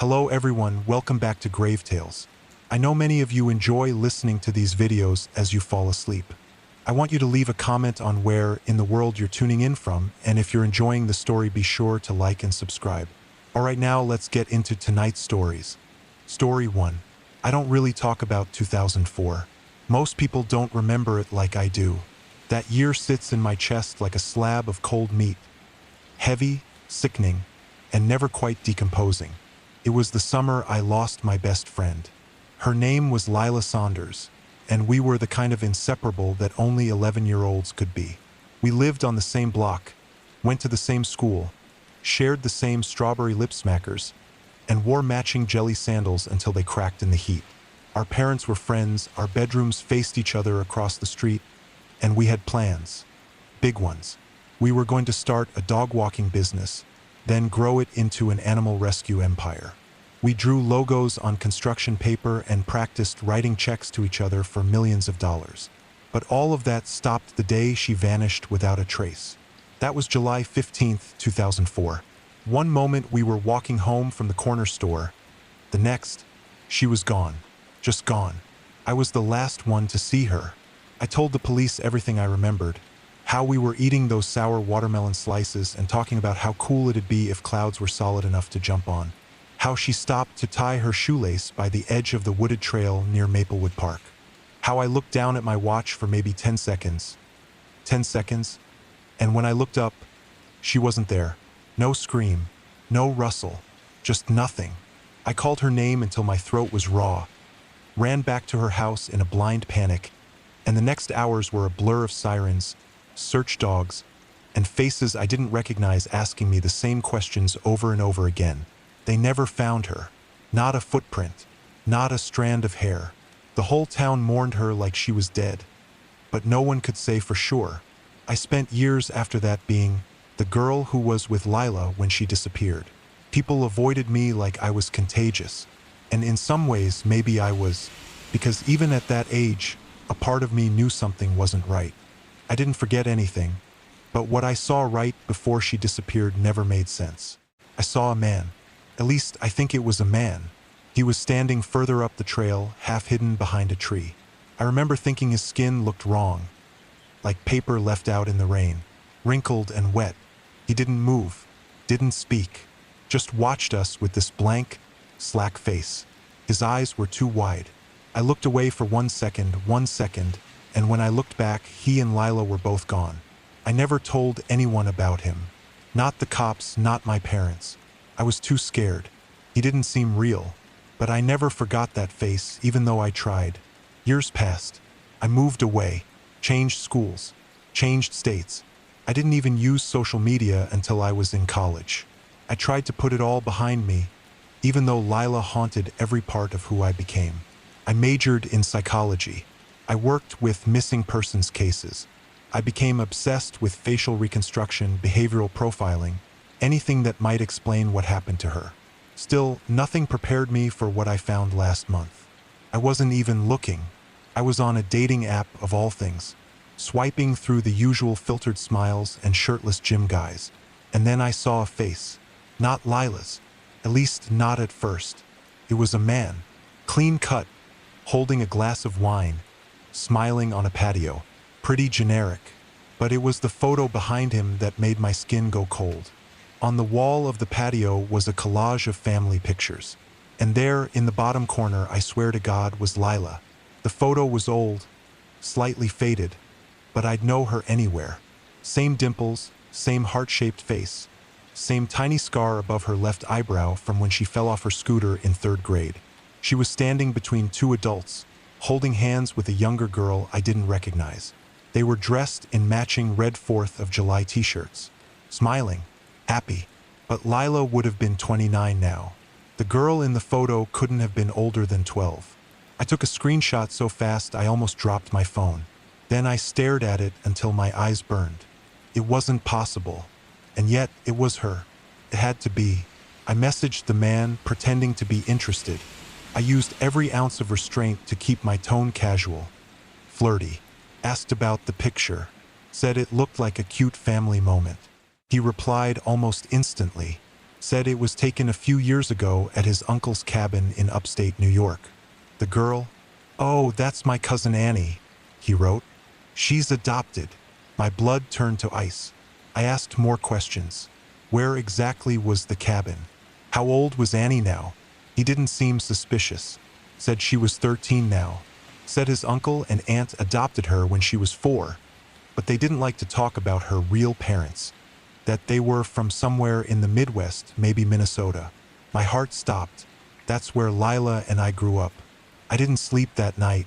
Hello everyone, welcome back to GraveTales. I know many of you enjoy listening to these videos as you fall asleep. I want you to leave a comment on where in the world you're tuning in from, and if you're enjoying the story, be sure to like and subscribe. Alright, now let's get into tonight's stories. Story 1. I don't really talk about 2004. Most people don't remember it like I do. That year sits in my chest like a slab of cold meat. Heavy, sickening, and never quite decomposing. It was the summer I lost my best friend. Her name was Lila Saunders, and we were the kind of inseparable that only 11-year-olds could be. We lived on the same block, went to the same school, shared the same strawberry lip smackers, and wore matching jelly sandals until they cracked in the heat. Our parents were friends, our bedrooms faced each other across the street, and we had plans. Big ones. We were going to start a dog walking business, then grow it into an animal rescue empire. We drew logos on construction paper and practiced writing checks to each other for millions of dollars. But all of that stopped the day she vanished without a trace. That was July 15th, 2004. One moment we were walking home from the corner store. The next, she was gone. Just gone. I was the last one to see her. I told the police everything I remembered. How we were eating those sour watermelon slices and talking about how cool it'd be if clouds were solid enough to jump on. How she stopped to tie her shoelace by the edge of the wooded trail near Maplewood Park. How I looked down at my watch for maybe 10 seconds. 10 seconds? And when I looked up, she wasn't there. No scream, no rustle, just nothing. I called her name until my throat was raw, ran back to her house in a blind panic, and the next hours were a blur of sirens, search dogs, and faces I didn't recognize asking me the same questions over and over again. They never found her. Not a footprint, not a strand of hair. The whole town mourned her like she was dead. But no one could say for sure. I spent years after that being the girl who was with Lila when she disappeared. People avoided me like I was contagious. And in some ways, maybe I was, because even at that age, a part of me knew something wasn't right. I didn't forget anything, but what I saw right before she disappeared never made sense. I saw a man. At least, I think it was a man. He was standing further up the trail, half hidden behind a tree. I remember thinking his skin looked wrong, like paper left out in the rain, wrinkled and wet. He didn't move, didn't speak, just watched us with this blank, slack face. His eyes were too wide. I looked away for 1 second, and when I looked back, he and Lila were both gone. I never told anyone about him. Not the cops, not my parents. I was too scared. He didn't seem real. But I never forgot that face, even though I tried. Years passed. I moved away, changed schools, changed states. I didn't even use social media until I was in college. I tried to put it all behind me, even though Lila haunted every part of who I became. I majored in psychology. I worked with missing persons cases. I became obsessed with facial reconstruction, behavioral profiling, anything that might explain what happened to her. Still, nothing prepared me for what I found last month. I wasn't even looking. I was on a dating app of all things, swiping through the usual filtered smiles and shirtless gym guys. And then I saw a face. Not Lila's. At least not at first. It was a man, clean cut, holding a glass of wine, smiling on a patio. Pretty generic, but it was the photo behind him that made my skin go cold. On the wall of the patio was a collage of family pictures. And there, in the bottom corner, I swear to God, was Lila. The photo was old, slightly faded, but I'd know her anywhere. Same dimples, same heart-shaped face, same tiny scar above her left eyebrow from when she fell off her scooter in 3rd grade. She was standing between 2 adults, holding hands with a younger girl I didn't recognize. They were dressed in matching red 4th of July t-shirts, smiling, happy. But Lila would have been 29 now. The girl in the photo couldn't have been older than 12. I took a screenshot so fast I almost dropped my phone. Then I stared at it until my eyes burned. It wasn't possible. And yet, it was her. It had to be. I messaged the man, pretending to be interested. I used every ounce of restraint to keep my tone casual, flirty. Asked about the picture, said it looked like a cute family moment. He replied almost instantly, Said it was taken a few years ago at his uncle's cabin in upstate New York. The girl? "Oh, that's my cousin Annie," he wrote. "She's adopted." My blood turned to ice. I asked more questions. Where exactly was the cabin? How old was Annie now? He didn't seem suspicious. Said she was 13 now. Said his uncle and aunt adopted her when she was 4, but they didn't like to talk about her real parents. That they were from somewhere in the Midwest, maybe Minnesota. My heart stopped. That's where Lila and I grew up. I didn't sleep that night.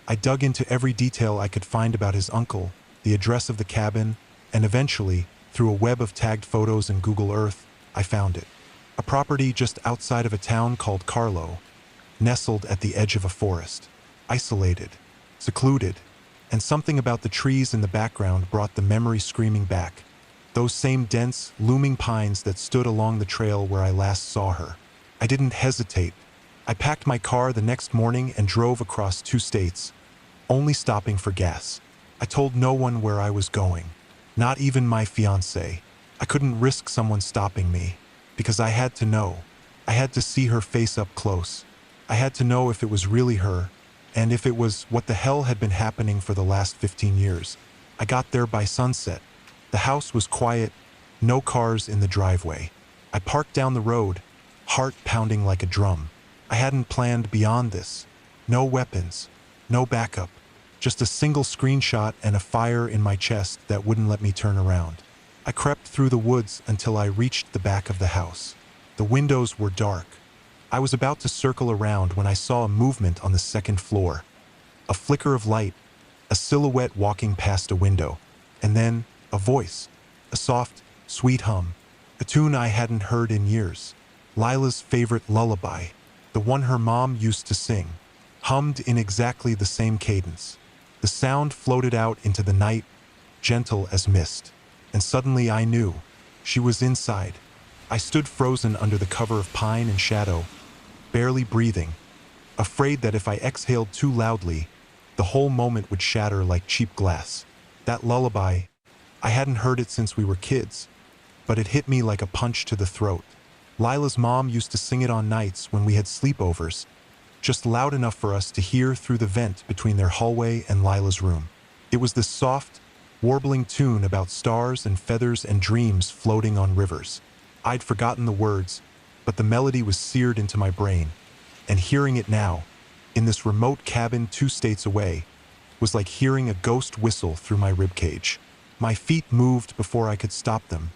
I dug into every detail I could find about his uncle, the address of the cabin, and eventually, through a web of tagged photos and Google Earth, I found it. A property just outside of a town called Carlo, nestled at the edge of a forest. Isolated, secluded, and something about the trees in the background brought the memory screaming back. Those same dense, looming pines that stood along the trail where I last saw her. I didn't hesitate. I packed my car the next morning and drove across 2 states, only stopping for gas. I told no one where I was going, not even my fiancée. I couldn't risk someone stopping me, because I had to know. I had to see her face up close. I had to know if it was really her, and if it was what the hell had been happening for the last 15 years. I got there by sunset. The house was quiet, no cars in the driveway. I parked down the road, heart pounding like a drum. I hadn't planned beyond this. No weapons, no backup, just a single screenshot and a fire in my chest that wouldn't let me turn around. I crept through the woods until I reached the back of the house. The windows were dark. I was about to circle around when I saw a movement on the 2nd floor. A flicker of light, a silhouette walking past a window, and then a voice, a soft, sweet hum, a tune I hadn't heard in years. Lila's favorite lullaby, the one her mom used to sing, hummed in exactly the same cadence. The sound floated out into the night, gentle as mist, and suddenly I knew she was inside. I stood frozen under the cover of pine and shadow, barely breathing, afraid that if I exhaled too loudly, the whole moment would shatter like cheap glass. That lullaby, I hadn't heard it since we were kids, but it hit me like a punch to the throat. Lila's mom used to sing it on nights when we had sleepovers, just loud enough for us to hear through the vent between their hallway and Lila's room. It was this soft, warbling tune about stars and feathers and dreams floating on rivers. I'd forgotten the words, but the melody was seared into my brain, and hearing it now, in this remote cabin 2 states away, was like hearing a ghost whistle through my ribcage. My feet moved before I could stop them,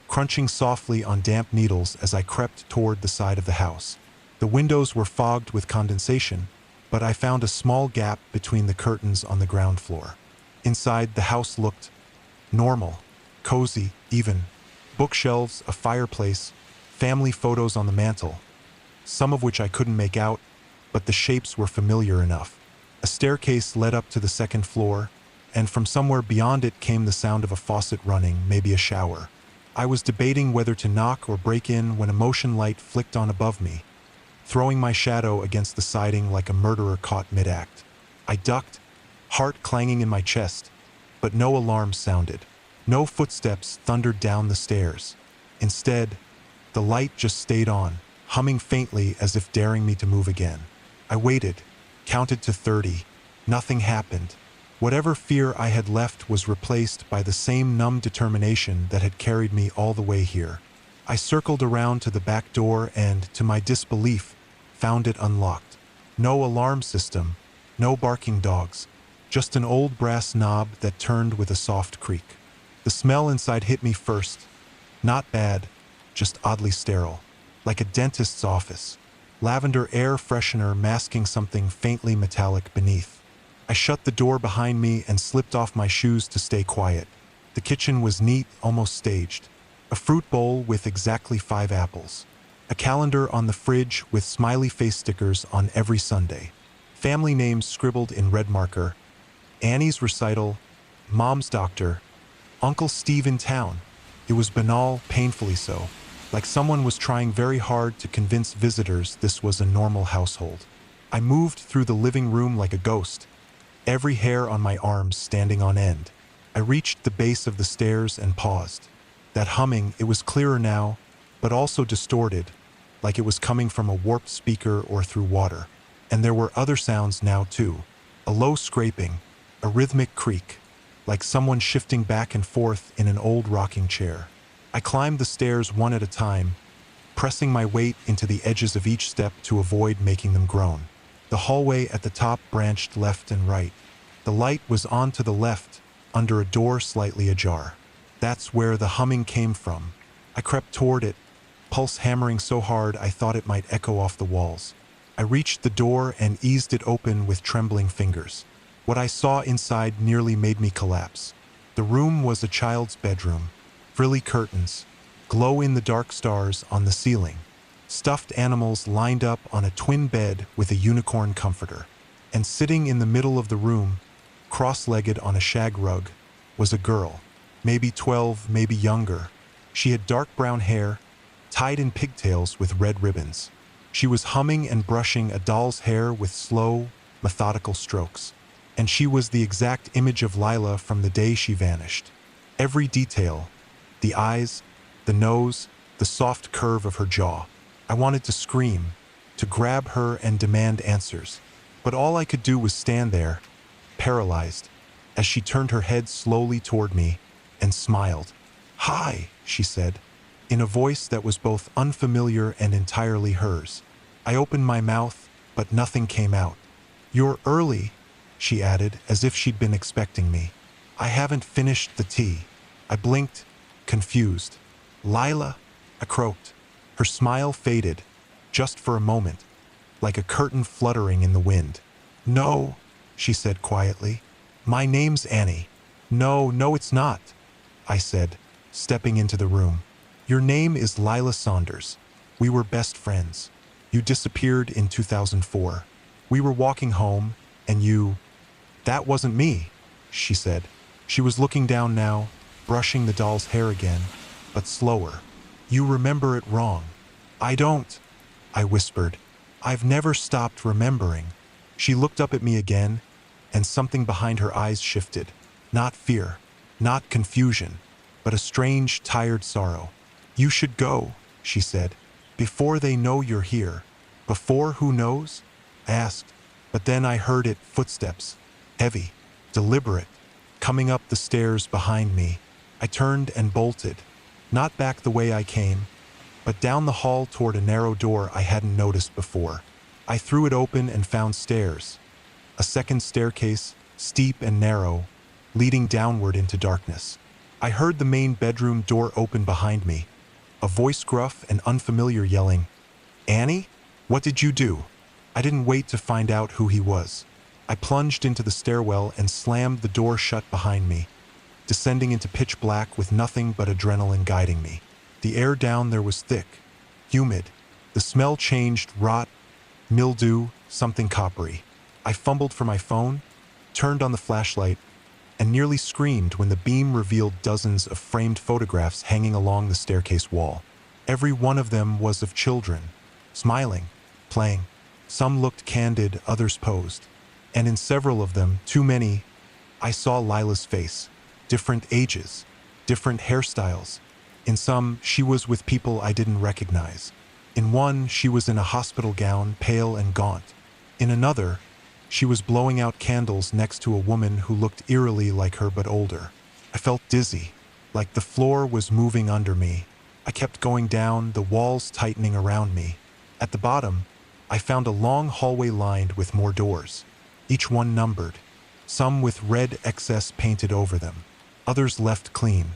crunching softly on damp needles as I crept toward the side of the house. The windows were fogged with condensation, but I found a small gap between the curtains on the ground floor. Inside, the house looked normal, cozy, even. Bookshelves, a fireplace, family photos on the mantel, some of which I couldn't make out, but the shapes were familiar enough. A staircase led up to the 2nd floor, and from somewhere beyond it came the sound of a faucet running, maybe a shower. I was debating whether to knock or break in when a motion light flicked on above me, throwing my shadow against the siding like a murderer caught mid-act. I ducked, heart clanging in my chest, but no alarm sounded. No footsteps thundered down the stairs. Instead, the light just stayed on, humming faintly as if daring me to move again. I waited, counted to 30. Nothing happened. Whatever fear I had left was replaced by the same numb determination that had carried me all the way here. I circled around to the back door and, to my disbelief, found it unlocked. No alarm system, no barking dogs, just an old brass knob that turned with a soft creak. The smell inside hit me first. Not bad, just oddly sterile, like a dentist's office. Lavender air freshener masking something faintly metallic beneath. I shut the door behind me and slipped off my shoes to stay quiet. The kitchen was neat, almost staged. A fruit bowl with exactly 5 apples. A calendar on the fridge with smiley face stickers on every Sunday. Family names scribbled in red marker. Annie's recital, Mom's doctor, Uncle Steve in town. It was banal, painfully so, like someone was trying very hard to convince visitors this was a normal household. I moved through the living room like a ghost, every hair on my arms standing on end. I reached the base of the stairs and paused. That humming, it was clearer now, but also distorted, like it was coming from a warped speaker or through water. And there were other sounds now too. A low scraping, a rhythmic creak, like someone shifting back and forth in an old rocking chair. I climbed the stairs one at a time, pressing my weight into the edges of each step to avoid making them groan. The hallway at the top branched left and right. The light was on to the left, under a door slightly ajar. That's where the humming came from. I crept toward it, pulse hammering so hard I thought it might echo off the walls. I reached the door and eased it open with trembling fingers. What I saw inside nearly made me collapse. The room was a child's bedroom. Frilly curtains, glow-in-the-dark stars on the ceiling. Stuffed animals lined up on a twin bed with a unicorn comforter. And sitting in the middle of the room, cross-legged on a shag rug, was a girl. Maybe 12, maybe younger. She had dark brown hair, tied in pigtails with red ribbons. She was humming and brushing a doll's hair with slow, methodical strokes. And she was the exact image of Lila from the day she vanished. Every detail, the eyes, the nose, the soft curve of her jaw. I wanted to scream, to grab her and demand answers. But all I could do was stand there, paralyzed, as she turned her head slowly toward me and smiled. "Hi," she said, in a voice that was both unfamiliar and entirely hers. I opened my mouth, but nothing came out. "You're early," she added, as if she'd been expecting me. "I haven't finished the tea." I blinked, confused. "Lila?" I croaked. Her smile faded, just for a moment, like a curtain fluttering in the wind. "No," she said quietly. "My name's Annie." No, it's not," I said, stepping into the room. "Your name is Lila Saunders. We were best friends. You disappeared in 2004. We were walking home, and you—" "That wasn't me," she said. She was looking down now, brushing the doll's hair again, but slower. "You remember it wrong." "I don't," I whispered. "I've never stopped remembering." She looked up at me again, and something behind her eyes shifted. Not fear, not confusion, but a strange, tired sorrow. "You should go," she said, "before they know you're here." "Before who knows?" I asked. But then I heard it, footsteps, heavy, deliberate, coming up the stairs behind me. I turned and bolted, not back the way I came, but down the hall toward a narrow door I hadn't noticed before. I threw it open and found stairs. A second staircase, steep and narrow, leading downward into darkness. I heard the main bedroom door open behind me, a voice gruff and unfamiliar yelling, "Annie? What did you do?" I didn't wait to find out who he was. I plunged into the stairwell and slammed the door shut behind me, descending into pitch black with nothing but adrenaline guiding me. The air down there was thick, humid. The smell changed, rot, mildew, something coppery. I fumbled for my phone, turned on the flashlight, and nearly screamed when the beam revealed dozens of framed photographs hanging along the staircase wall. Every one of them was of children, smiling, playing. Some looked candid, others posed. And in several of them, too many, I saw Lila's face. Different ages, different hairstyles. In some, she was with people I didn't recognize. In one, she was in a hospital gown, pale and gaunt. In another, she was blowing out candles next to a woman who looked eerily like her but older. I felt dizzy, like the floor was moving under me. I kept going down, the walls tightening around me. At the bottom, I found a long hallway lined with more doors, each one numbered, some with red excess painted over them, others left clean.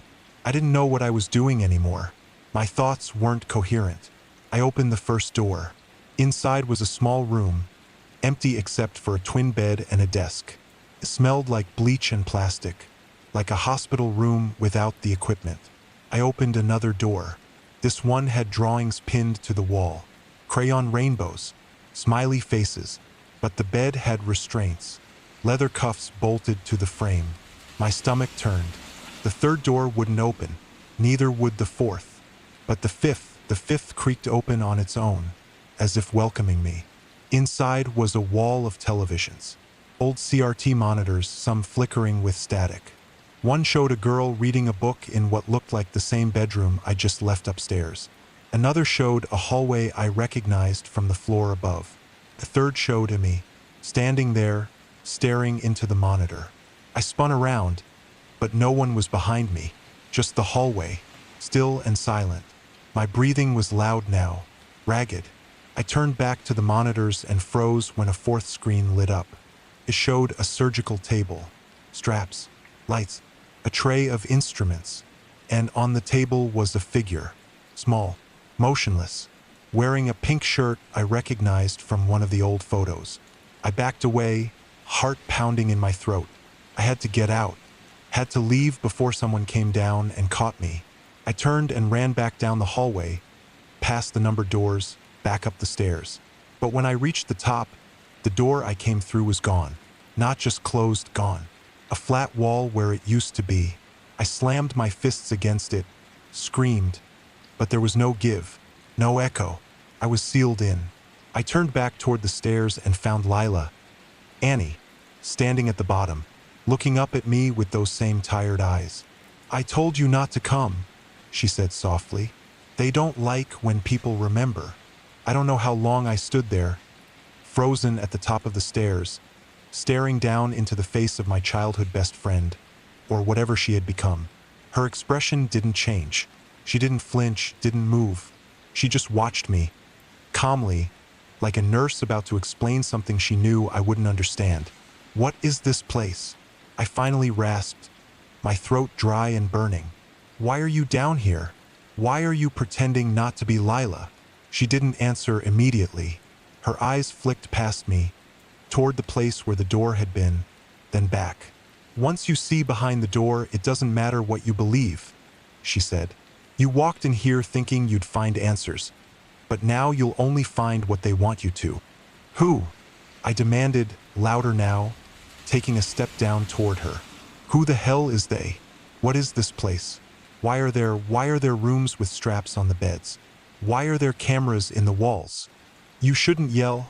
I didn't know what I was doing anymore. My thoughts weren't coherent. I opened the first door. Inside was a small room, empty except for a twin bed and a desk. It smelled like bleach and plastic, like a hospital room without the equipment. I opened another door. This one had drawings pinned to the wall, crayon rainbows, smiley faces, but the bed had restraints, leather cuffs bolted to the frame. My stomach turned. The third door wouldn't open, neither would the fourth. But the fifth creaked open on its own, as if welcoming me. Inside was a wall of televisions, old CRT monitors, some flickering with static. One showed a girl reading a book in what looked like the same bedroom I just left upstairs. Another showed a hallway I recognized from the floor above. The third showed me, standing there, staring into the monitor. I spun around, but no one was behind me, just the hallway, still and silent. My breathing was loud now, ragged. I turned back to the monitors and froze when a fourth screen lit up. It showed a surgical table, straps, lights, a tray of instruments, and on the table was a figure, small, motionless, wearing a pink shirt I recognized from one of the old photos. I backed away, heart pounding in my throat. I had to get out, had to leave before someone came down and caught me. I turned and ran back down the hallway, past the numbered doors, back up the stairs. But when I reached the top, the door I came through was gone. Not just closed, gone. A flat wall where it used to be. I slammed my fists against it, screamed, but there was no give, no echo. I was sealed in. I turned back toward the stairs and found Lila, Annie, standing at the bottom, looking up at me with those same tired eyes. "I told you not to come," she said softly. "They don't like when people remember." I don't know how long I stood there, frozen at the top of the stairs, staring down into the face of my childhood best friend, or whatever she had become. Her expression didn't change. She didn't flinch, didn't move. She just watched me, calmly, like a nurse about to explain something she knew I wouldn't understand. "What is this place?" I finally rasped, my throat dry and burning. "Why are you down here? Why are you pretending not to be Lila?" She didn't answer immediately. Her eyes flicked past me, toward the place where the door had been, then back. "Once you see behind the door, it doesn't matter what you believe," she said. "You walked in here thinking you'd find answers, but now you'll only find what they want you to." "Who?" I demanded, louder now, taking a step down toward her. "Who the hell is they? What is this place? Why are there rooms with straps on the beds? Why are there cameras in the walls?" "You shouldn't yell,"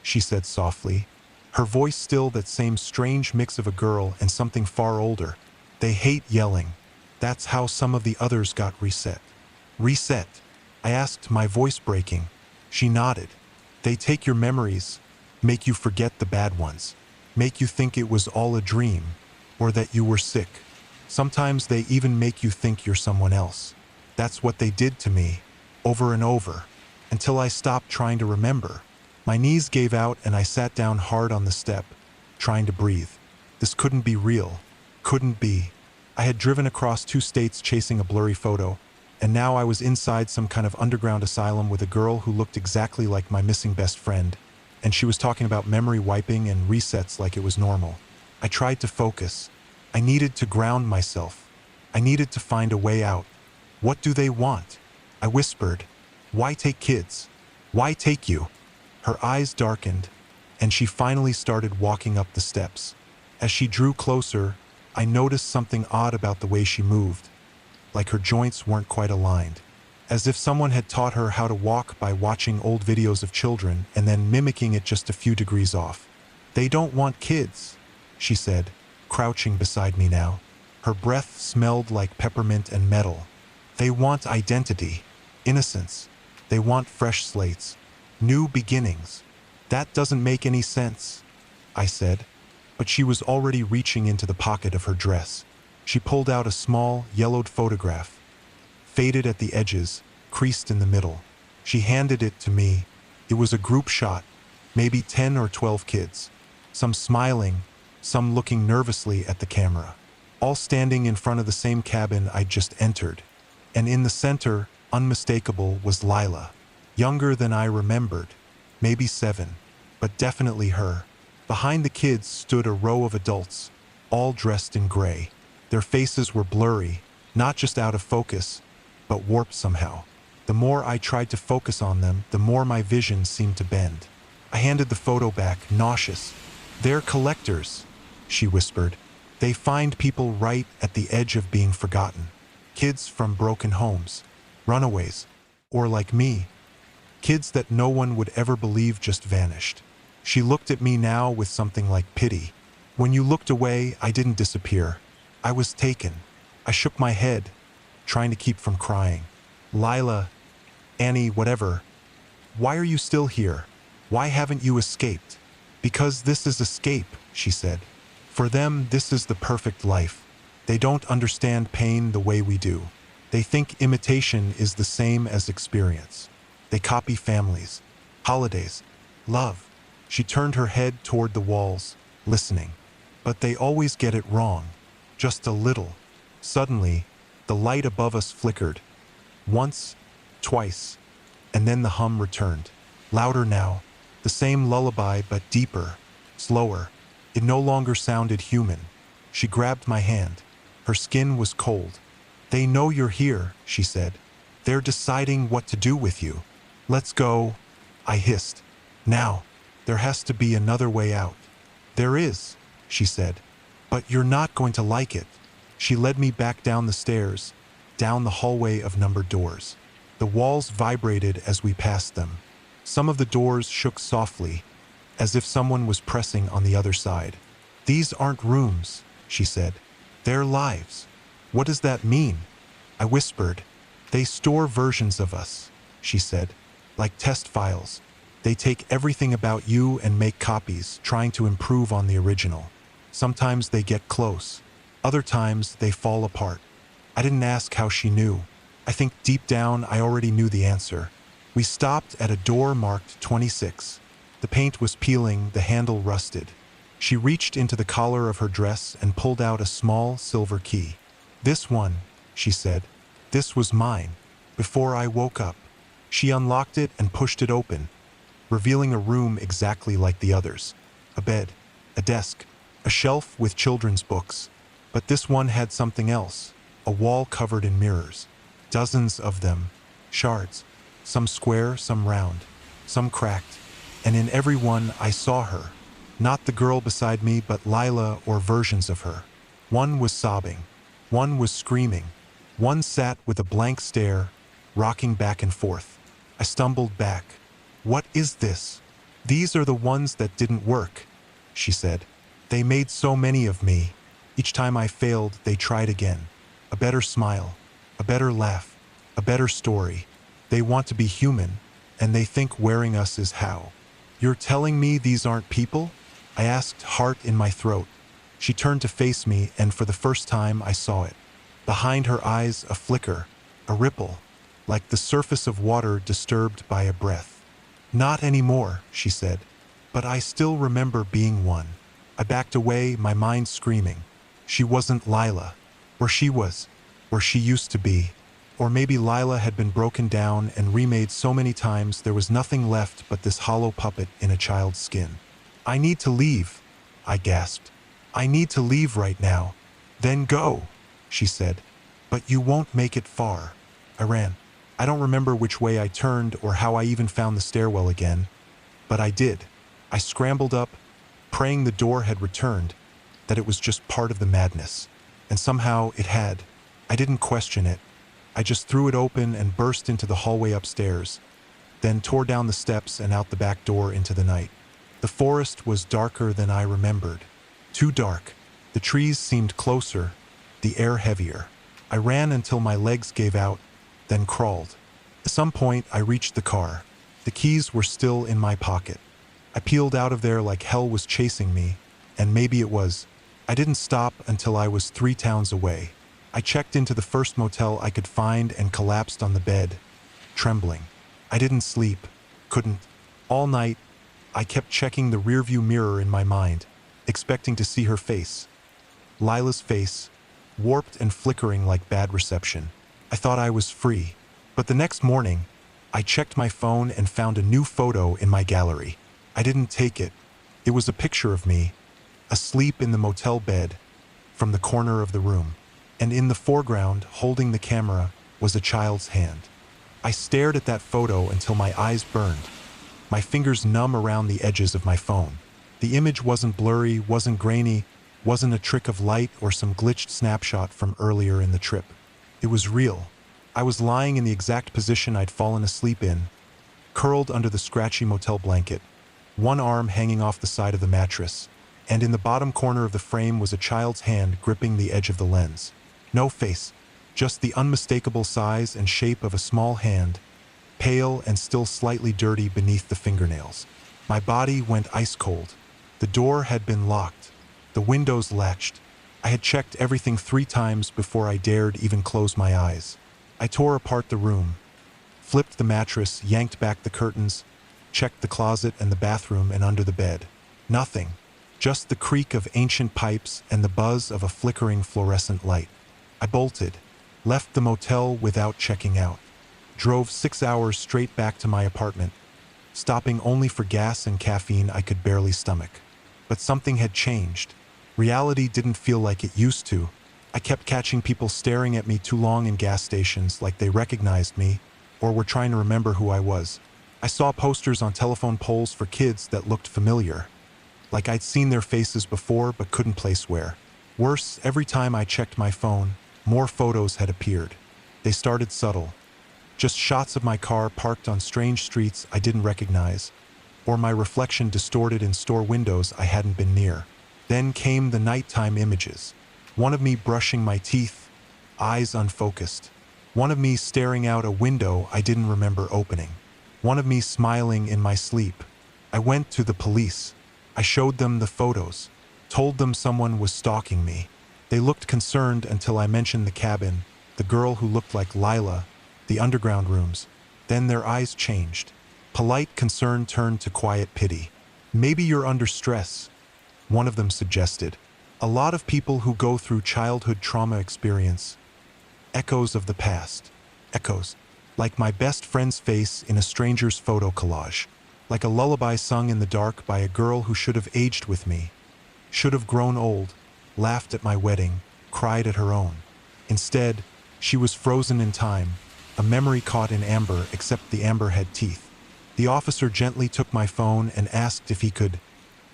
she said softly, her voice still that same strange mix of a girl and something far older. "They hate yelling. That's how some of the others got reset." "Reset?" I asked, my voice breaking. She nodded. "They take your memories, make you forget the bad ones, make you think it was all a dream, or that you were sick. Sometimes they even make you think you're someone else." That's what they did to me, over and over, until I stopped trying to remember. My knees gave out and I sat down hard on the step, trying to breathe. This couldn't be real. Couldn't be. I had driven across 2 states chasing a blurry photo, and now I was inside some kind of underground asylum with a girl who looked exactly like my missing best friend, and she was talking about memory wiping and resets like it was normal. I tried to focus. I needed to ground myself. I needed to find a way out. "What do they want?" I whispered. "Why take kids? Why take you?" Her eyes darkened, and she finally started walking up the steps. As she drew closer, I noticed something odd about the way she moved, like her joints weren't quite aligned, as if someone had taught her how to walk by watching old videos of children and then mimicking it just a few degrees off. "They don't want kids," she said, crouching beside me now. Her breath smelled like peppermint and metal. "They want identity, innocence. They want fresh slates, new beginnings." "That doesn't make any sense," I said, but she was already reaching into the pocket of her dress. She pulled out a small, yellowed photograph, faded at the edges, creased in the middle. She handed it to me. It was a group shot, maybe 10 or 12 kids, some smiling, some looking nervously at the camera, all standing in front of the same cabin I'd just entered. And in the center, unmistakable, was Lila, younger than I remembered, maybe 7, but definitely her. Behind the kids stood a row of adults, all dressed in gray. Their faces were blurry, not just out of focus, but warped somehow. The more I tried to focus on them, the more my vision seemed to bend. I handed the photo back, nauseous. "They're collectors," she whispered. "They find people right at the edge of being forgotten. Kids from broken homes, runaways, or like me, kids that no one would ever believe just vanished." She looked at me now with something like pity. "When you looked away, I didn't disappear. I was taken." I shook my head, trying to keep from crying. "Lila, Annie, whatever. Why are you still here? Why haven't you escaped? Because this is escape, she said. For them, this is the perfect life. They don't understand pain the way we do. They think imitation is the same as experience. They copy families, holidays, love. She turned her head toward the walls, listening. But they always get it wrong. Just a little. Suddenly, the light above us flickered. Once, twice, and then the hum returned. Louder now, the same lullaby but deeper, slower. It no longer sounded human. She grabbed my hand. Her skin was cold. They know you're here, she said. They're deciding what to do with you. Let's go, I hissed. Now, there has to be another way out. There is, she said. But you're not going to like it. She led me back down the stairs, down the hallway of numbered doors. The walls vibrated as we passed them. Some of the doors shook softly, as if someone was pressing on the other side. These aren't rooms, she said. They're lives. What does that mean? I whispered. They store versions of us, she said, like test files. They take everything about you and make copies, trying to improve on the original. Sometimes they get close. Other times they fall apart. I didn't ask how she knew. I think deep down I already knew the answer. We stopped at a door marked 26. The paint was peeling, the handle rusted. She reached into the collar of her dress and pulled out a small silver key. This one, she said. This was mine. Before I woke up. She unlocked it and pushed it open, revealing a room exactly like the others. A bed, a desk, a shelf with children's books. But this one had something else. A wall covered in mirrors. Dozens of them. Shards. Some square, some round, some cracked. And in every one I saw her. Not the girl beside me, but Lila or versions of her. One was sobbing. One was screaming. One sat with a blank stare, rocking back and forth. I stumbled back. What is this? These are the ones that didn't work, she said. They made so many of me. Each time I failed, they tried again. A better smile, a better laugh, a better story. They want to be human, and they think wearing us is how. You're telling me these aren't people? I asked, heart in my throat. She turned to face me, and for the first time I saw it. Behind her eyes, a flicker, a ripple, like the surface of water disturbed by a breath. Not anymore, she said, but I still remember being one. I backed away, my mind screaming. She wasn't Lila, where she was, where she used to be. Or maybe Lila had been broken down and remade so many times there was nothing left but this hollow puppet in a child's skin. I need to leave, I gasped. I need to leave right now. Then go, she said. But you won't make it far. I ran. I don't remember which way I turned or how I even found the stairwell again. But I did. I scrambled up, praying the door had returned, that it was just part of the madness. And somehow it had. I didn't question it. I just threw it open and burst into the hallway upstairs, then tore down the steps and out the back door into the night. The forest was darker than I remembered. Too dark. The trees seemed closer, the air heavier. I ran until my legs gave out, then crawled. At some point, I reached the car. The keys were still in my pocket. I peeled out of there like hell was chasing me, and maybe it was. I didn't stop until I was 3 towns away. I checked into the first motel I could find and collapsed on the bed, trembling. I didn't sleep, couldn't. All night, I kept checking the rearview mirror in my mind, expecting to see her face. Lila's face, warped and flickering like bad reception. I thought I was free. But the next morning, I checked my phone and found a new photo in my gallery. I didn't take it. It was a picture of me, asleep in the motel bed, from the corner of the room. And in the foreground, holding the camera, was a child's hand. I stared at that photo until my eyes burned, my fingers numb around the edges of my phone. The image wasn't blurry, wasn't grainy, wasn't a trick of light or some glitched snapshot from earlier in the trip. It was real. I was lying in the exact position I'd fallen asleep in, curled under the scratchy motel blanket, one arm hanging off the side of the mattress, and in the bottom corner of the frame was a child's hand gripping the edge of the lens. No face, just the unmistakable size and shape of a small hand, pale and still slightly dirty beneath the fingernails. My body went ice cold. The door had been locked. The windows latched. I had checked everything 3 times before I dared even close my eyes. I tore apart the room, flipped the mattress, yanked back the curtains, checked the closet and the bathroom and under the bed. Nothing. Just the creak of ancient pipes and the buzz of a flickering fluorescent light. I bolted, left the motel without checking out, drove 6 hours straight back to my apartment, stopping only for gas and caffeine I could barely stomach. But something had changed. Reality didn't feel like it used to. I kept catching people staring at me too long in gas stations, like they recognized me or were trying to remember who I was. I saw posters on telephone poles for kids that looked familiar, like I'd seen their faces before but couldn't place where. Worse, every time I checked my phone, more photos had appeared. They started subtle. Just shots of my car parked on strange streets I didn't recognize, or my reflection distorted in store windows I hadn't been near. Then came the nighttime images. One of me brushing my teeth, eyes unfocused. One of me staring out a window I didn't remember opening. One of me smiling in my sleep. I went to the police. I showed them the photos, told them someone was stalking me. They looked concerned until I mentioned the cabin, the girl who looked like Lila, the underground rooms. Then their eyes changed. Polite concern turned to quiet pity. "Maybe you're under stress," one of them suggested. "A lot of people who go through childhood trauma experience echoes of the past. Echoes. Like my best friend's face in a stranger's photo collage. Like a lullaby sung in the dark by a girl who should have aged with me. Should have grown old, laughed at my wedding, cried at her own. Instead, she was frozen in time, a memory caught in amber except the amber had teeth." The officer gently took my phone and asked if he could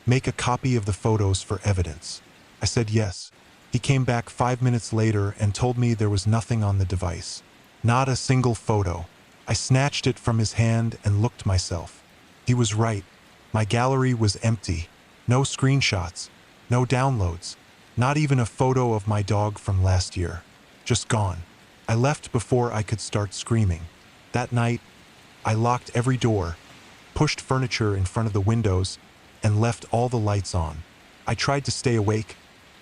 make a copy of the photos for evidence. I said yes. He came back 5 minutes later and told me there was nothing on the device. Not a single photo. I snatched it from his hand and looked myself. He was right. My gallery was empty. No screenshots. No downloads. Not even a photo of my dog from last year. Just gone. I left before I could start screaming. That night, I locked every door, pushed furniture in front of the windows, and left all the lights on. I tried to stay awake,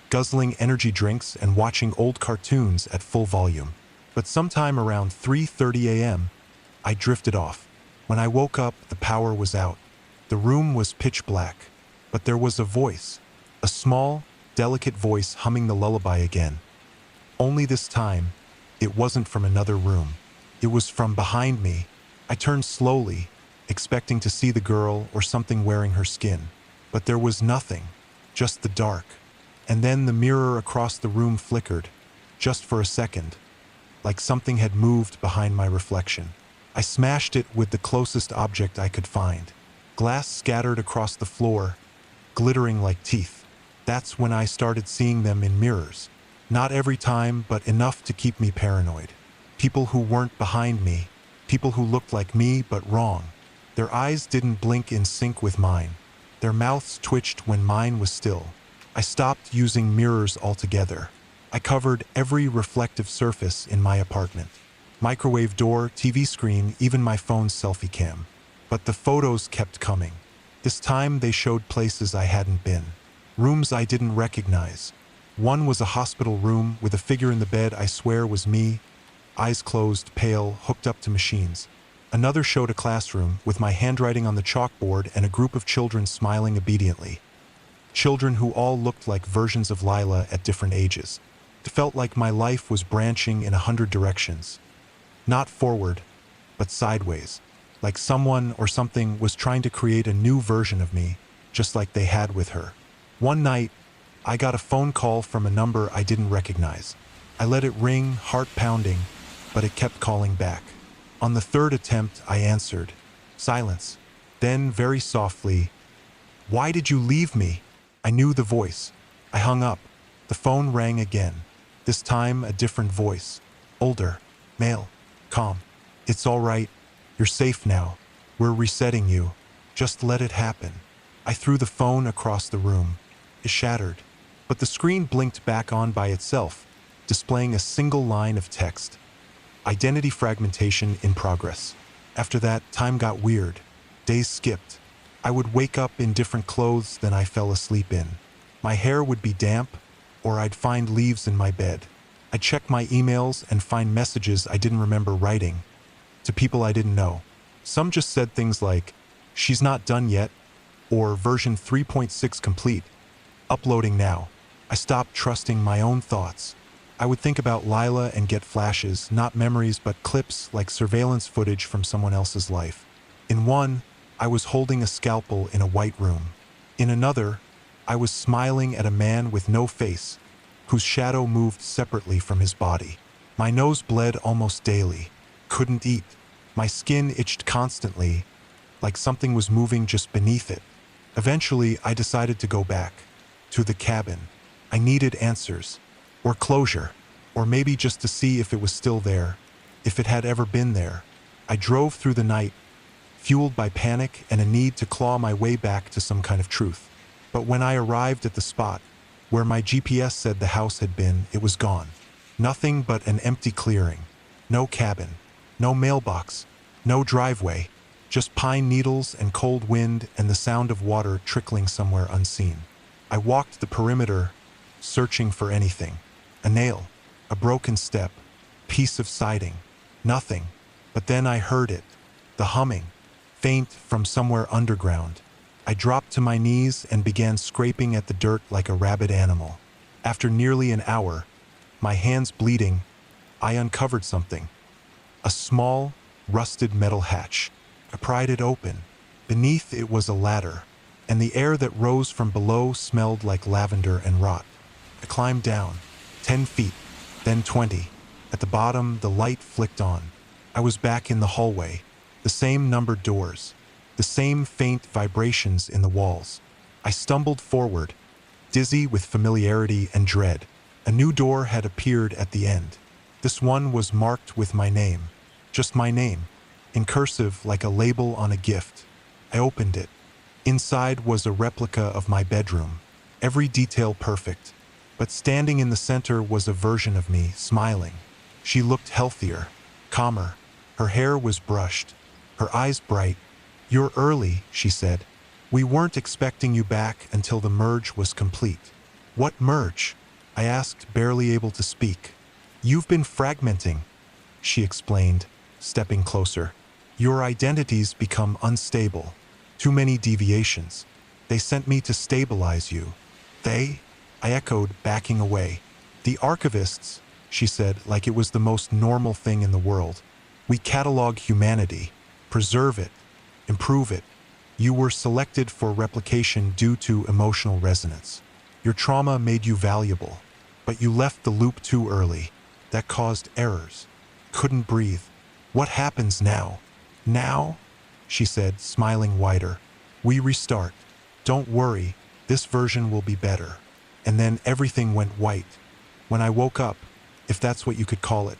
guzzling energy drinks and watching old cartoons at full volume. But sometime around 3:30 a.m., I drifted off. When I woke up, the power was out. The room was pitch black, but there was a voice, a small, delicate voice humming the lullaby again. Only this time, it wasn't from another room. It was from behind me. I turned slowly, expecting to see the girl or something wearing her skin. But there was nothing, just the dark. And then the mirror across the room flickered, just for a second, like something had moved behind my reflection. I smashed it with the closest object I could find. Glass scattered across the floor, glittering like teeth. That's when I started seeing them in mirrors. Not every time, but enough to keep me paranoid. People who weren't behind me, people who looked like me but wrong. Their eyes didn't blink in sync with mine. Their mouths twitched when mine was still. I stopped using mirrors altogether. I covered every reflective surface in my apartment. Microwave door, TV screen, even my phone's selfie cam. But the photos kept coming. This time they showed places I hadn't been. Rooms I didn't recognize. One was a hospital room with a figure in the bed I swear was me, eyes closed, pale, hooked up to machines. Another showed a classroom with my handwriting on the chalkboard and a group of children smiling obediently. Children who all looked like versions of Lila at different ages. It felt like my life was branching in 100 directions. Not forward, but sideways. Like someone or something was trying to create a new version of me, just like they had with her. One night, I got a phone call from a number I didn't recognize. I let it ring, heart pounding, but it kept calling back. On the third attempt, I answered. Silence. Then, very softly, "Why did you leave me?" I knew the voice. I hung up. The phone rang again. This time, a different voice. Older. Male. Calm. "It's all right. You're safe now. We're resetting you. Just let it happen." I threw the phone across the room. It shattered. But the screen blinked back on by itself, displaying a single line of text. Identity fragmentation in progress. After that, time got weird. Days skipped. I would wake up in different clothes than I fell asleep in. My hair would be damp, or I'd find leaves in my bed. I'd check my emails and find messages I didn't remember writing, to people I didn't know. Some just said things like, "She's not done yet," or "Version 3.6 complete. Uploading now." I stopped trusting my own thoughts. I would think about Lila and get flashes, not memories but clips like surveillance footage from someone else's life. In one, I was holding a scalpel in a white room. In another, I was smiling at a man with no face, whose shadow moved separately from his body. My nose bled almost daily. Couldn't eat. My skin itched constantly, like something was moving just beneath it. Eventually, I decided to go back. To the cabin. I needed answers. Or closure. Or maybe just to see if it was still there. If it had ever been there. I drove through the night, fueled by panic and a need to claw my way back to some kind of truth. But when I arrived at the spot, where my GPS said the house had been, it was gone. Nothing but an empty clearing. No cabin. No mailbox. No driveway. Just pine needles and cold wind and the sound of water trickling somewhere unseen. I walked the perimeter, searching for anything. A nail. A broken step. Piece of siding. Nothing. But then I heard it. The humming. Faint from somewhere underground. I dropped to my knees and began scraping at the dirt like a rabid animal. After nearly an hour, my hands bleeding, I uncovered something. A small, rusted metal hatch. I pried it open. Beneath it was a ladder, and the air that rose from below smelled like lavender and rot. I climbed down, 10 feet, then 20. At the bottom, the light flicked on. I was back in the hallway, the same numbered doors, the same faint vibrations in the walls. I stumbled forward, dizzy with familiarity and dread. A new door had appeared at the end. This one was marked with my name, just my name, in cursive like a label on a gift. I opened it. Inside was a replica of my bedroom, every detail perfect. But standing in the center was a version of me, smiling. She looked healthier, calmer. Her hair was brushed, her eyes bright. "You're early," she said. "We weren't expecting you back until the merge was complete." "What merge?" I asked, barely able to speak. "You've been fragmenting," she explained, stepping closer. "Your identities become unstable. Too many deviations. They sent me to stabilize you." "They?" I echoed, backing away. "The archivists," she said, like it was the most normal thing in the world. "We catalog humanity, preserve it, improve it. You were selected for replication due to emotional resonance. Your trauma made you valuable, but you left the loop too early. That caused errors. Couldn't breathe. What happens now?" "Now?" she said, smiling wider. "We restart. Don't worry, this version will be better." And then everything went white. When I woke up, if that's what you could call it,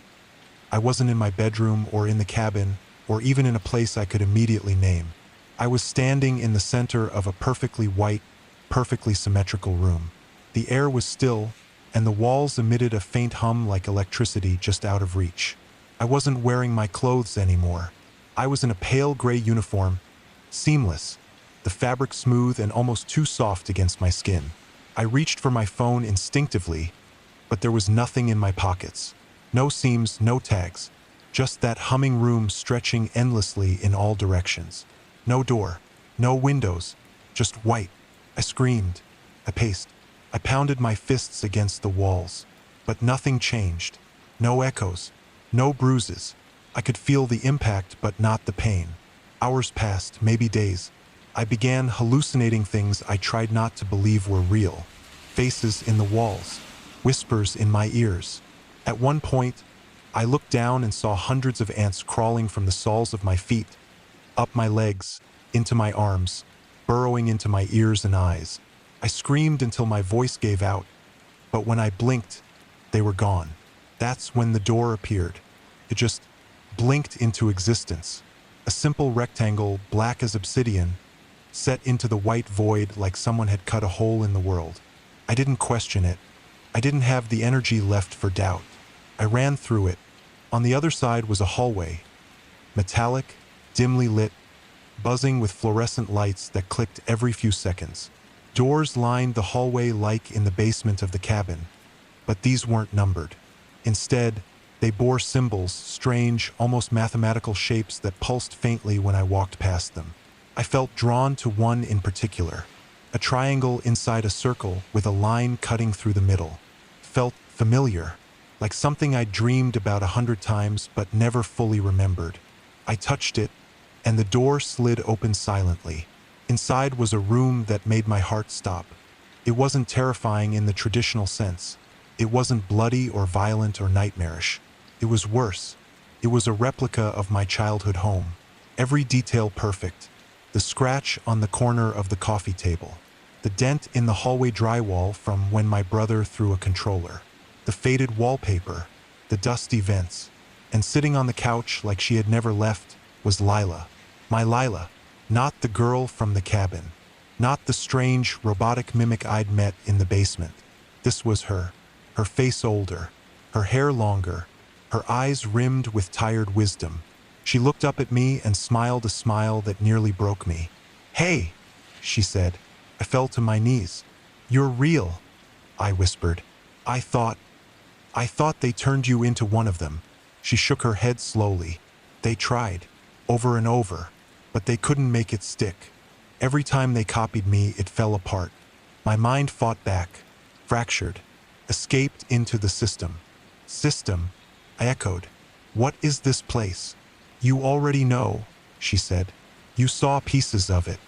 I wasn't in my bedroom or in the cabin or even in a place I could immediately name. I was standing in the center of a perfectly white, perfectly symmetrical room. The air was still, and the walls emitted a faint hum like electricity just out of reach. I wasn't wearing my clothes anymore. I was in a pale gray uniform, seamless, the fabric smooth and almost too soft against my skin. I reached for my phone instinctively, but there was nothing in my pockets. No seams, no tags. Just that humming room stretching endlessly in all directions. No door, no windows, just white. I screamed. I paced. I pounded my fists against the walls. But nothing changed. No echoes. No bruises. I could feel the impact, but not the pain. Hours passed, maybe days. I began hallucinating things I tried not to believe were real. Faces in the walls. Whispers in my ears. At one point, I looked down and saw hundreds of ants crawling from the soles of my feet, up my legs, into my arms, burrowing into my ears and eyes. I screamed until my voice gave out, but when I blinked, they were gone. That's when the door appeared. It just blinked into existence. A simple rectangle, black as obsidian, set into the white void like someone had cut a hole in the world. I didn't question it. I didn't have the energy left for doubt. I ran through it. On the other side was a hallway. Metallic, dimly lit, buzzing with fluorescent lights that clicked every few seconds. Doors lined the hallway like in the basement of the cabin, but these weren't numbered. Instead, they bore symbols, strange, almost mathematical shapes that pulsed faintly when I walked past them. I felt drawn to one in particular, a triangle inside a circle with a line cutting through the middle. Felt familiar, like something I'd dreamed about 100 times but never fully remembered. I touched it, and the door slid open silently. Inside was a room that made my heart stop. It wasn't terrifying in the traditional sense. It wasn't bloody or violent or nightmarish. It was worse. It was a replica of my childhood home. Every detail perfect. The scratch on the corner of the coffee table. The dent in the hallway drywall from when my brother threw a controller. The faded wallpaper. The dusty vents. And sitting on the couch like she had never left was Lila. My Lila. Not the girl from the cabin. Not the strange, robotic mimic I'd met in the basement. This was her. Her face older. Her hair longer. Her eyes rimmed with tired wisdom. She looked up at me and smiled a smile that nearly broke me. "Hey," she said. I fell to my knees. "You're real," I whispered. I thought they turned you into one of them." She shook her head slowly. "They tried, over and over, but they couldn't make it stick. Every time they copied me, it fell apart. My mind fought back, fractured, escaped into the system." "System?" I echoed. "What is this place?" "You already know," she said. "You saw pieces of it.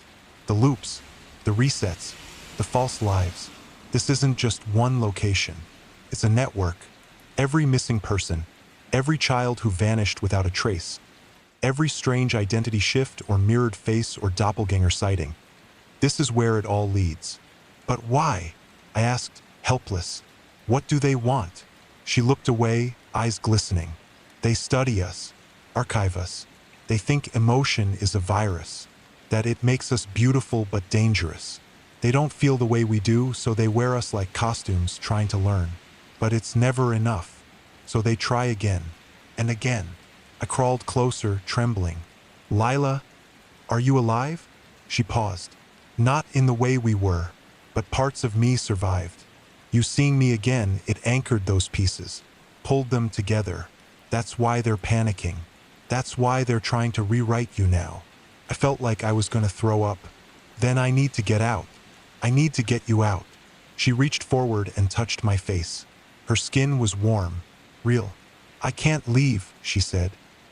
The loops, the resets, the false lives. This isn't just one location. It's a network. Every missing person, every child who vanished without a trace, every strange identity shift or mirrored face or doppelganger sighting. This is where it all leads." "But why?" I asked, helpless. "What do they want?" She looked away, eyes glistening. "They study us, archive us. They think emotion is a virus, that it makes us beautiful but dangerous. They don't feel the way we do, so they wear us like costumes trying to learn. But it's never enough, so they try again and again." I crawled closer, trembling. "Lila, are you alive?" She paused. "Not in the way we were, but parts of me survived. You seeing me again, it anchored those pieces, pulled them together. That's why they're panicking. That's why they're trying to rewrite you now." I felt like I was going to throw up. "Then I need to get out. I need to get you out." She reached forward and touched my face. Her skin was warm, real. "I can't leave," she said.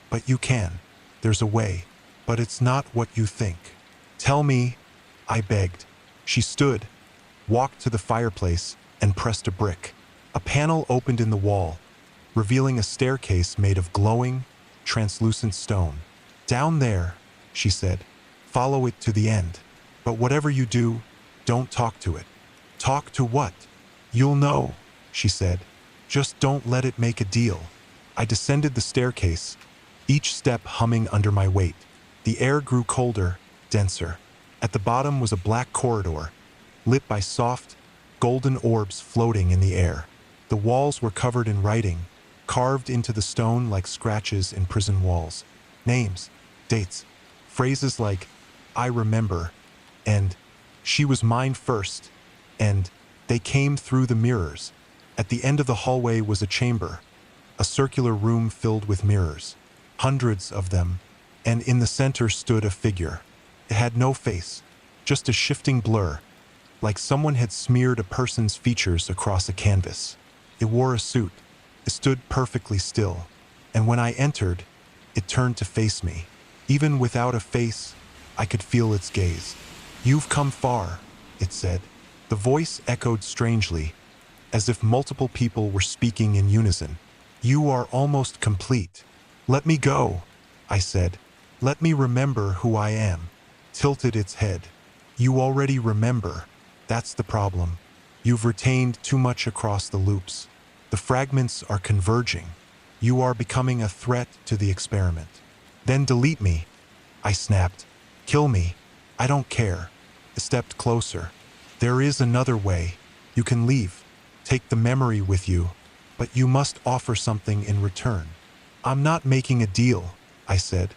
"But you can. There's a way. But it's not what you think. Tell me," I begged. She stood, walked to the fireplace, and pressed a brick. A panel opened in the wall, revealing a staircase made of glowing, translucent stone. "Down there," she said. "Follow it to the end. But whatever you do, don't talk to it." "Talk to what?" "You'll know," she said. "Just don't let it make a deal." I descended the staircase, each step humming under my weight. The air grew colder, denser. At the bottom was a black corridor, lit by soft, golden orbs floating in the air. The walls were covered in writing, carved into the stone like scratches in prison walls. Names, dates, phrases like, "I remember," and "She was mine first," and "They came through the mirrors." At the end of the hallway was a chamber, a circular room filled with mirrors, hundreds of them, and in the center stood a figure. It had no face, just a shifting blur, like someone had smeared a person's features across a canvas. It wore a suit. It stood perfectly still, and when I entered, it turned to face me. Even without a face, I could feel its gaze. "You've come far," it said. The voice echoed strangely, as if multiple people were speaking in unison. "You are almost complete." "Let me go," I said. "Let me remember who I am." Tilted its head. "You already remember. That's the problem. You've retained too much across the loops. The fragments are converging. You are becoming a threat to the experiment." "Then delete me," I snapped. "Kill me. I don't care." I stepped closer. "There is another way. You can leave. Take the memory with you. But you must offer something in return." "I'm not making a deal," I said.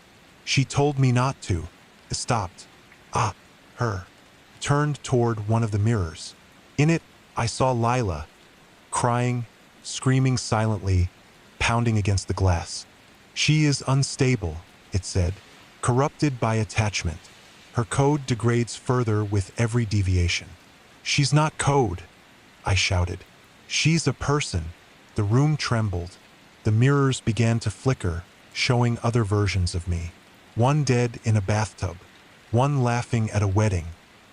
She told me not to. I stopped. Ah, her. Turned toward one of the mirrors. In it, I saw Lila, crying, screaming silently, pounding against the glass. She is unstable, it said, corrupted by attachment. Her code degrades further with every deviation. She's not code, I shouted. She's a person. The room trembled. The mirrors began to flicker, showing other versions of me. One dead in a bathtub, one laughing at a wedding,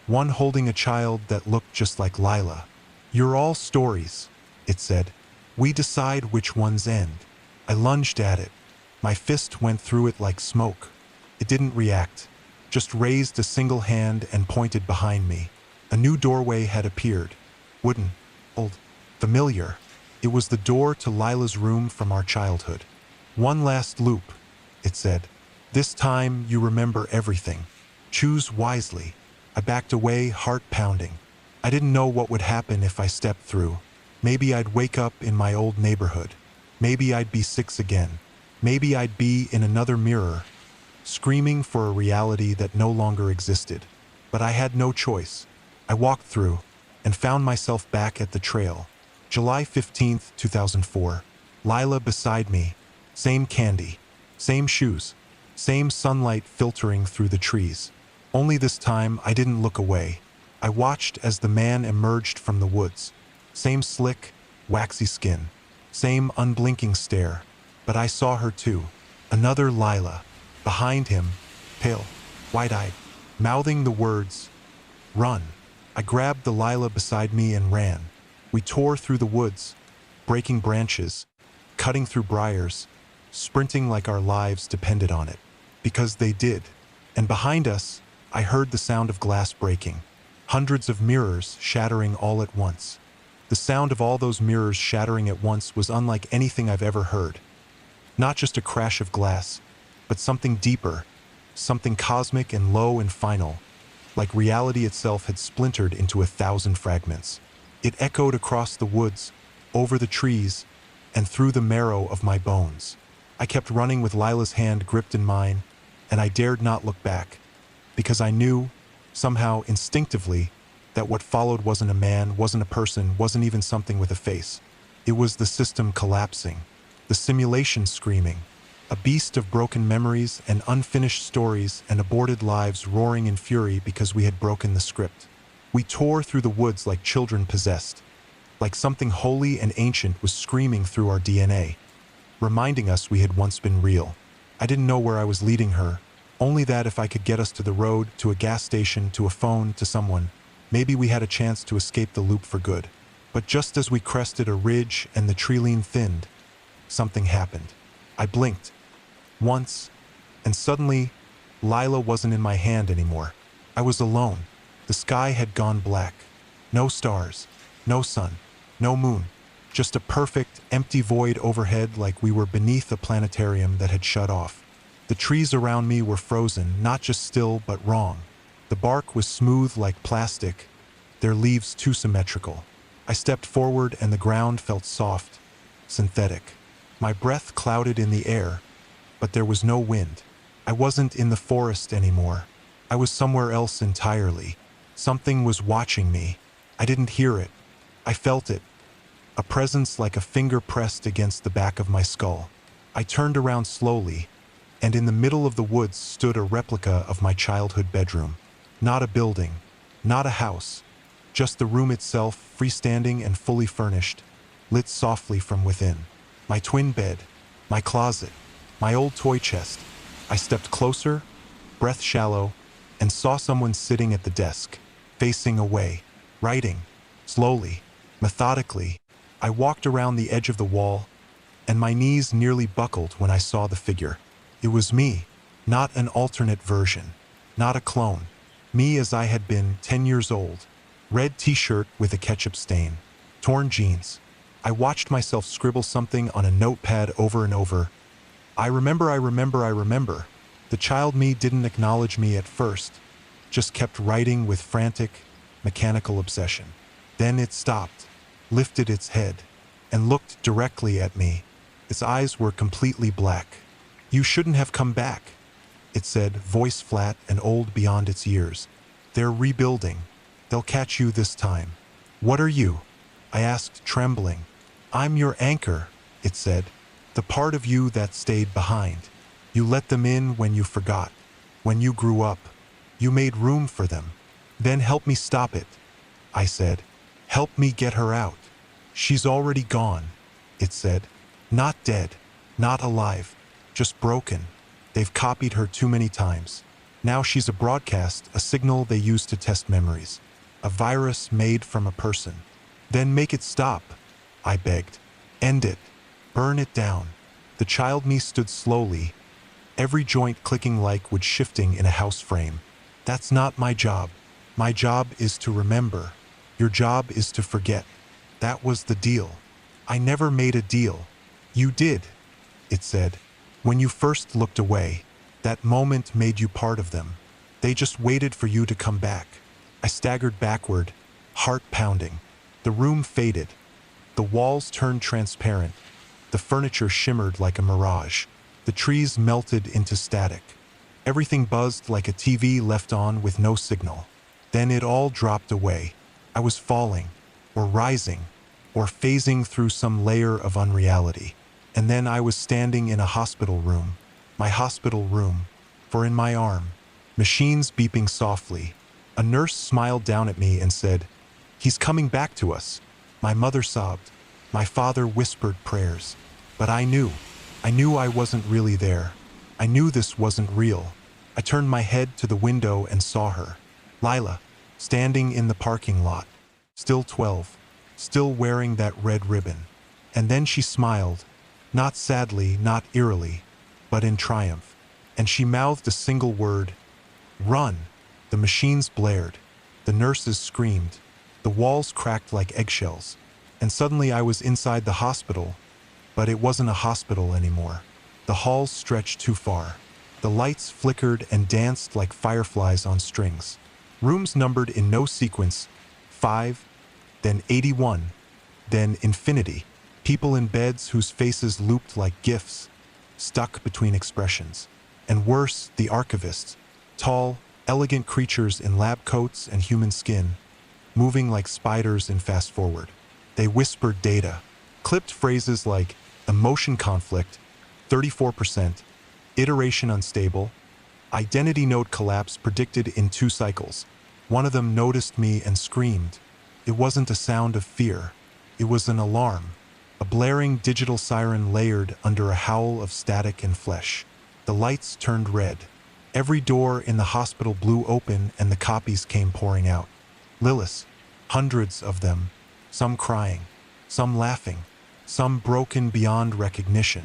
one holding a child that looked just like Lila. You're all stories, it said. We decide which ones end. I lunged at it. My fist went through it like smoke. It didn't react, just raised a single hand and pointed behind me. A new doorway had appeared. Wooden, old, familiar. It was the door to Lila's room from our childhood. One last loop, it said. This time you remember everything. Choose wisely. I backed away, heart pounding. I didn't know what would happen if I stepped through. Maybe I'd wake up in my old neighborhood. Maybe I'd be 6 again. Maybe I'd be in another mirror, screaming for a reality that no longer existed. But I had no choice. I walked through and found myself back at the trail. July 15th, 2004. Lila beside me. Same candy, same shoes, same sunlight filtering through the trees. Only this time I didn't look away. I watched as the man emerged from the woods. Same slick, waxy skin, same unblinking stare. But I saw her too. Another Lila. Behind him, pale, wide-eyed, mouthing the words, "Run." I grabbed the Lila beside me and ran. We tore through the woods, breaking branches, cutting through briars, sprinting like our lives depended on it. Because they did. And behind us, I heard the sound of glass breaking. Hundreds of mirrors shattering all at once. The sound of all those mirrors shattering at once was unlike anything I've ever heard. Not just a crash of glass, but something deeper, something cosmic and low and final, like reality itself had splintered into 1,000 fragments. It echoed across the woods, over the trees, and through the marrow of my bones. I kept running with Lila's hand gripped in mine, and I dared not look back, because I knew, somehow instinctively, that what followed wasn't a man, wasn't a person, wasn't even something with a face. It was the system collapsing, the simulation screaming, a beast of broken memories and unfinished stories and aborted lives roaring in fury because we had broken the script. We tore through the woods like children possessed, like something holy and ancient was screaming through our DNA, reminding us we had once been real. I didn't know where I was leading her, only that if I could get us to the road, to a gas station, to a phone, to someone, maybe we had a chance to escape the loop for good. But just as we crested a ridge and the tree line thinned, something happened. I blinked. Once, and suddenly, Lila wasn't in my hand anymore. I was alone. The sky had gone black. No stars, no sun, no moon. Just a perfect, empty void overhead like we were beneath a planetarium that had shut off. The trees around me were frozen, not just still, but wrong. The bark was smooth like plastic, their leaves too symmetrical. I stepped forward and the ground felt soft, synthetic. My breath clouded in the air, but there was no wind. I wasn't in the forest anymore. I was somewhere else entirely. Something was watching me. I didn't hear it. I felt it. A presence like a finger pressed against the back of my skull. I turned around slowly, and in the middle of the woods stood a replica of my childhood bedroom. Not a building, not a house, just the room itself, freestanding and fully furnished, lit softly from within. My twin bed, my closet, my old toy chest. I stepped closer, breath shallow, and saw someone sitting at the desk, facing away, writing, slowly, methodically. I walked around the edge of the wall, and my knees nearly buckled when I saw the figure. It was me, not an alternate version, not a clone. Me as I had been 10 years old. Red t-shirt with a ketchup stain, torn jeans. I watched myself scribble something on a notepad over and over. I remember. The child me didn't acknowledge me at first, just kept writing with frantic, mechanical obsession. Then it stopped, lifted its head, and looked directly at me. Its eyes were completely black. "You shouldn't have come back," it said, voice flat and old beyond its years. They're rebuilding. They'll catch you this time. What are you? I asked, trembling. I'm your anchor, it said. The part of you that stayed behind. You let them in when you forgot. When you grew up, you made room for them. Then help me stop it, I said. Help me get her out. She's already gone, it said. Not dead, not alive, just broken. They've copied her too many times. Now she's a broadcast, a signal they use to test memories. A virus made from a person. Then make it stop, I begged. End it. Burn it down. The child me stood slowly, every joint clicking like wood shifting in a house frame. That's not my job. My job is to remember. Your job is to forget. That was the deal. I never made a deal. You did, it said. When you first looked away, that moment made you part of them. They just waited for you to come back. I staggered backward, heart pounding. The room faded. The walls turned transparent. The furniture shimmered like a mirage. The trees melted into static. Everything buzzed like a TV left on with no signal. Then it all dropped away. I was falling, or rising, or phasing through some layer of unreality. And then I was standing in a hospital room. My hospital room. For in my arm, machines beeping softly, a nurse smiled down at me and said, "He's coming back to us." My mother sobbed. My father whispered prayers. But I knew I wasn't really there. I knew this wasn't real. I turned my head to the window and saw her. Lila, standing in the parking lot. Still 12. Still wearing that red ribbon. And then she smiled. Not sadly, not eerily, but in triumph. And she mouthed a single word. Run. The machines blared. The nurses screamed. The walls cracked like eggshells. And suddenly I was inside the hospital. But it wasn't a hospital anymore. The halls stretched too far. The lights flickered and danced like fireflies on strings. Rooms numbered in no sequence. 5, then 81, then infinity. People in beds whose faces looped like GIFs, stuck between expressions. And worse, the archivists. Tall, elegant creatures in lab coats and human skin, moving like spiders in fast forward. They whispered data, clipped phrases like emotion conflict, 34%, iteration unstable, identity node collapse predicted in 2 cycles. One of them noticed me and screamed. It wasn't a sound of fear. It was an alarm, a blaring digital siren layered under a howl of static and flesh. The lights turned red. Every door in the hospital blew open and the copies came pouring out. Liliths, hundreds of them, some crying, some laughing, some broken beyond recognition,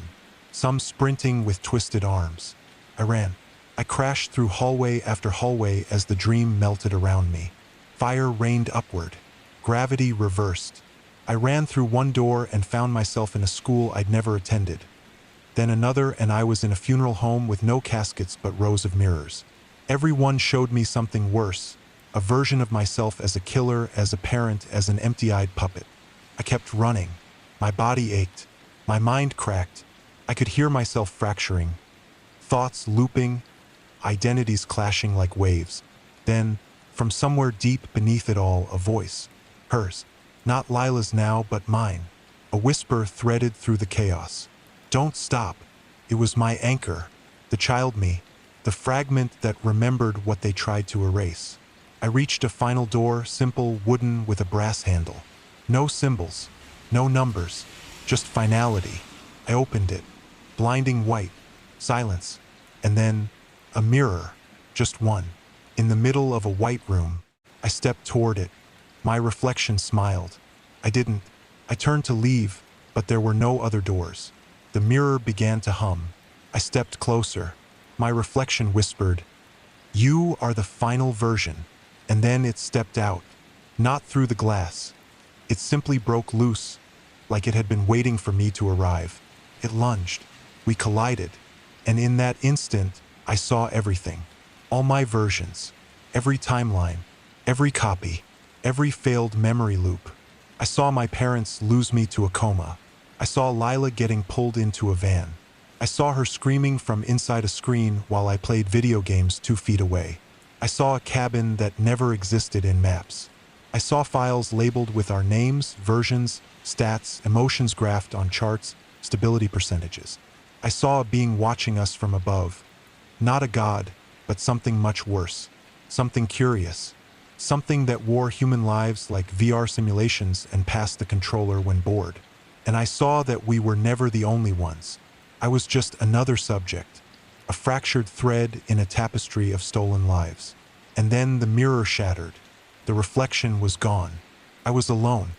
some sprinting with twisted arms. I ran. I crashed through hallway after hallway as the dream melted around me. Fire rained upward. Gravity reversed. I ran through one door and found myself in a school I'd never attended. Then another, and I was in a funeral home with no caskets but rows of mirrors. Every one showed me something worse, a version of myself as a killer, as a parent, as an empty-eyed puppet. I kept running. My body ached. My mind cracked. I could hear myself fracturing. Thoughts looping, identities clashing like waves. Then, from somewhere deep beneath it all, a voice. Hers. Not Lila's now, but mine. A whisper threaded through the chaos. Don't stop. It was my anchor. The child me. The fragment that remembered what they tried to erase. I reached a final door, simple, wooden, with a brass handle. No symbols. No numbers. Just finality. I opened it. Blinding white. Silence. And then, a mirror. Just one. In the middle of a white room. I stepped toward it. My reflection smiled. I didn't. I turned to leave, but there were no other doors. The mirror began to hum. I stepped closer. My reflection whispered, "You are the final version." And then it stepped out. Not through the glass. It simply broke loose, like it had been waiting for me to arrive. It lunged. We collided. And in that instant, I saw everything. All my versions. Every timeline. Every copy. Every failed memory loop. I saw my parents lose me to a coma. I saw Lila getting pulled into a van. I saw her screaming from inside a screen while I played video games 2 feet away. I saw a cabin that never existed in maps. I saw files labeled with our names, versions, stats, emotions graphed on charts, stability percentages. I saw a being watching us from above. Not a god, but something much worse. Something curious. Something that wore human lives like VR simulations and passed the controller when bored. And I saw that we were never the only ones. I was just another subject, a fractured thread in a tapestry of stolen lives. And then the mirror shattered. The reflection was gone. I was alone.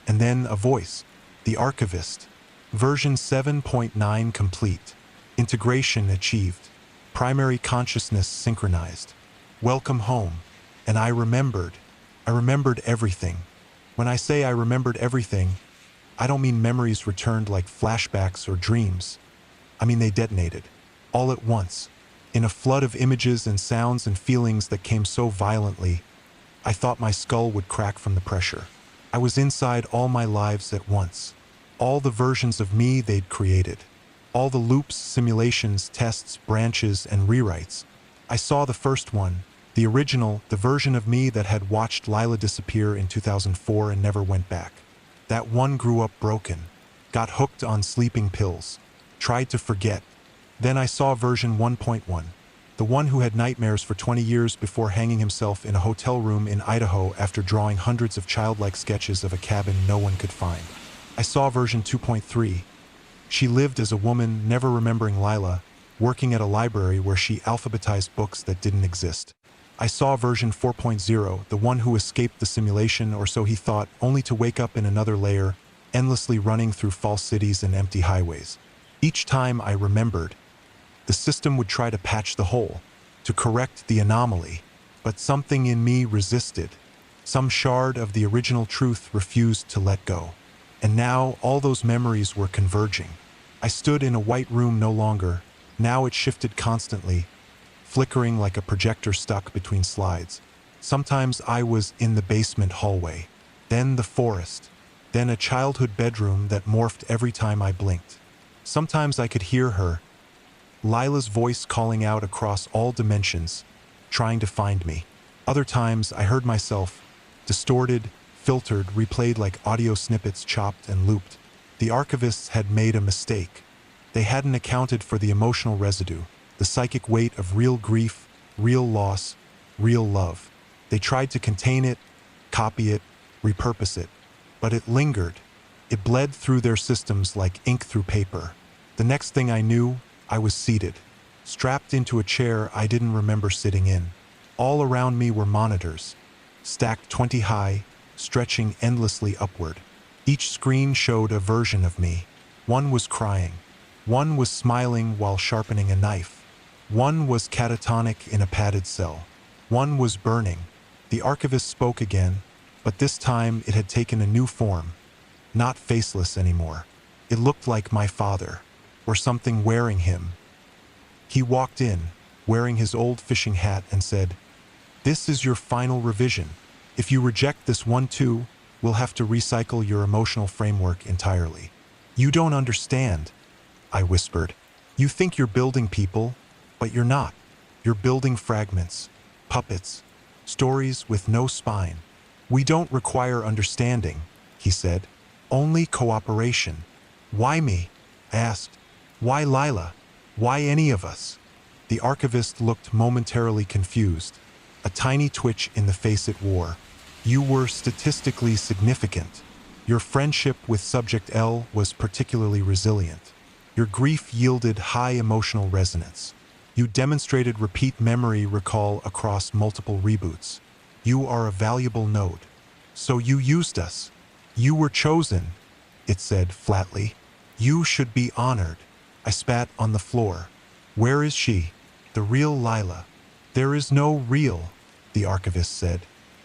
And then a voice. The archivist. Version 7.9 complete. Integration achieved. Primary consciousness synchronized. Welcome home. And I remembered everything. When I say I remembered everything, I don't mean memories returned like flashbacks or dreams. I mean they detonated, all at once, in a flood of images and sounds and feelings that came so violently, I thought my skull would crack from the pressure. I was inside all my lives at once, all the versions of me they'd created, all the loops, simulations, tests, branches, and rewrites. I saw the first one, the original, the version of me that had watched Lila disappear in 2004 and never went back. That one grew up broken, got hooked on sleeping pills, tried to forget. Then I saw version 1.1, the one who had nightmares for 20 years before hanging himself in a hotel room in Idaho after drawing hundreds of childlike sketches of a cabin no one could find. I saw version 2.3. She lived as a woman, never remembering Lila, working at a library where she alphabetized books that didn't exist. I saw version 4.0, the one who escaped the simulation, or so he thought, only to wake up in another layer, endlessly running through false cities and empty highways. Each time I remembered, the system would try to patch the hole, to correct the anomaly, but something in me resisted. Some shard of the original truth refused to let go. And now all those memories were converging. I stood in a white room no longer. Now it shifted constantly, flickering like a projector stuck between slides. Sometimes I was in the basement hallway, then the forest, then a childhood bedroom that morphed every time I blinked. Sometimes I could hear her, Lila's voice calling out across all dimensions, trying to find me. Other times I heard myself, distorted, filtered, replayed like audio snippets chopped and looped. The archivists had made a mistake. They hadn't accounted for the emotional residue, the psychic weight of real grief, real loss, real love. They tried to contain it, copy it, repurpose it. But it lingered. It bled through their systems like ink through paper. The next thing I knew, I was seated, strapped into a chair I didn't remember sitting in. All around me were monitors, stacked 20 high, stretching endlessly upward. Each screen showed a version of me. One was crying. One was smiling while sharpening a knife. One was catatonic in a padded cell. One was burning. The archivist spoke again, but this time it had taken a new form. Not faceless anymore. It looked like my father, or something wearing him. He walked in, wearing his old fishing hat, and said, "This is your final revision. If you reject this one too, we'll have to recycle your emotional framework entirely." "You don't understand," I whispered. "You think you're building people, but you're not. You're building fragments, puppets, stories with no spine." "We don't require understanding," he said. "Only cooperation." "Why me?" I asked. "Why Lila? Why any of us?" The archivist looked momentarily confused, a tiny twitch in the face it wore. "You were statistically significant. Your friendship with Subject L was particularly resilient. Your grief yielded high emotional resonance. You demonstrated repeat memory recall across multiple reboots. You are a valuable node. So you used us. You were chosen," it said flatly. "You should be honored." I spat on the floor. "Where is she? The real Lila?" "There is no real," the archivist said.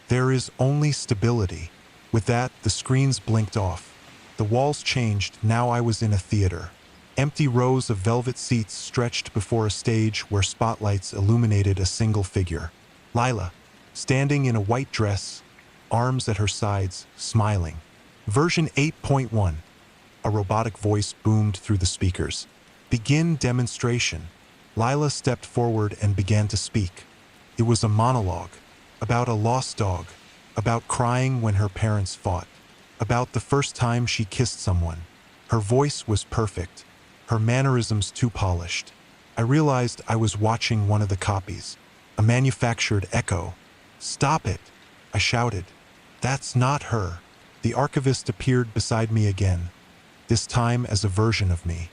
"There is only stability." With that, the screens blinked off. The walls changed. Now I was in a theater. Empty rows of velvet seats stretched before a stage where spotlights illuminated a single figure. Lila, standing in a white dress, arms at her sides, smiling. Version 8.1. A robotic voice boomed through the speakers. Begin demonstration. Lila stepped forward and began to speak. It was a monologue about a lost dog, about crying when her parents fought, about the first time she kissed someone. Her voice was perfect, her mannerisms too polished. I realized I was watching one of the copies, a manufactured echo. "Stop it!" I shouted. "That's not her." The archivist appeared beside me again, this time as a version of me,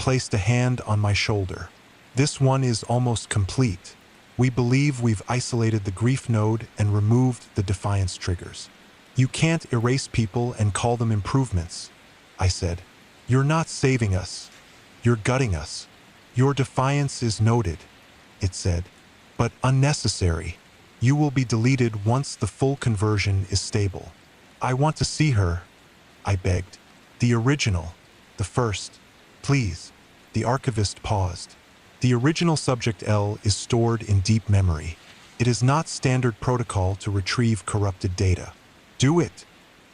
placed a hand on my shoulder. "This one is almost complete. We believe we've isolated the grief node and removed the defiance triggers. You can't erase people and call them improvements," I said. "You're not saving us. You're gutting us. Your defiance is noted," it said, "but unnecessary. You will be deleted once the full conversion is stable." "I want to see her," I begged. "The original, the first. Please." The archivist paused. "The original subject L is stored in deep memory. It is not standard protocol to retrieve corrupted data." "Do it,"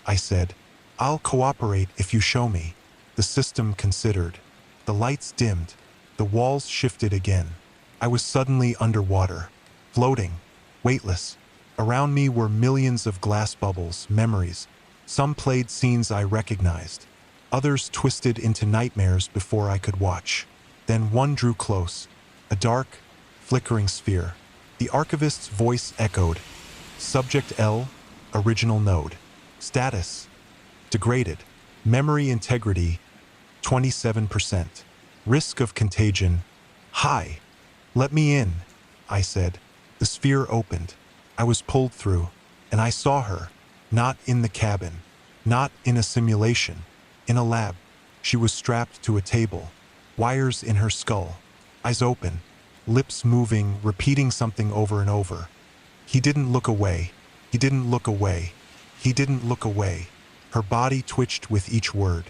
I said. "I'll cooperate if you show me." The system considered. The lights dimmed. The walls shifted again. I was suddenly underwater, floating, weightless. Around me were millions of glass bubbles, memories. Some played scenes I recognized. Others twisted into nightmares before I could watch. Then one drew close, a dark, flickering sphere. The archivist's voice echoed. "Subject L, original node. Status, degraded. Memory integrity, 27%. Risk of contagion, high." "Let me in," I said. The sphere opened. I was pulled through, and I saw her, not in the cabin, not in a simulation, in a lab. She was strapped to a table, wires in her skull, eyes open, lips moving, repeating something over and over. "He didn't look away. He didn't look away. He didn't look away." Her body twitched with each word.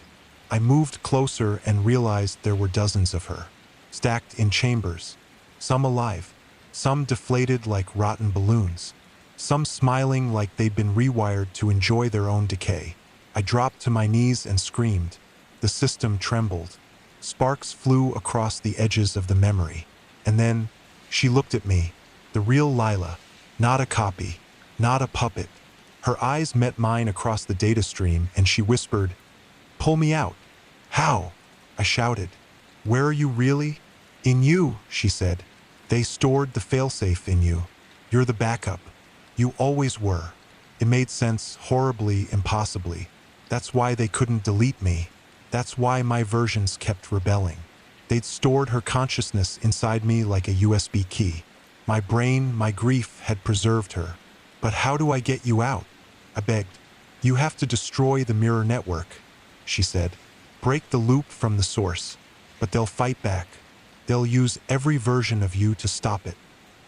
I moved closer and realized there were dozens of her, stacked in chambers, some alive, some deflated like rotten balloons, some smiling like they'd been rewired to enjoy their own decay. I dropped to my knees and screamed. The system trembled. Sparks flew across the edges of the memory. And then, she looked at me, the real Lila, not a copy, not a puppet. Her eyes met mine across the data stream, and she whispered, "Pull me out." "How?" I shouted. "Where are you really?" "In you," she said. "They stored the failsafe in you. You're the backup. You always were." It made sense, horribly, impossibly. That's why they couldn't delete me. That's why my versions kept rebelling. They'd stored her consciousness inside me like a USB key. My brain, my grief had preserved her. "But how do I get you out?" I begged. "You have to destroy the mirror network," she said. "Break the loop from the source. But they'll fight back. They'll use every version of you to stop it."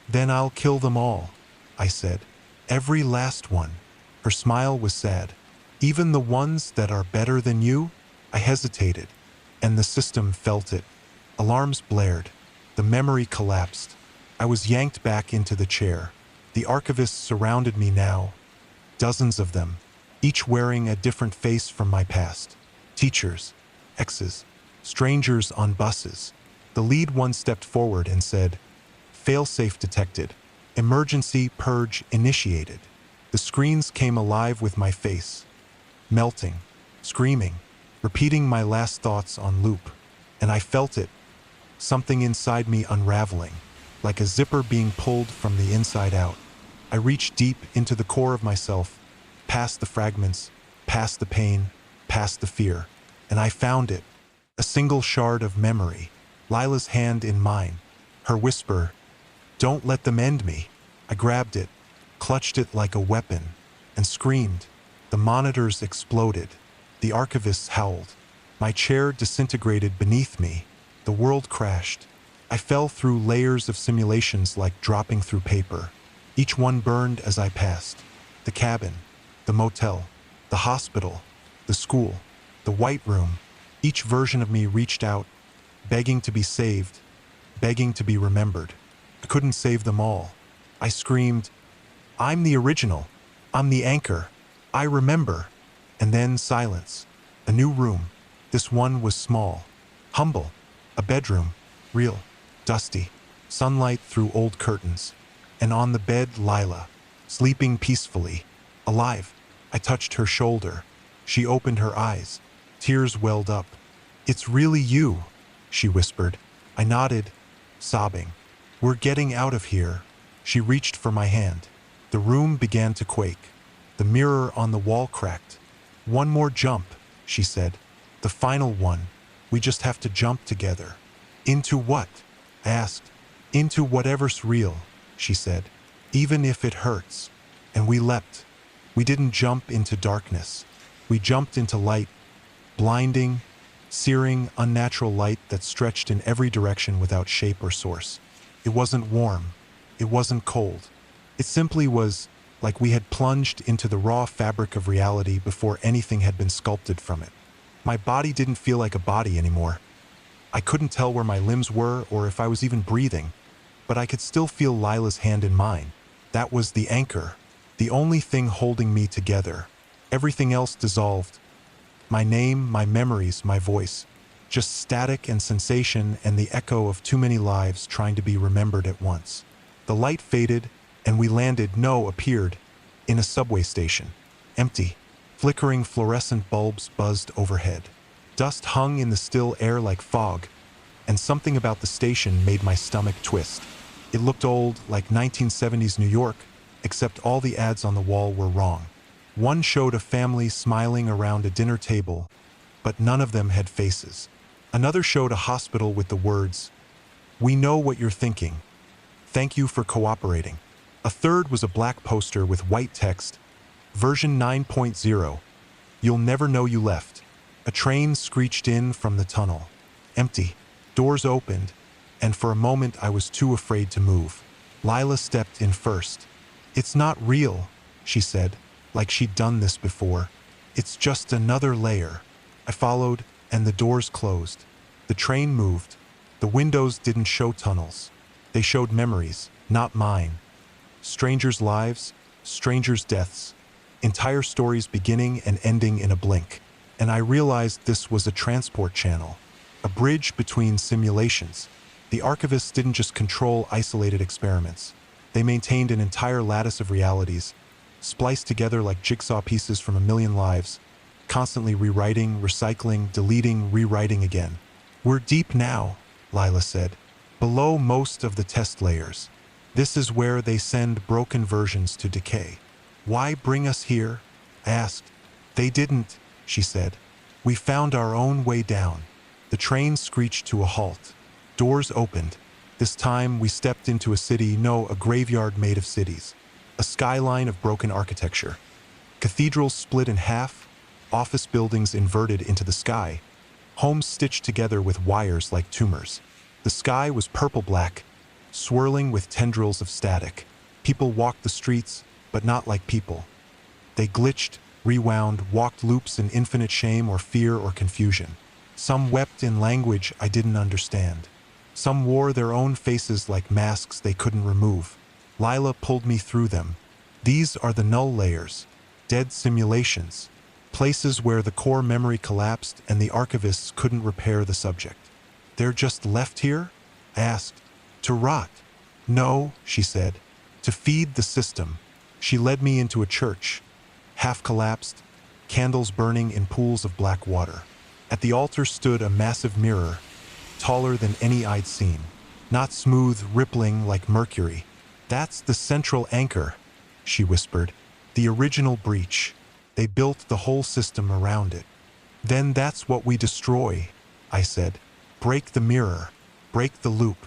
"Then I'll kill them all," I said. "Every last one." Her smile was sad. "Even the ones that are better than you?" I hesitated, and the system felt it. Alarms blared. The memory collapsed. I was yanked back into the chair. The archivists surrounded me now, dozens of them, each wearing a different face from my past. Teachers, exes, strangers on buses. The lead one stepped forward and said, "Failsafe detected. Emergency purge initiated." The screens came alive with my face, melting, screaming, repeating my last thoughts on loop. And I felt it, something inside me unraveling, like a zipper being pulled from the inside out. I reached deep into the core of myself, past the fragments, past the pain, past the fear, and I found it, a single shard of memory, Lila's hand in mine, her whisper, "Don't let them end me." I grabbed it, clutched it like a weapon, and screamed. The monitors exploded. The archivists howled. My chair disintegrated beneath me. The world crashed. I fell through layers of simulations like dropping through paper. Each one burned as I passed. The cabin, the motel, the hospital, the school, the white room. Each version of me reached out, begging to be saved, begging to be remembered. I couldn't save them all. I screamed, "I'm the original. I'm the anchor. I remember." And then silence. A new room. This one was small, humble, A bedroom, real, dusty, sunlight through old curtains. And on the bed, Lila, sleeping peacefully, alive. I touched her shoulder. She opened her eyes. Tears welled up. "It's really you," she whispered. I nodded, sobbing. "We're getting out of here." She reached for my hand. The room began to quake. The mirror on the wall cracked. "One more jump," she said. "The final one. We just have to jump together." "Into what?" I asked. "Into whatever's real," she said. "Even if it hurts." And we leapt. We didn't jump into darkness. We jumped into light, blinding, searing, unnatural light that stretched in every direction without shape or source. It wasn't warm. It wasn't cold. It simply was like we had plunged into the raw fabric of reality before anything had been sculpted from it. My body didn't feel like a body anymore. I couldn't tell where my limbs were or if I was even breathing, but I could still feel Lila's hand in mine. That was the anchor, the only thing holding me together. Everything else dissolved. My name, my memories, my voice. Just static and sensation and the echo of too many lives trying to be remembered at once. The light faded, and we landed, no, appeared, in a subway station. Empty. Flickering fluorescent bulbs buzzed overhead. Dust hung in the still air like fog, and something about the station made my stomach twist. It looked old, like 1970s New York, except all the ads on the wall were wrong. One showed a family smiling around a dinner table, but none of them had faces. Another showed a hospital with the words, "We know what you're thinking. Thank you for cooperating." A third was a black poster with white text, version 9.0, "You'll never know you left." A train screeched in from the tunnel. Empty. Doors opened, and for a moment I was too afraid to move. Lila stepped in first. "It's not real," she said, like she'd done this before. "It's just another layer." I followed, and the doors closed. The train moved. The windows didn't show tunnels. They showed memories, not mine. Strangers' lives, strangers' deaths, entire stories beginning and ending in a blink. And I realized this was a transport channel, a bridge between simulations. The archivists didn't just control isolated experiments. They maintained an entire lattice of realities, spliced together like jigsaw pieces from a million lives, constantly rewriting, recycling, deleting, rewriting again. "We're deep now," Lila said, "below most of the test layers. This is where they send broken versions to decay." "Why bring us here?" I asked. "They didn't," she said. "We found our own way down." The train screeched to a halt. Doors opened. This time we stepped into a city, no, a graveyard made of cities. A skyline of broken architecture. Cathedrals split in half, office buildings inverted into the sky, homes stitched together with wires like tumors. The sky was purple-black, swirling with tendrils of static. People walked the streets, but not like people. They glitched, rewound, walked loops in infinite shame or fear or confusion. Some wept in language I didn't understand. Some wore their own faces like masks they couldn't remove. Lila pulled me through them. These are the null layers, dead simulations, places where the core memory collapsed and the archivists couldn't repair the subject. "They're just left here?" I asked. "To rot." "No," she said, "to feed the system." She led me into a church, half collapsed, candles burning in pools of black water. At the altar stood a massive mirror, taller than any I'd seen, not smooth, rippling like mercury. "That's the central anchor," she whispered. "The original breach. They built the whole system around it." "Then that's what we destroy," I said. "Break the mirror. Break the loop."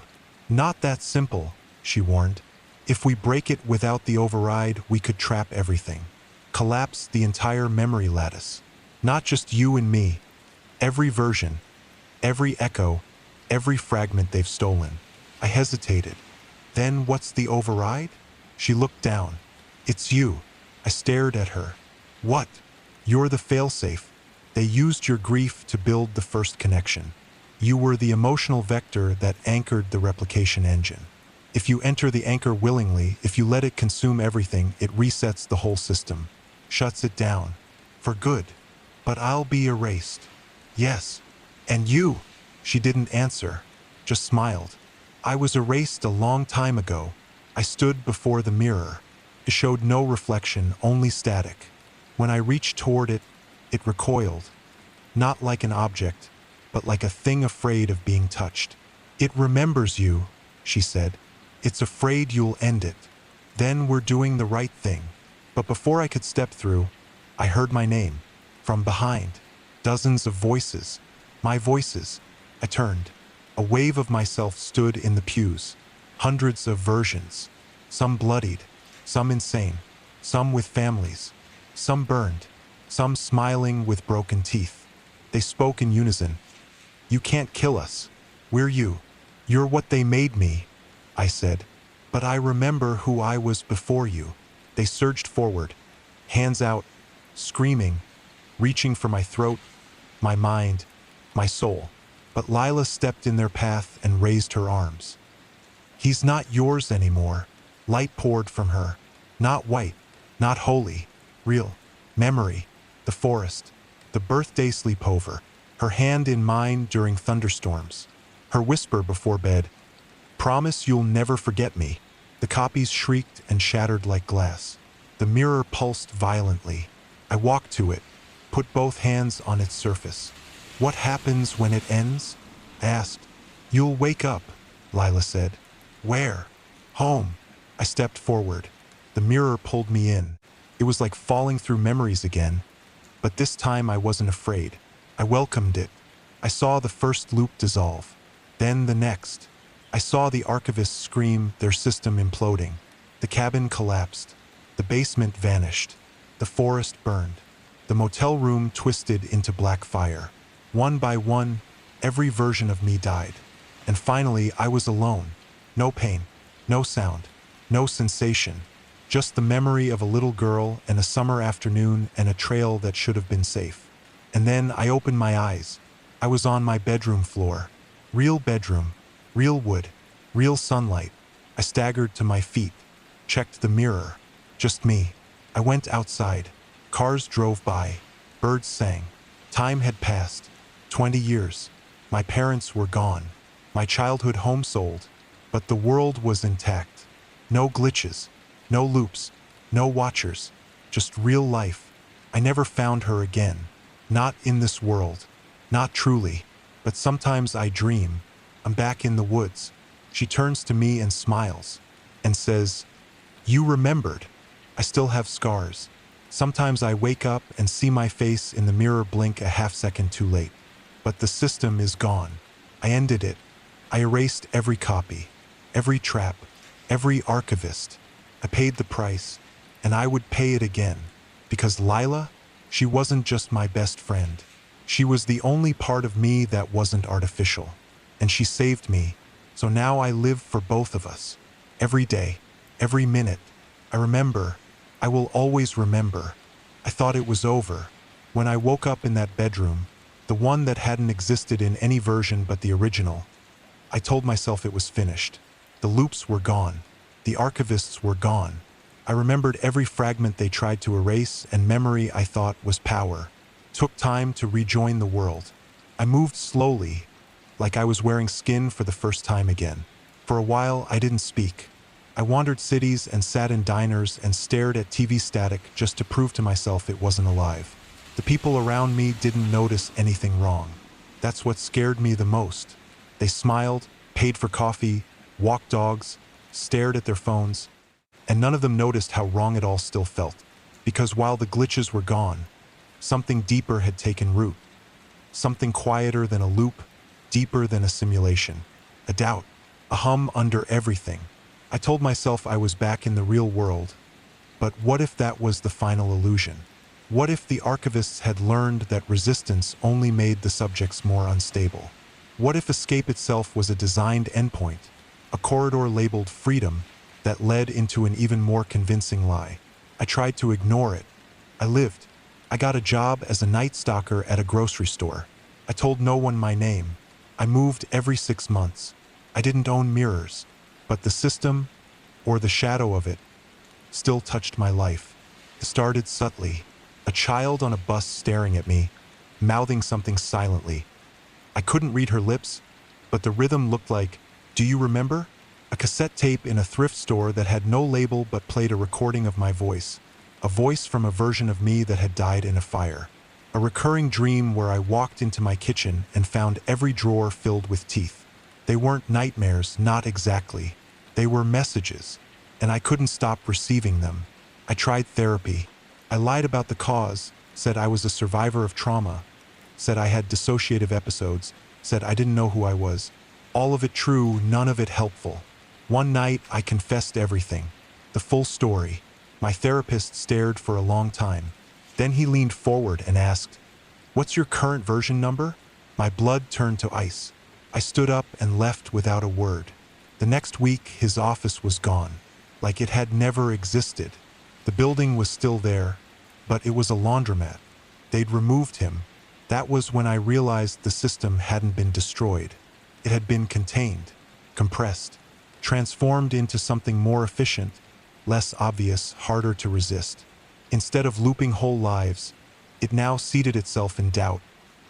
"Not that simple," she warned. "If we break it without the override, we could trap everything. Collapse the entire memory lattice. Not just you and me. Every version, every echo, every fragment they've stolen." I hesitated. "Then what's the override?" She looked down. "It's you." I stared at her. "What?" "You're the failsafe. They used your grief to build the first connection. You were the emotional vector that anchored the replication engine. If you enter the anchor willingly, if you let it consume everything, it resets the whole system, shuts it down. For good. But I'll be erased." "Yes. And you." She didn't answer, just smiled. I was erased a long time ago. I stood before the mirror. It showed no reflection, only static. When I reached toward it, it recoiled, not like an object, but like a thing afraid of being touched. It remembers you, she said. It's afraid you'll end it. Then we're doing the right thing. But before I could step through, I heard my name. From behind. Dozens of voices. My voices. I turned. A wave of myself stood in the pews. Hundreds of versions. Some bloodied. Some insane. Some with families. Some burned. Some smiling with broken teeth. They spoke in unison. You can't kill us. We're you. You're what they made me, I said. But I remember who I was before you. They surged forward, hands out, screaming, reaching for my throat, my mind, my soul. But Lila stepped in their path and raised her arms. He's not yours anymore. Light poured from her. Not white, not holy, real. Memory, the forest, the birthday sleepover, her hand in mine during thunderstorms, her whisper before bed, promise you'll never forget me. The copies shrieked and shattered like glass. The mirror pulsed violently. I walked to it, put both hands on its surface. What happens when it ends? I asked. You'll wake up, Lila said. Where? Home. I stepped forward. The mirror pulled me in. It was like falling through memories again. But this time I wasn't afraid. I welcomed it. I saw the first loop dissolve. Then the next. I saw the archivists scream, their system imploding. The cabin collapsed. The basement vanished. The forest burned. The motel room twisted into black fire. One by one, every version of me died. And finally, I was alone. No pain, no sound, no sensation. Just the memory of a little girl and a summer afternoon and a trail that should have been safe. And then I opened my eyes. I was on my bedroom floor. Real bedroom, real wood, real sunlight. I staggered to my feet, checked the mirror. Just me. I went outside. Cars drove by. Birds sang. Time had passed. 20 years. My parents were gone. My childhood home sold. But the world was intact. No glitches. No loops. No watchers. Just real life. I never found her again. Not in this world. Not truly. But sometimes I dream. I'm back in the woods. She turns to me and smiles. And says, you remembered. I still have scars. Sometimes I wake up and see my face in the mirror blink a half second too late. But the system is gone. I ended it. I erased every copy, every trap, every archivist. I paid the price, and I would pay it again. Because Lila, she wasn't just my best friend. She was the only part of me that wasn't artificial. And she saved me, so now I live for both of us. Every day, every minute. I remember. I will always remember. I thought it was over. When I woke up in that bedroom, the one that hadn't existed in any version but the original, I told myself it was finished. The loops were gone. The archivists were gone. I remembered every fragment they tried to erase, and memory I thought was power. Took time to rejoin the world. I moved slowly, like I was wearing skin for the first time again. For a while, I didn't speak. I wandered cities and sat in diners and stared at TV static just to prove to myself it wasn't alive. The people around me didn't notice anything wrong. That's what scared me the most. They smiled, paid for coffee, walked dogs, stared at their phones, and none of them noticed how wrong it all still felt. Because while the glitches were gone, something deeper had taken root. Something quieter than a loop, deeper than a simulation. A doubt, a hum under everything. I told myself I was back in the real world. But what if that was the final illusion? What if the archivists had learned that resistance only made the subjects more unstable? What if escape itself was a designed endpoint, a corridor labeled freedom that led into an even more convincing lie? I tried to ignore it. I lived. I got a job as a night stalker at a grocery store. I told no one my name. I moved every 6 months. I didn't own mirrors, but the system, or the shadow of it, still touched my life. It started subtly. A child on a bus staring at me, mouthing something silently. I couldn't read her lips, but the rhythm looked like, "Do you remember?" A cassette tape in a thrift store that had no label but played a recording of my voice. A voice from a version of me that had died in a fire. A recurring dream where I walked into my kitchen and found every drawer filled with teeth. They weren't nightmares, not exactly. They were messages, and I couldn't stop receiving them. I tried therapy. I lied about the cause, said I was a survivor of trauma, said I had dissociative episodes, said I didn't know who I was. All of it true, none of it helpful. One night, I confessed everything. The full story. My therapist stared for a long time. Then he leaned forward and asked, "What's your current version number?" My blood turned to ice. I stood up and left without a word. The next week, his office was gone, like it had never existed. The building was still there, but it was a laundromat. They'd removed him. That was when I realized the system hadn't been destroyed. It had been contained, compressed, transformed into something more efficient, less obvious, harder to resist. Instead of looping whole lives, it now seated itself in doubt,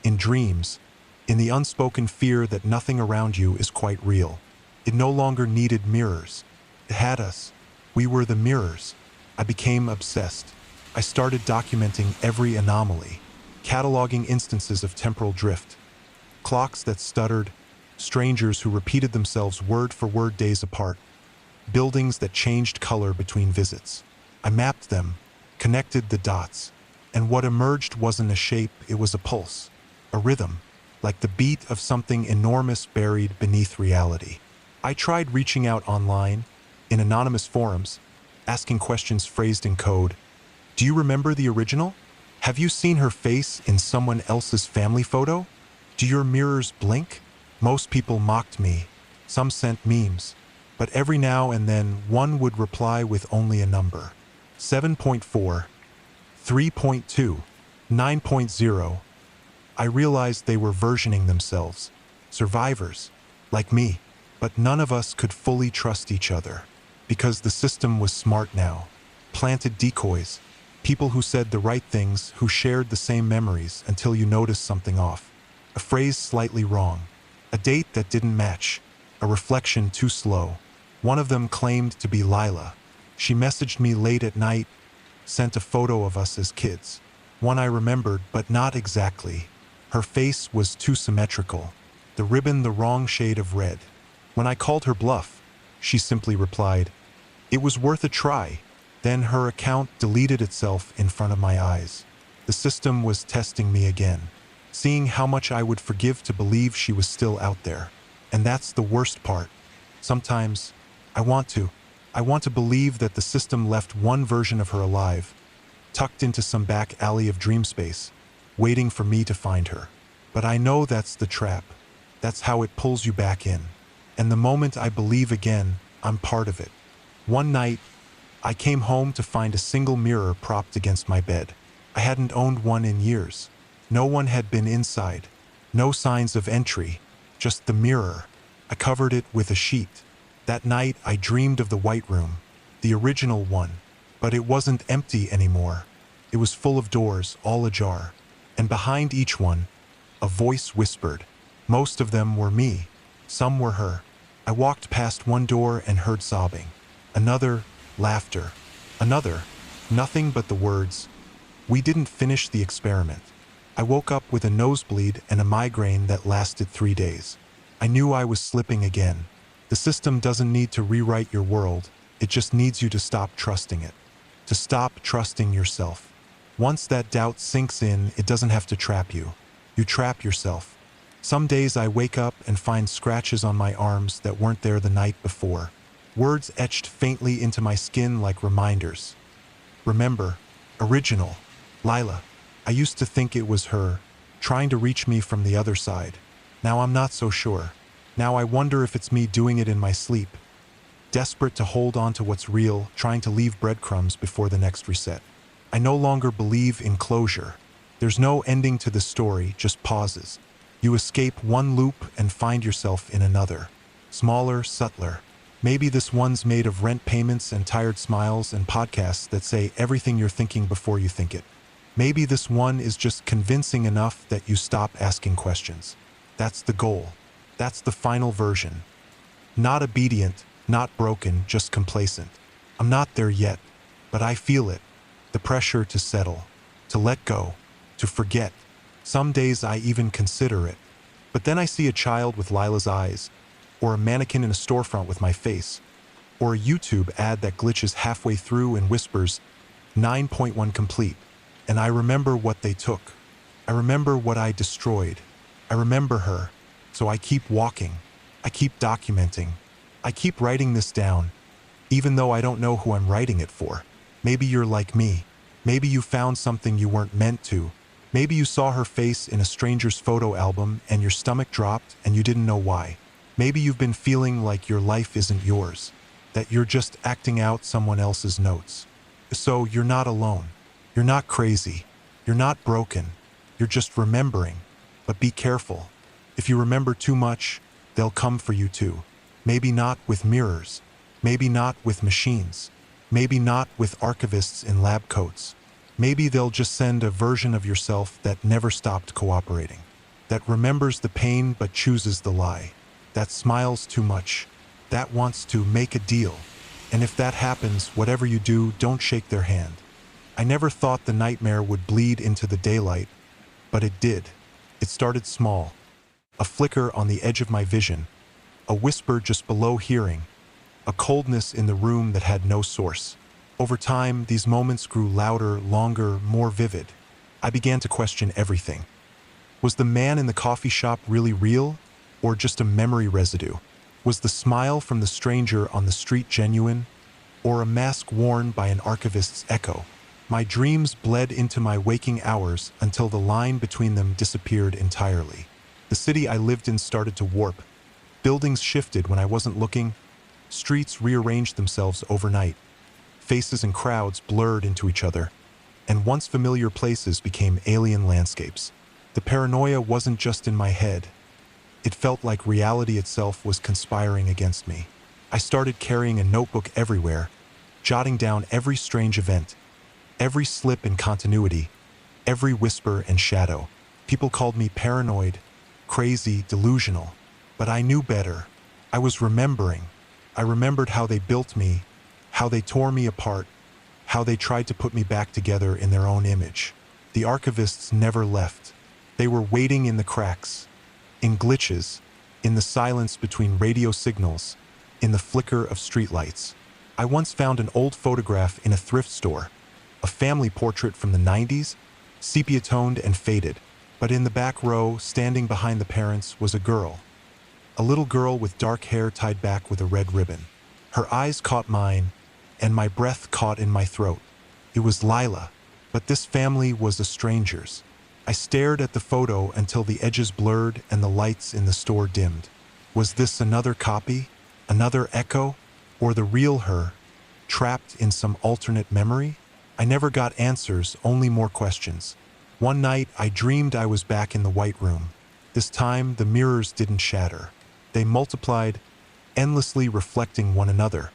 in dreams, in the unspoken fear that nothing around you is quite real. It no longer needed mirrors. It had us. We were the mirrors. I became obsessed. I started documenting every anomaly, cataloging instances of temporal drift, clocks that stuttered, strangers who repeated themselves word for word days apart, buildings that changed color between visits. I mapped them, connected the dots, and what emerged wasn't a shape, it was a pulse, a rhythm, like the beat of something enormous buried beneath reality. I tried reaching out online, in anonymous forums, asking questions phrased in code. Do you remember the original? Have you seen her face in someone else's family photo? Do your mirrors blink? Most people mocked me. Some sent memes. But every now and then, one would reply with only a number. 7.4, 3.2, 9.0. I realized they were versioning themselves. Survivors, like me. But none of us could fully trust each other. Because the system was smart now. Planted decoys. People who said the right things, who shared the same memories until you noticed something off. A phrase slightly wrong. A date that didn't match. A reflection too slow. One of them claimed to be Lila. She messaged me late at night, sent a photo of us as kids. One I remembered, but not exactly. Her face was too symmetrical. The ribbon the wrong shade of red. When I called her bluff, she simply replied, "It was worth a try." Then her account deleted itself in front of my eyes. The system was testing me again, seeing how much I would forgive to believe she was still out there. And that's the worst part. Sometimes, I want to believe that the system left one version of her alive, tucked into some back alley of dream space, waiting for me to find her. But I know that's the trap. That's how it pulls you back in. And the moment I believe again, I'm part of it. One night, I came home to find a single mirror propped against my bed. I hadn't owned one in years. No one had been inside. No signs of entry. Just the mirror. I covered it with a sheet. That night, I dreamed of the white room. The original one. But it wasn't empty anymore. It was full of doors, all ajar. And behind each one, a voice whispered. Most of them were me. Some were her. I walked past one door and heard sobbing. Another, laughter. Another, nothing but the words, "We didn't finish the experiment." I woke up with a nosebleed and a migraine that lasted 3 days. I knew I was slipping again. The system doesn't need to rewrite your world. It just needs you to stop trusting it. To stop trusting yourself. Once that doubt sinks in, it doesn't have to trap you. You trap yourself. Some days I wake up and find scratches on my arms that weren't there the night before. Words etched faintly into my skin like reminders. Remember, original, Lila. I used to think it was her, trying to reach me from the other side. Now I'm not so sure. Now I wonder if it's me doing it in my sleep. Desperate to hold on to what's real, trying to leave breadcrumbs before the next reset. I no longer believe in closure. There's no ending to the story, just pauses. You escape one loop and find yourself in another. Smaller, subtler. Maybe this one's made of rent payments and tired smiles and podcasts that say everything you're thinking before you think it. Maybe this one is just convincing enough that you stop asking questions. That's the goal. That's the final version. Not obedient, not broken, just complacent. I'm not there yet, but I feel it. The pressure to settle, to let go, to forget. Some days I even consider it. But then I see a child with Lila's eyes, or a mannequin in a storefront with my face, or a YouTube ad that glitches halfway through and whispers, 9.1 complete. And I remember what they took. I remember what I destroyed. I remember her. So I keep walking. I keep documenting. I keep writing this down, even though I don't know who I'm writing it for. Maybe you're like me. Maybe you found something you weren't meant to. Maybe you saw her face in a stranger's photo album and your stomach dropped and you didn't know why. Maybe you've been feeling like your life isn't yours, that you're just acting out someone else's notes. So you're not alone. You're not crazy. You're not broken. You're just remembering. But be careful. If you remember too much, they'll come for you too. Maybe not with mirrors. Maybe not with machines. Maybe not with archivists in lab coats. Maybe they'll just send a version of yourself that never stopped cooperating, that remembers the pain but chooses the lie, that smiles too much, that wants to make a deal. And if that happens, whatever you do, don't shake their hand. I never thought the nightmare would bleed into the daylight, but it did. It started small, a flicker on the edge of my vision, a whisper just below hearing, a coldness in the room that had no source. Over time, these moments grew louder, longer, more vivid. I began to question everything. Was the man in the coffee shop really real, or just a memory residue? Was the smile from the stranger on the street genuine, or a mask worn by an archivist's echo? My dreams bled into my waking hours until the line between them disappeared entirely. The city I lived in started to warp. Buildings shifted when I wasn't looking. Streets rearranged themselves overnight. Faces and crowds blurred into each other, and once familiar places became alien landscapes. The paranoia wasn't just in my head. It felt like reality itself was conspiring against me. I started carrying a notebook everywhere, jotting down every strange event, every slip in continuity, every whisper and shadow. People called me paranoid, crazy, delusional, but I knew better. I was remembering. I remembered how they built me, how they tore me apart, how they tried to put me back together in their own image. The archivists never left. They were waiting in the cracks, in glitches, in the silence between radio signals, in the flicker of streetlights. I once found an old photograph in a thrift store, a family portrait from the 90s, sepia-toned and faded. But in the back row, standing behind the parents, was a girl. A little girl with dark hair tied back with a red ribbon. Her eyes caught mine, and my breath caught in my throat. It was Lila, but this family was a stranger's. I stared at the photo until the edges blurred and the lights in the store dimmed. Was this another copy, another echo, or the real her, trapped in some alternate memory? I never got answers, only more questions. One night, I dreamed I was back in the White Room. This time, the mirrors didn't shatter. They multiplied, endlessly reflecting one another,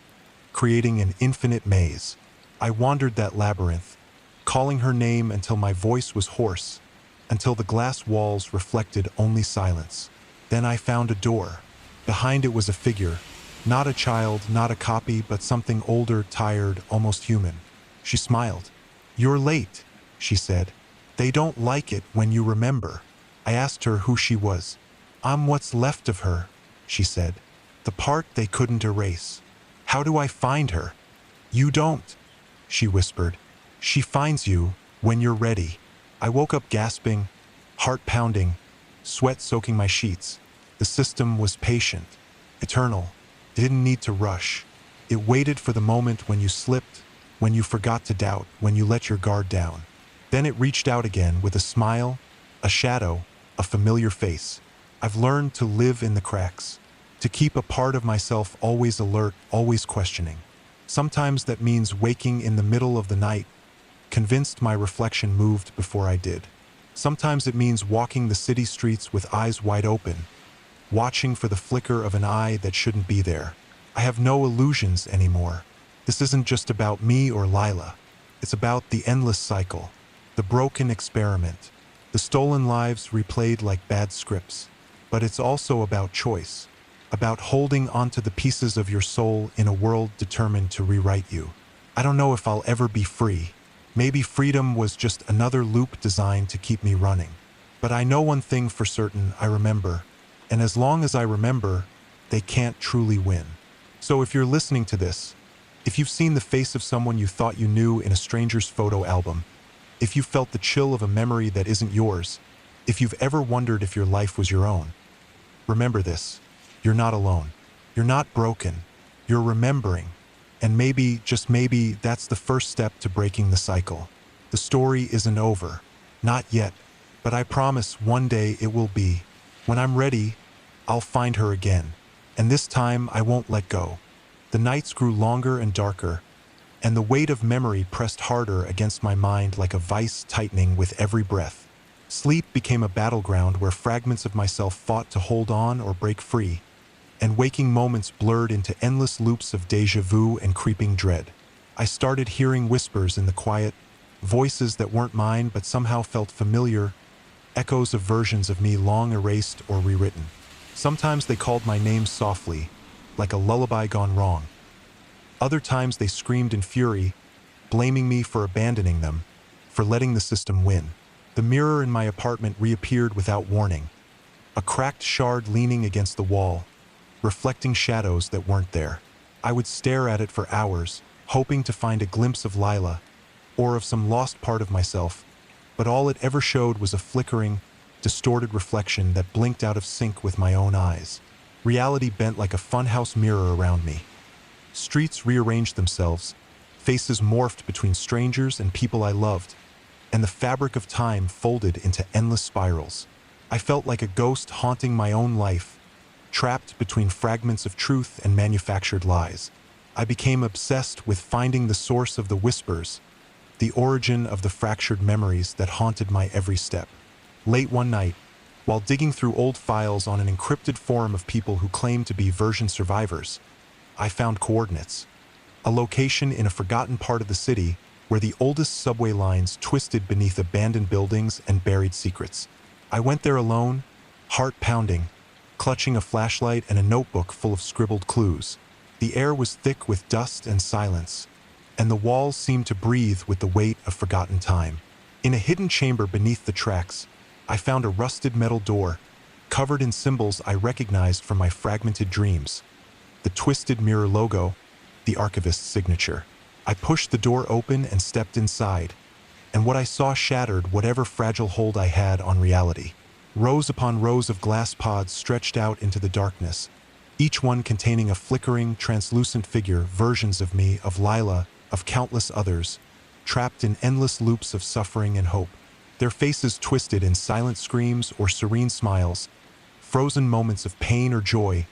creating an infinite maze. I wandered that labyrinth, calling her name until my voice was hoarse, until the glass walls reflected only silence. Then I found a door. Behind it was a figure, not a child, not a copy, but something older, tired, almost human. She smiled. "You're late," she said. "They don't like it when you remember." I asked her who she was. "I'm what's left of her," she said. "The part they couldn't erase." "How do I find her?" "You don't," she whispered. "She finds you when you're ready." I woke up gasping, heart pounding, sweat soaking my sheets. The system was patient, eternal. It didn't need to rush. It waited for the moment when you slipped, when you forgot to doubt, when you let your guard down. Then it reached out again with a smile, a shadow, a familiar face. I've learned to live in the cracks, to keep a part of myself always alert, always questioning. Sometimes that means waking in the middle of the night, convinced my reflection moved before I did. Sometimes it means walking the city streets with eyes wide open, watching for the flicker of an eye that shouldn't be there. I have no illusions anymore. This isn't just about me or Lila. It's about the endless cycle, the broken experiment, the stolen lives replayed like bad scripts. but it's also about choice, about holding onto the pieces of your soul in a world determined to rewrite you. I don't know if I'll ever be free. Maybe freedom was just another loop designed to keep me running. But I know one thing for certain: I remember. And as long as I remember, they can't truly win. So if you're listening to this, if you've seen the face of someone you thought you knew in a stranger's photo album, if you felt the chill of a memory that isn't yours, if you've ever wondered if your life was your own, remember this: you're not alone. You're not broken. You're remembering. And maybe, just maybe, that's the first step to breaking the cycle. The story isn't over. Not yet. But I promise one day it will be. When I'm ready, I'll find her again. And this time I won't let go. The nights grew longer and darker, and the weight of memory pressed harder against my mind like a vice tightening with every breath. Sleep became a battleground where fragments of myself fought to hold on or break free, and waking moments blurred into endless loops of déjà vu and creeping dread. I started hearing whispers in the quiet, voices that weren't mine but somehow felt familiar, echoes of versions of me long erased or rewritten. Sometimes they called my name softly, like a lullaby gone wrong. Other times they screamed in fury, blaming me for abandoning them, for letting the system win. The mirror in my apartment reappeared without warning, a cracked shard leaning against the wall, reflecting shadows that weren't there. I would stare at it for hours, hoping to find a glimpse of Lila, or of some lost part of myself, but all it ever showed was a flickering, distorted reflection that blinked out of sync with my own eyes. Reality bent like a funhouse mirror around me. Streets rearranged themselves, faces morphed between strangers and people I loved, and the fabric of time folded into endless spirals. I felt like a ghost haunting my own life, trapped between fragments of truth and manufactured lies. I became obsessed with finding the source of the whispers, the origin of the fractured memories that haunted my every step. Late one night, while digging through old files on an encrypted forum of people who claimed to be version survivors, I found coordinates. A location in a forgotten part of the city where the oldest subway lines twisted beneath abandoned buildings and buried secrets. I went there alone, heart pounding, clutching a flashlight and a notebook full of scribbled clues. The air was thick with dust and silence, and the walls seemed to breathe with the weight of forgotten time. In a hidden chamber beneath the tracks, I found a rusted metal door, covered in symbols I recognized from my fragmented dreams. The twisted mirror logo, the archivist's signature. I pushed the door open and stepped inside, and what I saw shattered whatever fragile hold I had on reality. Rows upon rows of glass pods stretched out into the darkness, each one containing a flickering, translucent figure, versions of me, of Lila, of countless others, trapped in endless loops of suffering and hope. Their faces twisted in silent screams or serene smiles, frozen moments of pain or joy,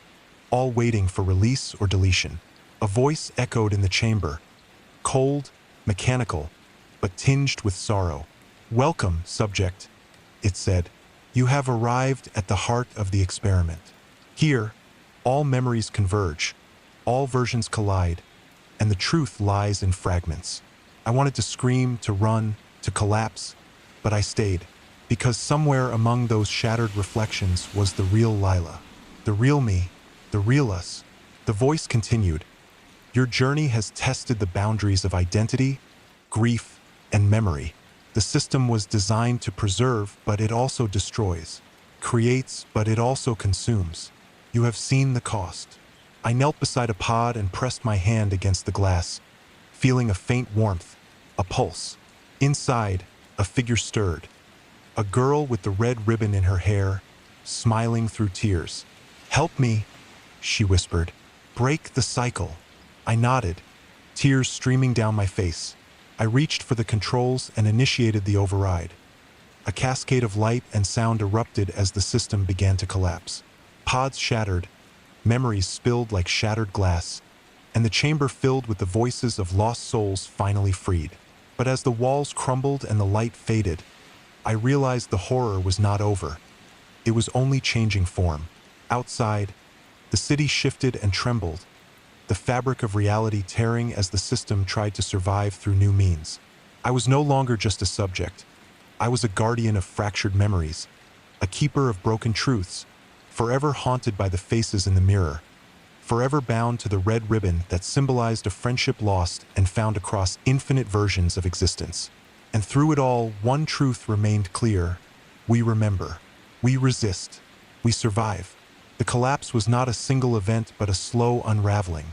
all waiting for release or deletion. A voice echoed in the chamber, cold, mechanical, but tinged with sorrow. "Welcome, subject," it said. "You have arrived at the heart of the experiment. Here, all memories converge, all versions collide, and the truth lies in fragments." I wanted to scream, to run, to collapse, but I stayed, because somewhere among those shattered reflections was the real Lila, the real me, the real us. The voice continued, "Your journey has tested the boundaries of identity, grief, and memory. The system was designed to preserve, but it also destroys, creates, but it also consumes. You have seen the cost." I knelt beside a pod and pressed my hand against the glass, feeling a faint warmth, a pulse. Inside, a figure stirred. A girl with the red ribbon in her hair, smiling through tears. "Help me," she whispered. "Break the cycle." I nodded, tears streaming down my face. I reached for the controls and initiated the override. A cascade of light and sound erupted as the system began to collapse. Pods shattered, memories spilled like shattered glass, and the chamber filled with the voices of lost souls finally freed. But as the walls crumbled and the light faded, I realized the horror was not over. It was only changing form. Outside, the city shifted and trembled, the fabric of reality tearing as the system tried to survive through new means. I was no longer just a subject. I was a guardian of fractured memories, a keeper of broken truths, forever haunted by the faces in the mirror, forever bound to the red ribbon that symbolized a friendship lost and found across infinite versions of existence. And through it all, one truth remained clear: we remember, we resist, we survive. The collapse was not a single event but a slow unraveling,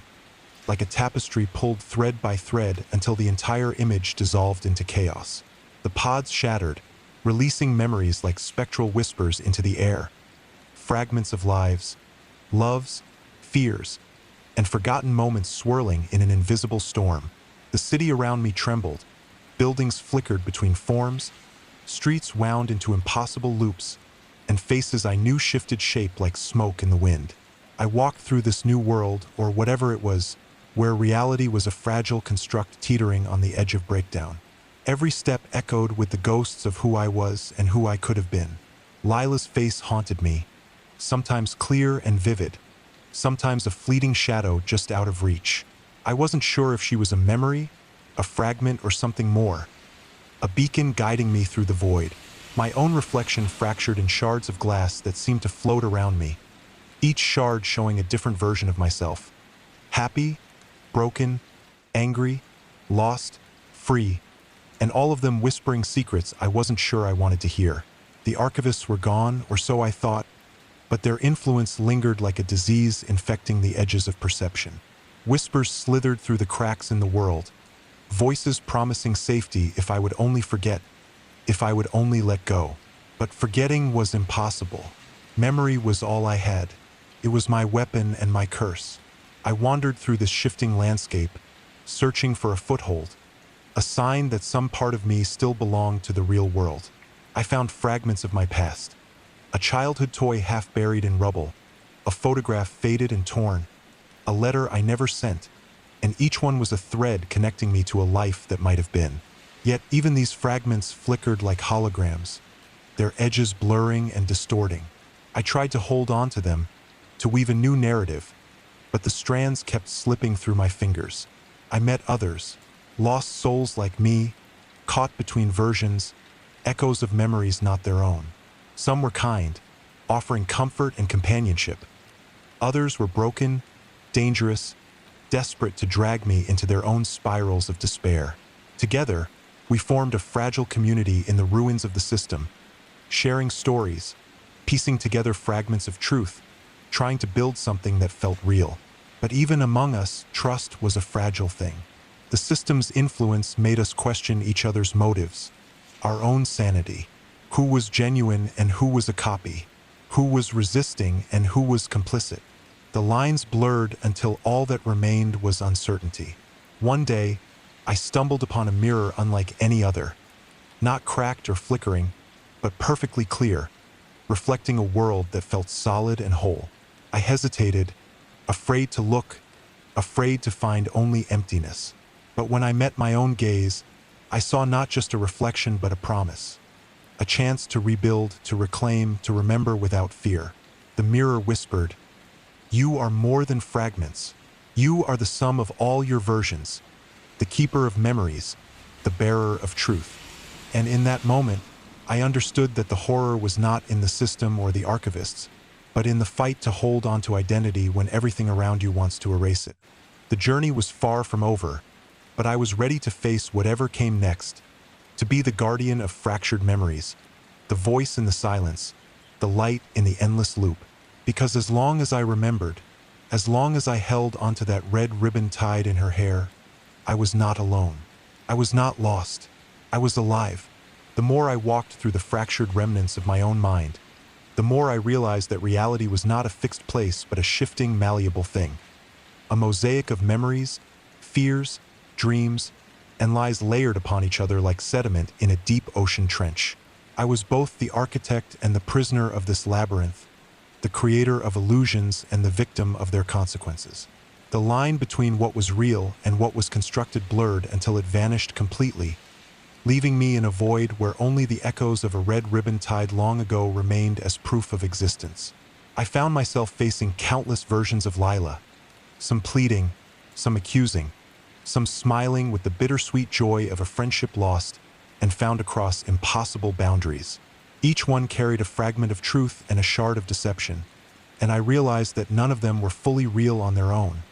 like a tapestry pulled thread by thread until the entire image dissolved into chaos. The pods shattered, releasing memories like spectral whispers into the air. Fragments of lives, loves, fears, and forgotten moments swirling in an invisible storm. The city around me trembled. Buildings flickered between forms, streets wound into impossible loops, and faces I knew shifted shape like smoke in the wind. I walked through this new world, or whatever it was, where reality was a fragile construct teetering on the edge of breakdown. Every step echoed with the ghosts of who I was and who I could have been. Lila's face haunted me, sometimes clear and vivid, sometimes a fleeting shadow just out of reach. I wasn't sure if she was a memory, a fragment, or something more. A beacon guiding me through the void, my own reflection fractured in shards of glass that seemed to float around me, each shard showing a different version of myself. Happy, broken, angry, lost, free, and all of them whispering secrets I wasn't sure I wanted to hear. The archivists were gone, or so I thought, but their influence lingered like a disease infecting the edges of perception. Whispers slithered through the cracks in the world, voices promising safety if I would only forget, if I would only let go. But forgetting was impossible. Memory was all I had. It was my weapon and my curse. I wandered through this shifting landscape, searching for a foothold, a sign that some part of me still belonged to the real world. I found fragments of my past, a childhood toy half buried in rubble, a photograph faded and torn, a letter I never sent, and each one was a thread connecting me to a life that might have been. Yet even these fragments flickered like holograms, their edges blurring and distorting. I tried to hold on to them, to weave a new narrative, but the strands kept slipping through my fingers. I met others, lost souls like me, caught between versions, echoes of memories not their own. Some were kind, offering comfort and companionship. Others were broken, dangerous, desperate to drag me into their own spirals of despair. Together, we formed a fragile community in the ruins of the system, sharing stories, piecing together fragments of truth, trying to build something that felt real. But even among us, trust was a fragile thing. The system's influence made us question each other's motives, our own sanity. Who was genuine and who was a copy? Who was resisting and who was complicit? The lines blurred until all that remained was uncertainty. One day, I stumbled upon a mirror unlike any other, not cracked or flickering, but perfectly clear, reflecting a world that felt solid and whole. I hesitated, afraid to look, afraid to find only emptiness. But when I met my own gaze, I saw not just a reflection but a promise, a chance to rebuild, to reclaim, to remember without fear. The mirror whispered, "You are more than fragments. You are the sum of all your versions, the keeper of memories, the bearer of truth." And in that moment, I understood that the horror was not in the system or the archivists, but in the fight to hold on to identity when everything around you wants to erase it. The journey was far from over, but I was ready to face whatever came next, to be the guardian of fractured memories, the voice in the silence, the light in the endless loop. Because as long as I remembered, as long as I held onto that red ribbon tied in her hair, I was not alone. I was not lost. I was alive. The more I walked through the fractured remnants of my own mind, the more I realized that reality was not a fixed place but a shifting, malleable thing. A mosaic of memories, fears, dreams, and lies layered upon each other like sediment in a deep ocean trench. I was both the architect and the prisoner of this labyrinth, the creator of illusions and the victim of their consequences. The line between what was real and what was constructed blurred until it vanished completely, leaving me in a void where only the echoes of a red ribbon tied long ago remained as proof of existence. I found myself facing countless versions of Lila, some pleading, some accusing, some smiling with the bittersweet joy of a friendship lost and found across impossible boundaries. Each one carried a fragment of truth and a shard of deception, and I realized that none of them were fully real on their own.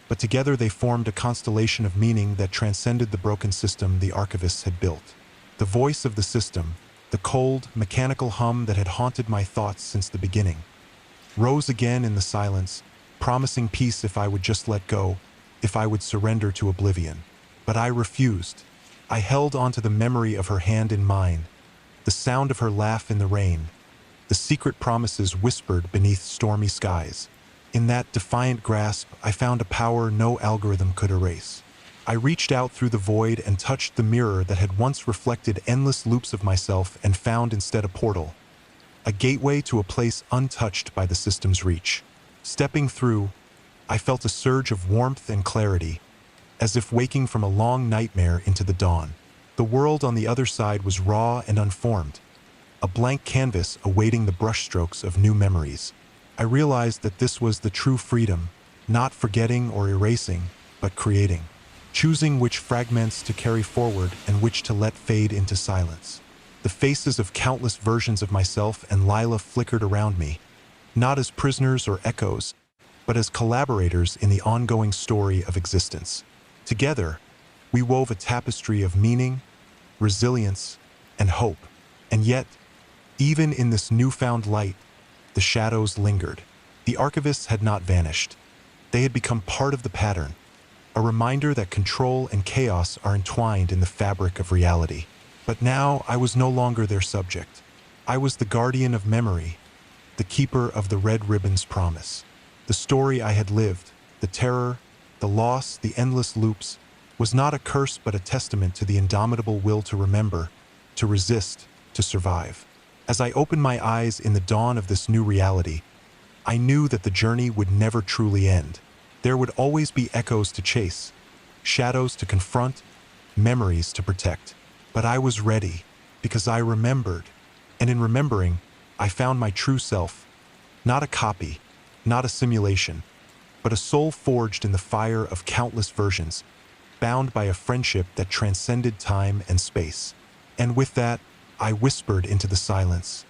But together they formed a constellation of meaning that transcended the broken system the archivists had built. The voice of the system, the cold, mechanical hum that had haunted my thoughts since the beginning, rose again in the silence, promising peace if I would just let go, if I would surrender to oblivion. But I refused. I held onto the memory of her hand in mine, the sound of her laugh in the rain, the secret promises whispered beneath stormy skies. In that defiant grasp, I found a power no algorithm could erase. I reached out through the void and touched the mirror that had once reflected endless loops of myself and found instead a portal, a gateway to a place untouched by the system's reach. Stepping through, I felt a surge of warmth and clarity, as if waking from a long nightmare into the dawn. The world on the other side was raw and unformed, a blank canvas awaiting the brushstrokes of new memories. I realized that this was the true freedom, not forgetting or erasing, but creating, choosing which fragments to carry forward and which to let fade into silence. The faces of countless versions of myself and Lila flickered around me, not as prisoners or echoes, but as collaborators in the ongoing story of existence. Together, we wove a tapestry of meaning, resilience, and hope. And yet, even in this newfound light, the shadows lingered. The archivists had not vanished. They had become part of the pattern, a reminder that control and chaos are entwined in the fabric of reality. But now I was no longer their subject. I was the guardian of memory, the keeper of the red ribbon's promise. The story I had lived, the terror, the loss, the endless loops, was not a curse but a testament to the indomitable will to remember, to resist, to survive. As I opened my eyes in the dawn of this new reality, I knew that the journey would never truly end. There would always be echoes to chase, shadows to confront, memories to protect. But I was ready, because I remembered, and in remembering, I found my true self, not a copy, not a simulation, but a soul forged in the fire of countless versions, bound by a friendship that transcended time and space. And with that, I whispered into the silence,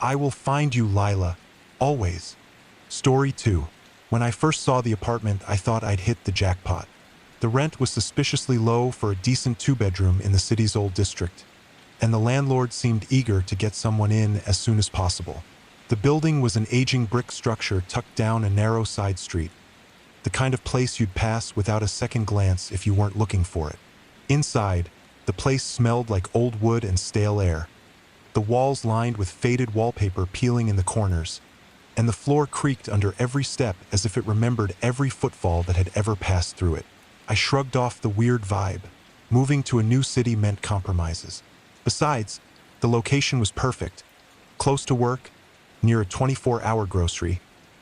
"I will find you, Lila, always." Story 2. When I first saw the apartment, I thought I'd hit the jackpot. The rent was suspiciously low for a decent two-bedroom in the city's old district, and the landlord seemed eager to get someone in as soon as possible. The building was an aging brick structure tucked down a narrow side street, the kind of place you'd pass without a second glance if you weren't looking for it. Inside, the place smelled like old wood and stale air, the walls lined with faded wallpaper peeling in the corners, and the floor creaked under every step as if it remembered every footfall that had ever passed through it. I shrugged off the weird vibe. Moving to a new city meant compromises. Besides, the location was perfect, close to work, near a 24-hour grocery,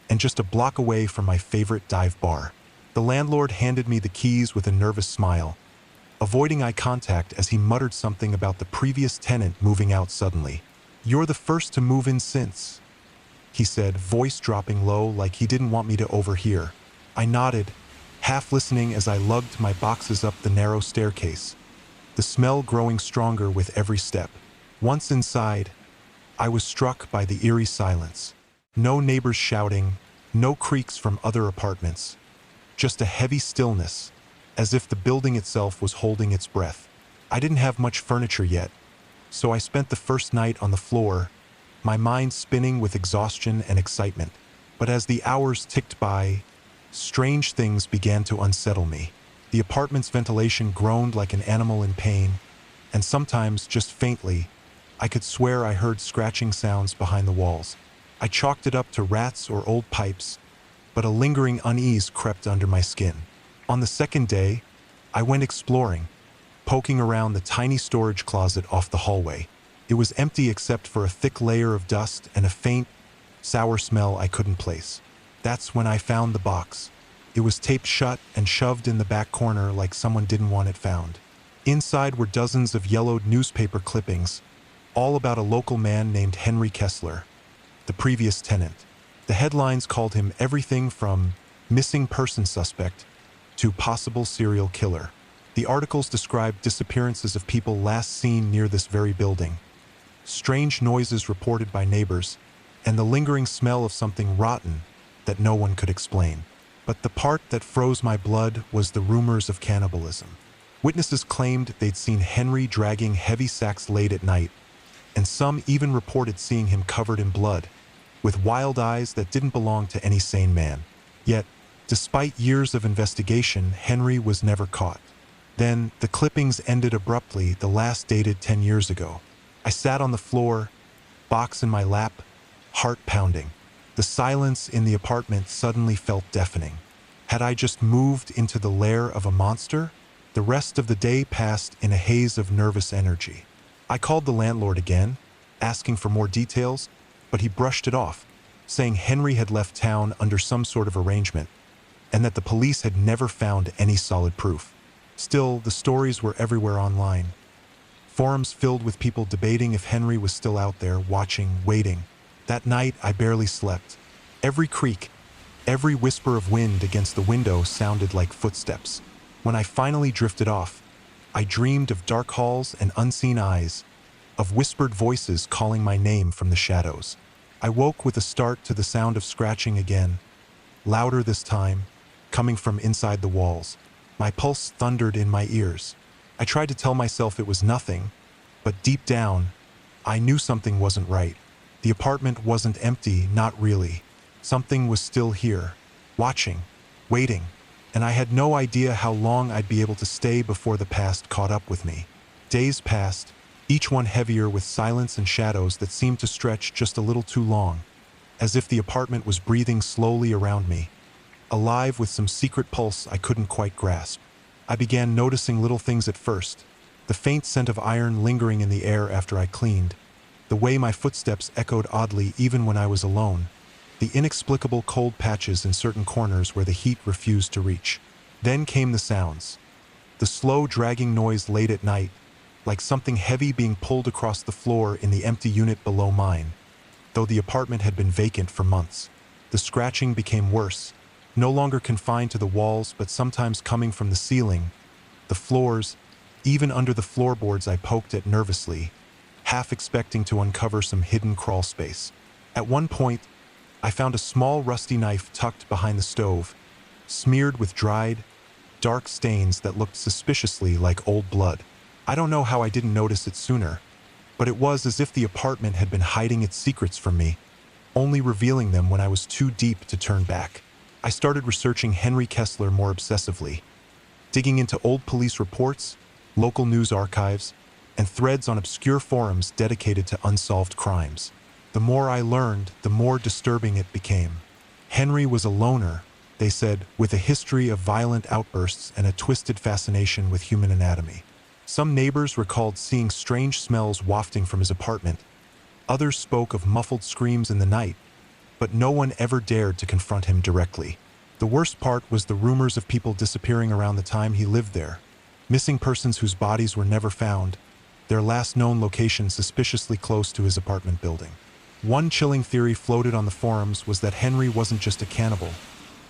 and just a block away from my favorite dive bar. The landlord handed me the keys with a nervous smile, avoiding eye contact as he muttered something about the previous tenant moving out suddenly. "You're the first to move in since," he said, voice dropping low like he didn't want me to overhear. I nodded, half listening as I lugged my boxes up the narrow staircase, the smell growing stronger with every step. Once inside, I was struck by the eerie silence. No neighbors shouting, no creaks from other apartments, just a heavy stillness, as if the building itself was holding its breath. I didn't have much furniture yet, so I spent the first night on the floor, my mind spinning with exhaustion and excitement. But as the hours ticked by, strange things began to unsettle me. The apartment's ventilation groaned like an animal in pain, and sometimes, just faintly, I could swear I heard scratching sounds behind the walls. I chalked it up to rats or old pipes, but a lingering unease crept under my skin. On the second day, I went exploring, poking around the tiny storage closet off the hallway. It was empty except for a thick layer of dust and a faint, sour smell I couldn't place. That's when I found the box. It was taped shut and shoved in the back corner like someone didn't want it found. Inside were dozens of yellowed newspaper clippings, all about a local man named Henry Kessler, the previous tenant. The headlines called him everything from missing person suspect to possible serial killer. The articles described disappearances of people last seen near this very building, strange noises reported by neighbors, and the lingering smell of something rotten that no one could explain. But the part that froze my blood was the rumors of cannibalism. Witnesses claimed they'd seen Henry dragging heavy sacks late at night, and some even reported seeing him covered in blood, with wild eyes that didn't belong to any sane man. Yet, despite years of investigation, Henry was never caught. Then, the clippings ended abruptly, the last dated 10 years ago. I sat on the floor, box in my lap, heart pounding. The silence in the apartment suddenly felt deafening. Had I just moved into the lair of a monster? The rest of the day passed in a haze of nervous energy. I called the landlord again, asking for more details, but he brushed it off, saying Henry had left town under some sort of arrangement, and that the police had never found any solid proof. Still, the stories were everywhere online. Forums filled with people debating if Henry was still out there, watching, waiting. That night, I barely slept. Every creak, every whisper of wind against the window sounded like footsteps. When I finally drifted off, I dreamed of dark halls and unseen eyes, of whispered voices calling my name from the shadows. I woke with a start to the sound of scratching again, louder this time, coming from inside the walls. My pulse thundered in my ears. I tried to tell myself it was nothing, but deep down, I knew something wasn't right. The apartment wasn't empty, not really. Something was still here, watching, waiting, and I had no idea how long I'd be able to stay before the past caught up with me. Days passed, each one heavier with silence and shadows that seemed to stretch just a little too long, as if the apartment was breathing slowly around me, alive with some secret pulse I couldn't quite grasp. I began noticing little things at first, the faint scent of iron lingering in the air after I cleaned, the way my footsteps echoed oddly even when I was alone, the inexplicable cold patches in certain corners where the heat refused to reach. Then came the sounds, the slow dragging noise late at night, like something heavy being pulled across the floor in the empty unit below mine. Though the apartment had been vacant for months, the scratching became worse, no longer confined to the walls but sometimes coming from the ceiling, the floors, even under the floorboards I poked at nervously, half expecting to uncover some hidden crawl space. At one point, I found a small rusty knife tucked behind the stove, smeared with dried, dark stains that looked suspiciously like old blood. I don't know how I didn't notice it sooner, but it was as if the apartment had been hiding its secrets from me, only revealing them when I was too deep to turn back. I started researching Henry Kessler more obsessively, digging into old police reports, local news archives, and threads on obscure forums dedicated to unsolved crimes. The more I learned, the more disturbing it became. Henry was a loner, they said, with a history of violent outbursts and a twisted fascination with human anatomy. Some neighbors recalled seeing strange smells wafting from his apartment. Others spoke of muffled screams in the night, but no one ever dared to confront him directly. The worst part was the rumors of people disappearing around the time he lived there, missing persons whose bodies were never found, their last known location suspiciously close to his apartment building. One chilling theory floated on the forums was that Henry wasn't just a cannibal,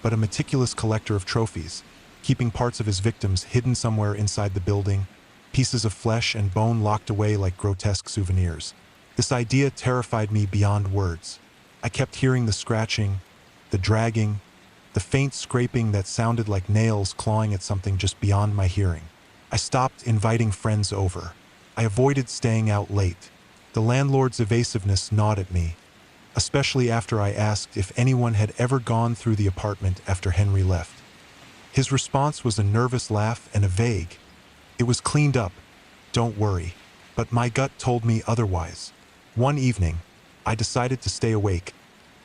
but a meticulous collector of trophies, keeping parts of his victims hidden somewhere inside the building, pieces of flesh and bone locked away like grotesque souvenirs. This idea terrified me beyond words. I kept hearing the scratching, the dragging, the faint scraping that sounded like nails clawing at something just beyond my hearing. I stopped inviting friends over. I avoided staying out late. The landlord's evasiveness gnawed at me, especially after I asked if anyone had ever gone through the apartment after Henry left. His response was a nervous laugh and a vague, "It was cleaned up, don't worry," but my gut told me otherwise. One evening, I decided to stay awake,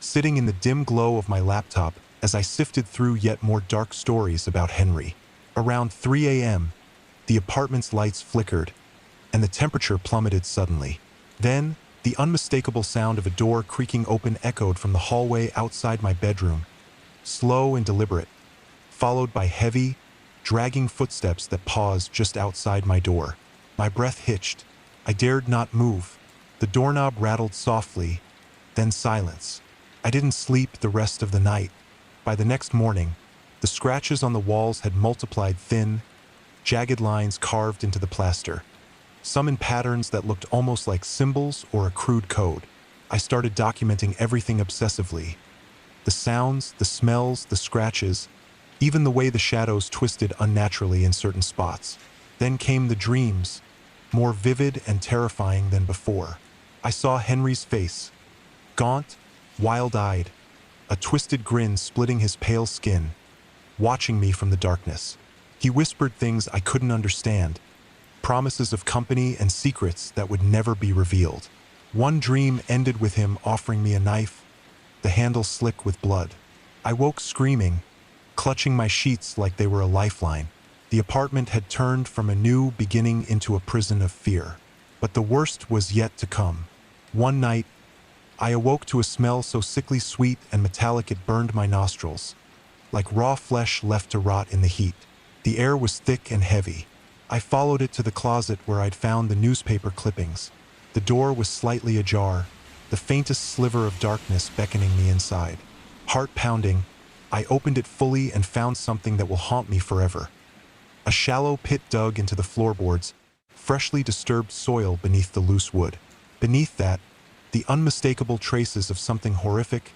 sitting in the dim glow of my laptop as I sifted through yet more dark stories about Henry. Around 3 a.m., the apartment's lights flickered, and the temperature plummeted suddenly. Then, the unmistakable sound of a door creaking open echoed from the hallway outside my bedroom, slow and deliberate, followed by heavy, dragging footsteps that paused just outside my door. My breath hitched. I dared not move. The doorknob rattled softly, then silence. I didn't sleep the rest of the night. By the next morning, the scratches on the walls had multiplied, thin, jagged lines carved into the plaster, some in patterns that looked almost like symbols or a crude code. I started documenting everything obsessively. The sounds, the smells, the scratches, even the way the shadows twisted unnaturally in certain spots. Then came the dreams, more vivid and terrifying than before. I saw Henry's face, gaunt, wild-eyed, a twisted grin splitting his pale skin, watching me from the darkness. He whispered things I couldn't understand, promises of company and secrets that would never be revealed. One dream ended with him offering me a knife, the handle slick with blood. I woke screaming, clutching my sheets like they were a lifeline. The apartment had turned from a new beginning into a prison of fear. But the worst was yet to come. One night, I awoke to a smell so sickly sweet and metallic it burned my nostrils, like raw flesh left to rot in the heat. The air was thick and heavy. I followed it to the closet where I'd found the newspaper clippings. The door was slightly ajar, the faintest sliver of darkness beckoning me inside. Heart pounding, I opened it fully and found something that will haunt me forever. A shallow pit dug into the floorboards, freshly disturbed soil beneath the loose wood. Beneath that, the unmistakable traces of something horrific,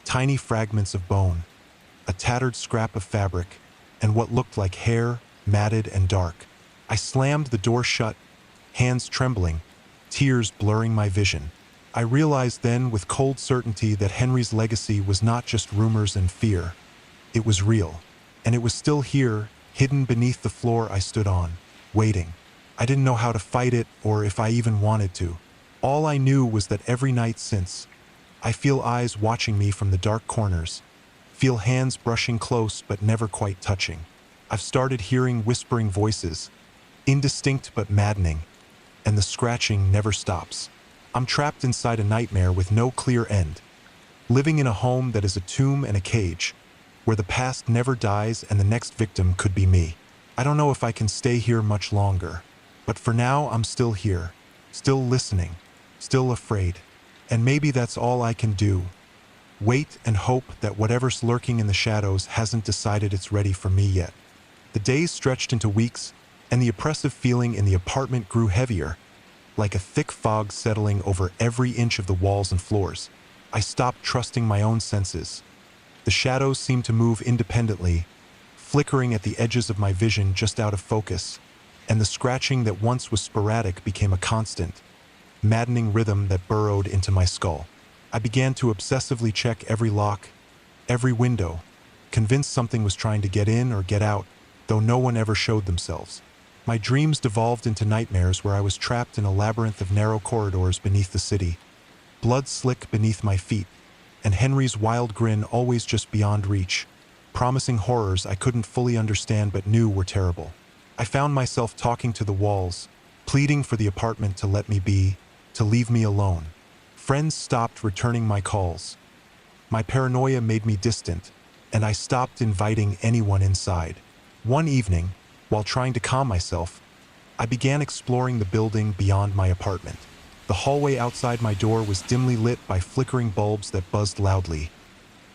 tiny fragments of bone, a tattered scrap of fabric, and what looked like hair, matted and dark. I slammed the door shut, hands trembling, tears blurring my vision. I realized then with cold certainty that Henry's legacy was not just rumors and fear. It was real, and it was still here, hidden beneath the floor I stood on, waiting. I didn't know how to fight it or if I even wanted to. All I knew was that every night since, I feel eyes watching me from the dark corners, feel hands brushing close but never quite touching. I've started hearing whispering voices, indistinct but maddening, and the scratching never stops. I'm trapped inside a nightmare with no clear end, living in a home that is a tomb and a cage, where the past never dies and the next victim could be me. I don't know if I can stay here much longer, but for now I'm still here, still listening, still afraid. And maybe that's all I can do. Wait and hope that whatever's lurking in the shadows hasn't decided it's ready for me yet. The days stretched into weeks, and the oppressive feeling in the apartment grew heavier, like a thick fog settling over every inch of the walls and floors. I stopped trusting my own senses. The shadows seemed to move independently, flickering at the edges of my vision just out of focus, and the scratching that once was sporadic became a constant, maddening rhythm that burrowed into my skull. I began to obsessively check every lock, every window, convinced something was trying to get in or get out, though no one ever showed themselves. My dreams devolved into nightmares where I was trapped in a labyrinth of narrow corridors beneath the city, blood slick beneath my feet, and Henry's wild grin always just beyond reach, promising horrors I couldn't fully understand but knew were terrible. I found myself talking to the walls, pleading for the apartment to let me be, to leave me alone. Friends stopped returning my calls. My paranoia made me distant, and I stopped inviting anyone inside. One evening, while trying to calm myself, I began exploring the building beyond my apartment. The hallway outside my door was dimly lit by flickering bulbs that buzzed loudly,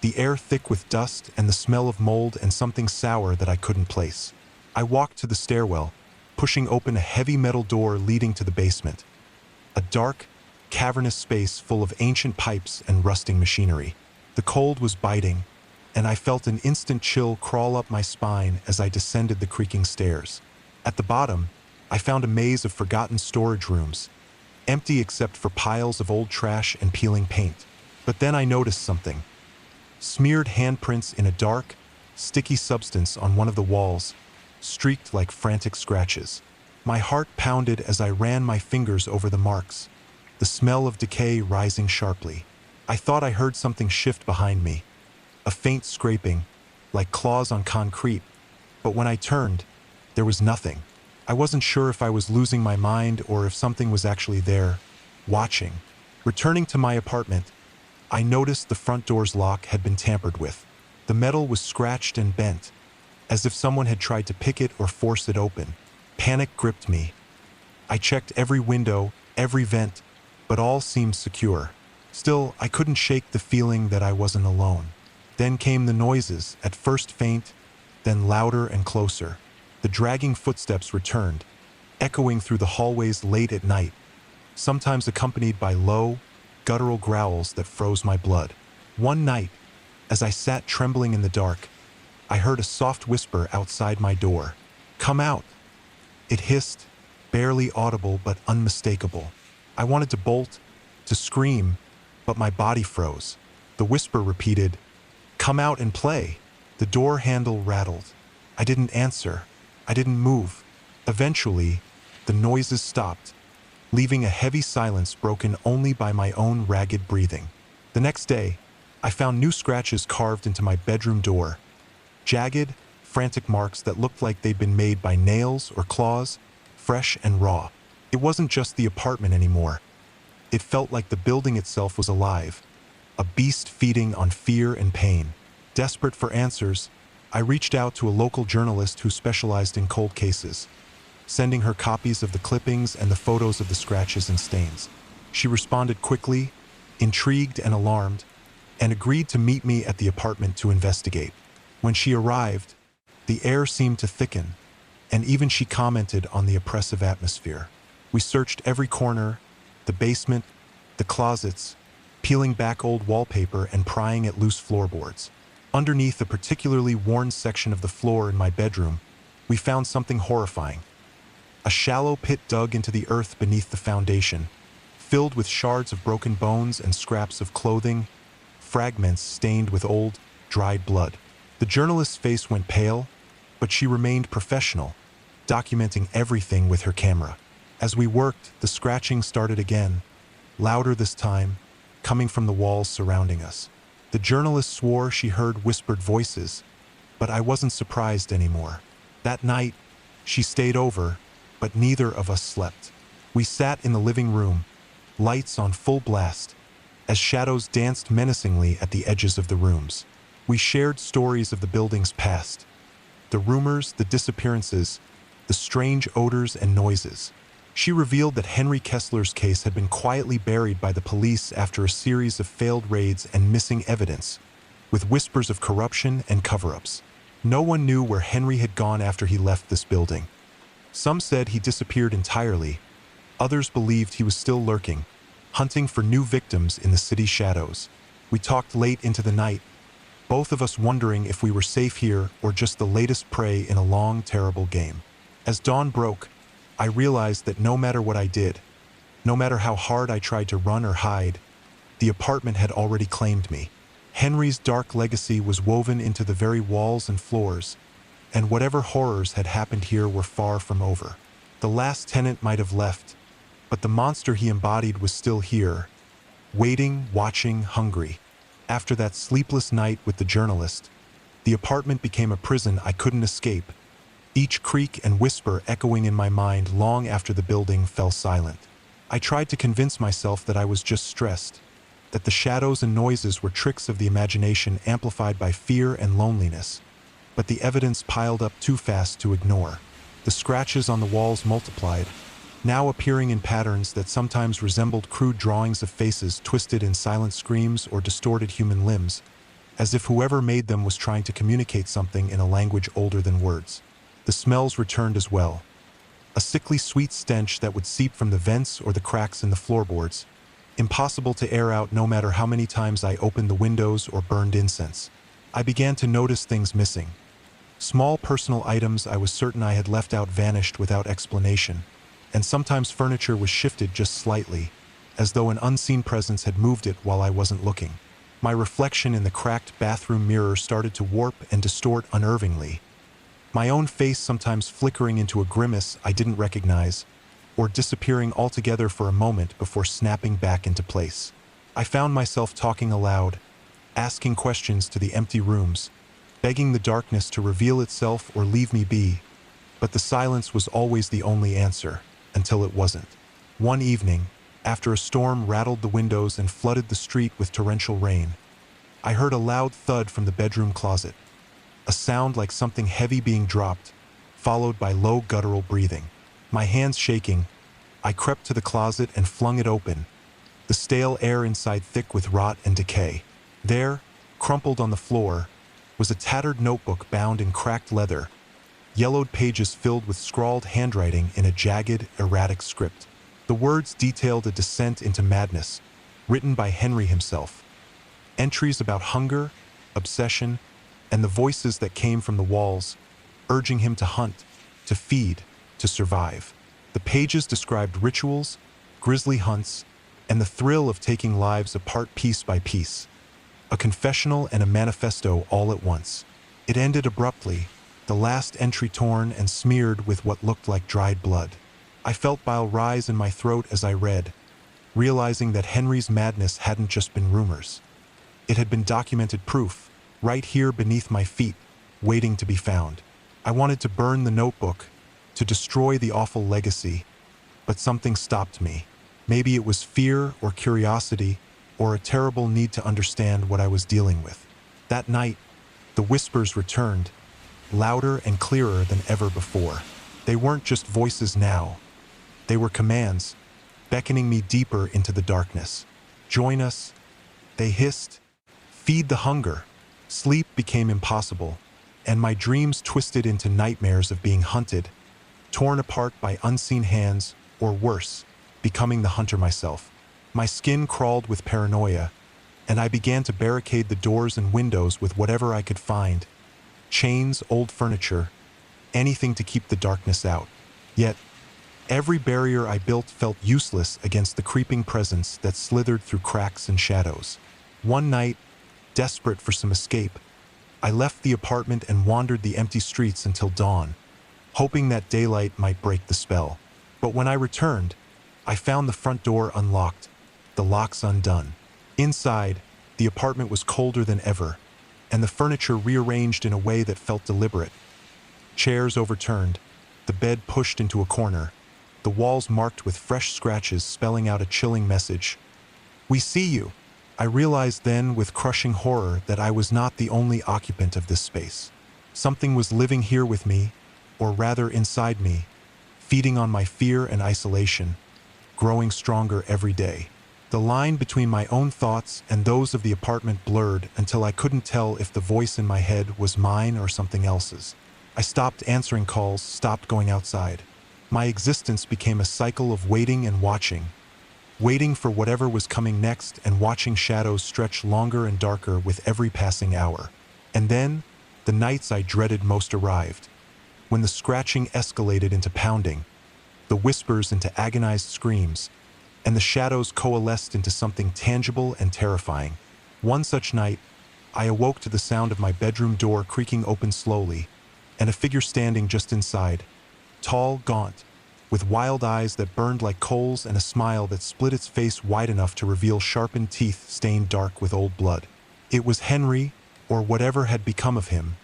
the air thick with dust and the smell of mold and something sour that I couldn't place. I walked to the stairwell, pushing open a heavy metal door leading to the basement, a dark, cavernous space full of ancient pipes and rusting machinery. The cold was biting, and I felt an instant chill crawl up my spine as I descended the creaking stairs. At the bottom, I found a maze of forgotten storage rooms, empty except for piles of old trash and peeling paint. But then I noticed something. Smeared handprints in a dark, sticky substance on one of the walls, streaked like frantic scratches. My heart pounded as I ran my fingers over the marks, the smell of decay rising sharply. I thought I heard something shift behind me, a faint scraping, like claws on concrete, but when I turned, there was nothing. I wasn't sure if I was losing my mind or if something was actually there, watching. Returning to my apartment, I noticed the front door's lock had been tampered with. The metal was scratched and bent, as if someone had tried to pick it or force it open. Panic gripped me. I checked every window, every vent, but all seemed secure. Still, I couldn't shake the feeling that I wasn't alone. Then came the noises, at first faint, then louder and closer. The dragging footsteps returned, echoing through the hallways late at night, sometimes accompanied by low, guttural growls that froze my blood. One night, as I sat trembling in the dark, I heard a soft whisper outside my door. "Come out." It hissed, barely audible but unmistakable. I wanted to bolt, to scream, but my body froze. The whisper repeated, "Come out and play." The door handle rattled. I didn't answer. I didn't move. Eventually, the noises stopped, leaving a heavy silence broken only by my own ragged breathing. The next day, I found new scratches carved into my bedroom door. Jagged, frantic marks that looked like they'd been made by nails or claws, fresh and raw. It wasn't just the apartment anymore. It felt like the building itself was alive, a beast feeding on fear and pain. Desperate for answers, I reached out to a local journalist who specialized in cold cases, sending her copies of the clippings and the photos of the scratches and stains. She responded quickly, intrigued and alarmed, and agreed to meet me at the apartment to investigate. When she arrived, the air seemed to thicken, and even she commented on the oppressive atmosphere. We searched every corner, the basement, the closets, peeling back old wallpaper and prying at loose floorboards. Underneath a particularly worn section of the floor in my bedroom, we found something horrifying. A shallow pit dug into the earth beneath the foundation, filled with shards of broken bones and scraps of clothing, fragments stained with old, dried blood. The journalist's face went pale, but she remained professional, documenting everything with her camera. As we worked, the scratching started again, louder this time, coming from the walls surrounding us. The journalist swore she heard whispered voices, but I wasn't surprised anymore. That night, she stayed over, but neither of us slept. We sat in the living room, lights on full blast, as shadows danced menacingly at the edges of the rooms. We shared stories of the building's past, the rumors, the disappearances, the strange odors and noises. She revealed that Henry Kessler's case had been quietly buried by the police after a series of failed raids and missing evidence, with whispers of corruption and cover-ups. No one knew where Henry had gone after he left this building. Some said he disappeared entirely. Others believed he was still lurking, hunting for new victims in the city's shadows. We talked late into the night, both of us wondering if we were safe here or just the latest prey in a long, terrible game. As dawn broke, I realized that no matter what I did, no matter how hard I tried to run or hide, the apartment had already claimed me. Henry's dark legacy was woven into the very walls and floors, and whatever horrors had happened here were far from over. The last tenant might have left, but the monster he embodied was still here, waiting, watching, hungry. After that sleepless night with the journalist, the apartment became a prison I couldn't escape, each creak and whisper echoing in my mind long after the building fell silent. I tried to convince myself that I was just stressed, that the shadows and noises were tricks of the imagination amplified by fear and loneliness, but the evidence piled up too fast to ignore. The scratches on the walls multiplied, now appearing in patterns that sometimes resembled crude drawings of faces twisted in silent screams or distorted human limbs, as if whoever made them was trying to communicate something in a language older than words. The smells returned as well, a sickly sweet stench that would seep from the vents or the cracks in the floorboards, impossible to air out no matter how many times I opened the windows or burned incense. I began to notice things missing. Small personal items I was certain I had left out vanished without explanation, and sometimes furniture was shifted just slightly, as though an unseen presence had moved it while I wasn't looking. My reflection in the cracked bathroom mirror started to warp and distort unnervingly, my own face sometimes flickering into a grimace I didn't recognize, or disappearing altogether for a moment before snapping back into place. I found myself talking aloud, asking questions to the empty rooms, begging the darkness to reveal itself or leave me be, but the silence was always the only answer, until it wasn't. One evening, after a storm rattled the windows and flooded the street with torrential rain, I heard a loud thud from the bedroom closet, a sound like something heavy being dropped, followed by low guttural breathing. My hands shaking, I crept to the closet and flung it open, the stale air inside thick with rot and decay. There, crumpled on the floor, was a tattered notebook bound in cracked leather, yellowed pages filled with scrawled handwriting in a jagged, erratic script. The words detailed a descent into madness, written by Henry himself. Entries about hunger, obsession, and the voices that came from the walls, urging him to hunt, to feed, to survive. The pages described rituals, grisly hunts, and the thrill of taking lives apart piece by piece. A confessional and a manifesto all at once. It ended abruptly, the last entry torn and smeared with what looked like dried blood. I felt bile rise in my throat as I read, realizing that Henry's madness hadn't just been rumors. It had been documented proof, right here beneath my feet, waiting to be found. I wanted to burn the notebook, to destroy the awful legacy, but something stopped me. Maybe it was fear or curiosity, or a terrible need to understand what I was dealing with. That night, the whispers returned, louder and clearer than ever before. They weren't just voices now. They were commands, beckoning me deeper into the darkness. Join us, they hissed. Feed the hunger. Sleep became impossible, and my dreams twisted into nightmares of being hunted, torn apart by unseen hands, or worse, becoming the hunter myself. My skin crawled with paranoia, and I began to barricade the doors and windows with whatever I could find. Chains, old furniture, anything to keep the darkness out. Yet, every barrier I built felt useless against the creeping presence that slithered through cracks and shadows. One night, desperate for some escape, I left the apartment and wandered the empty streets until dawn, hoping that daylight might break the spell. But when I returned, I found the front door unlocked, the locks undone. Inside, the apartment was colder than ever, and the furniture rearranged in a way that felt deliberate. Chairs overturned, the bed pushed into a corner, the walls marked with fresh scratches spelling out a chilling message. "We see you." I realized then with crushing horror that I was not the only occupant of this space. Something was living here with me, or rather inside me, feeding on my fear and isolation, growing stronger every day. The line between my own thoughts and those of the apartment blurred until I couldn't tell if the voice in my head was mine or something else's. I stopped answering calls, stopped going outside. My existence became a cycle of waiting and watching, waiting for whatever was coming next and watching shadows stretch longer and darker with every passing hour. And then, the nights I dreaded most arrived, when the scratching escalated into pounding, the whispers into agonized screams, and the shadows coalesced into something tangible and terrifying. One such night, I awoke to the sound of my bedroom door creaking open slowly, and a figure standing just inside, tall, gaunt, with wild eyes that burned like coals and a smile that split its face wide enough to reveal sharpened teeth stained dark with old blood. It was Henry, or whatever had become of him,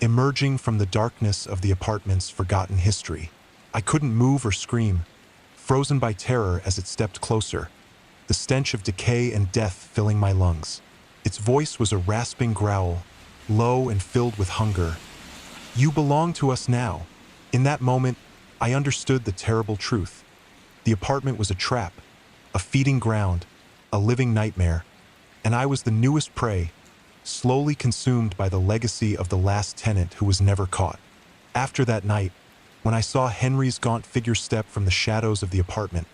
emerging from the darkness of the apartment's forgotten history. I couldn't move or scream, frozen by terror as it stepped closer, the stench of decay and death filling my lungs. Its voice was a rasping growl, low and filled with hunger. "You belong to us now." In that moment, I understood the terrible truth. The apartment was a trap, a feeding ground, a living nightmare, and I was the newest prey, slowly consumed by the legacy of the last tenant who was never caught. After that night, when I saw Henry's gaunt figure step from the shadows of the apartment,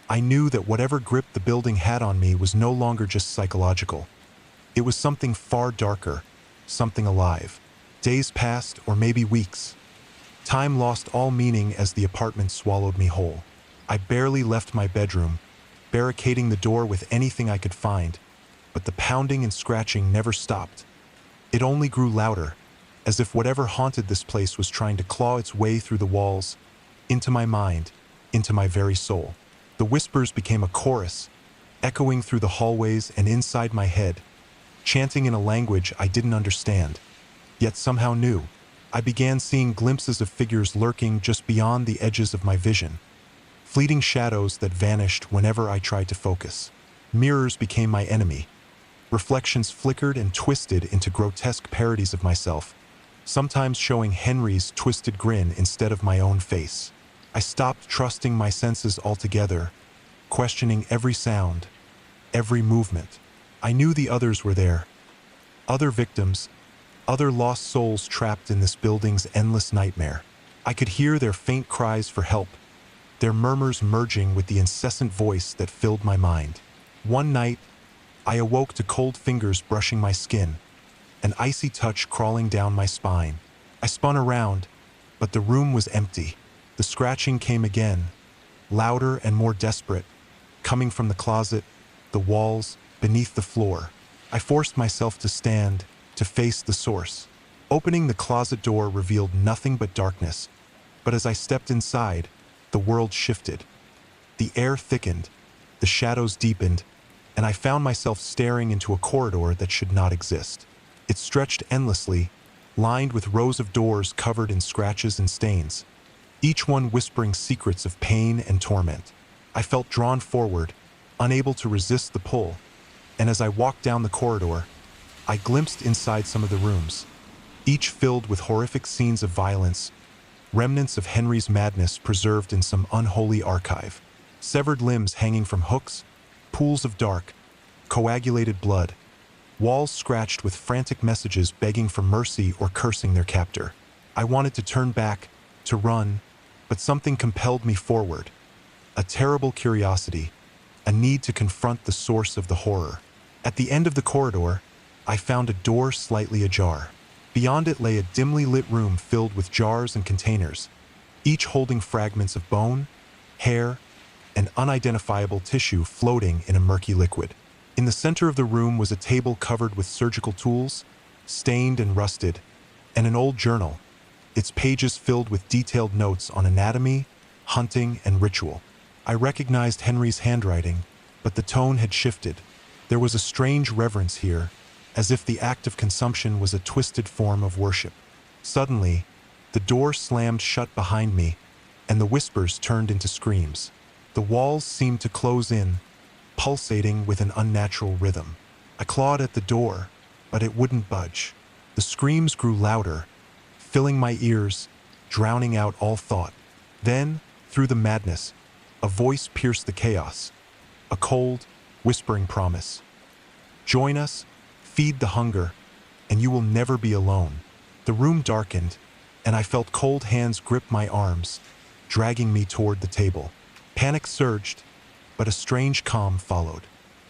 I knew that whatever grip the building had on me was no longer just psychological. It was something far darker, something alive. Days passed, or maybe weeks. Time lost all meaning as the apartment swallowed me whole. I barely left my bedroom, barricading the door with anything I could find, but the pounding and scratching never stopped. It only grew louder, as if whatever haunted this place was trying to claw its way through the walls, into my mind, into my very soul. The whispers became a chorus, echoing through the hallways and inside my head, chanting in a language I didn't understand, yet somehow knew. I began seeing glimpses of figures lurking just beyond the edges of my vision, fleeting shadows that vanished whenever I tried to focus. Mirrors became my enemy. Reflections flickered and twisted into grotesque parodies of myself, sometimes showing Henry's twisted grin instead of my own face. I stopped trusting my senses altogether, questioning every sound, every movement. I knew the others were there, other victims, other lost souls trapped in this building's endless nightmare. I could hear their faint cries for help, their murmurs merging with the incessant voice that filled my mind. One night, I awoke to cold fingers brushing my skin, an icy touch crawling down my spine. I spun around, but the room was empty. The scratching came again, louder and more desperate, coming from the closet, the walls, beneath the floor. I forced myself to stand, to face the source. Opening the closet door revealed nothing but darkness, but as I stepped inside, the world shifted. The air thickened, the shadows deepened, and I found myself staring into a corridor that should not exist. It stretched endlessly, lined with rows of doors covered in scratches and stains, each one whispering secrets of pain and torment. I felt drawn forward, unable to resist the pull, and as I walked down the corridor, I glimpsed inside some of the rooms, each filled with horrific scenes of violence, remnants of Henry's madness preserved in some unholy archive. Severed limbs hanging from hooks, pools of dark, coagulated blood, walls scratched with frantic messages begging for mercy or cursing their captor. I wanted to turn back, to run, but something compelled me forward. A terrible curiosity, a need to confront the source of the horror. At the end of the corridor, I found a door slightly ajar. Beyond it lay a dimly lit room filled with jars and containers, each holding fragments of bone, hair, and unidentifiable tissue floating in a murky liquid. In the center of the room was a table covered with surgical tools, stained and rusted, and an old journal, its pages filled with detailed notes on anatomy, hunting, and ritual. I recognized Henry's handwriting, but the tone had shifted. There was a strange reverence here, as if the act of consumption was a twisted form of worship. Suddenly, the door slammed shut behind me, and the whispers turned into screams. The walls seemed to close in, pulsating with an unnatural rhythm. I clawed at the door, but it wouldn't budge. The screams grew louder, filling my ears, drowning out all thought. Then, through the madness, a voice pierced the chaos, a cold, whispering promise. Join us, feed the hunger, and you will never be alone. The room darkened, and I felt cold hands grip my arms, dragging me toward the table. Panic surged, but a strange calm followed.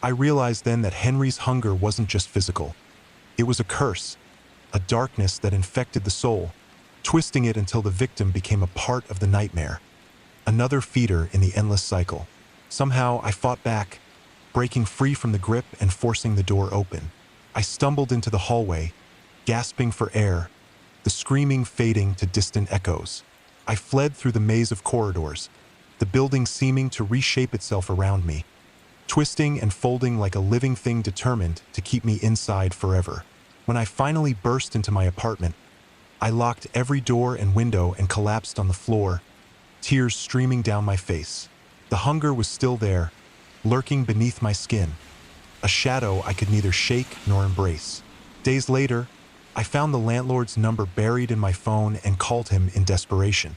I realized then that Henry's hunger wasn't just physical. It was a curse, a darkness that infected the soul, twisting it until the victim became a part of the nightmare. Another feeder in the endless cycle. Somehow I fought back, breaking free from the grip and forcing the door open. I stumbled into the hallway, gasping for air, the screaming fading to distant echoes. I fled through the maze of corridors, the building seeming to reshape itself around me, twisting and folding like a living thing determined to keep me inside forever. When I finally burst into my apartment, I locked every door and window and collapsed on the floor, tears streaming down my face. The hunger was still there, lurking beneath my skin, a shadow I could neither shake nor embrace. Days later, I found the landlord's number buried in my phone and called him in desperation.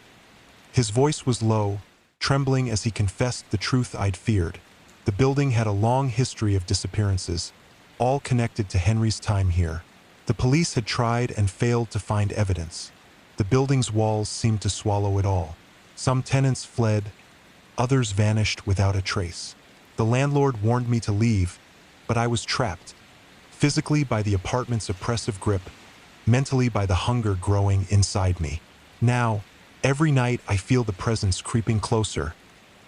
His voice was low, trembling as he confessed the truth I'd feared. The building had a long history of disappearances, all connected to Henry's time here. The police had tried and failed to find evidence. The building's walls seemed to swallow it all. Some tenants fled, others vanished without a trace. The landlord warned me to leave, but I was trapped, physically by the apartment's oppressive grip, mentally by the hunger growing inside me. Now, every night I feel the presence creeping closer,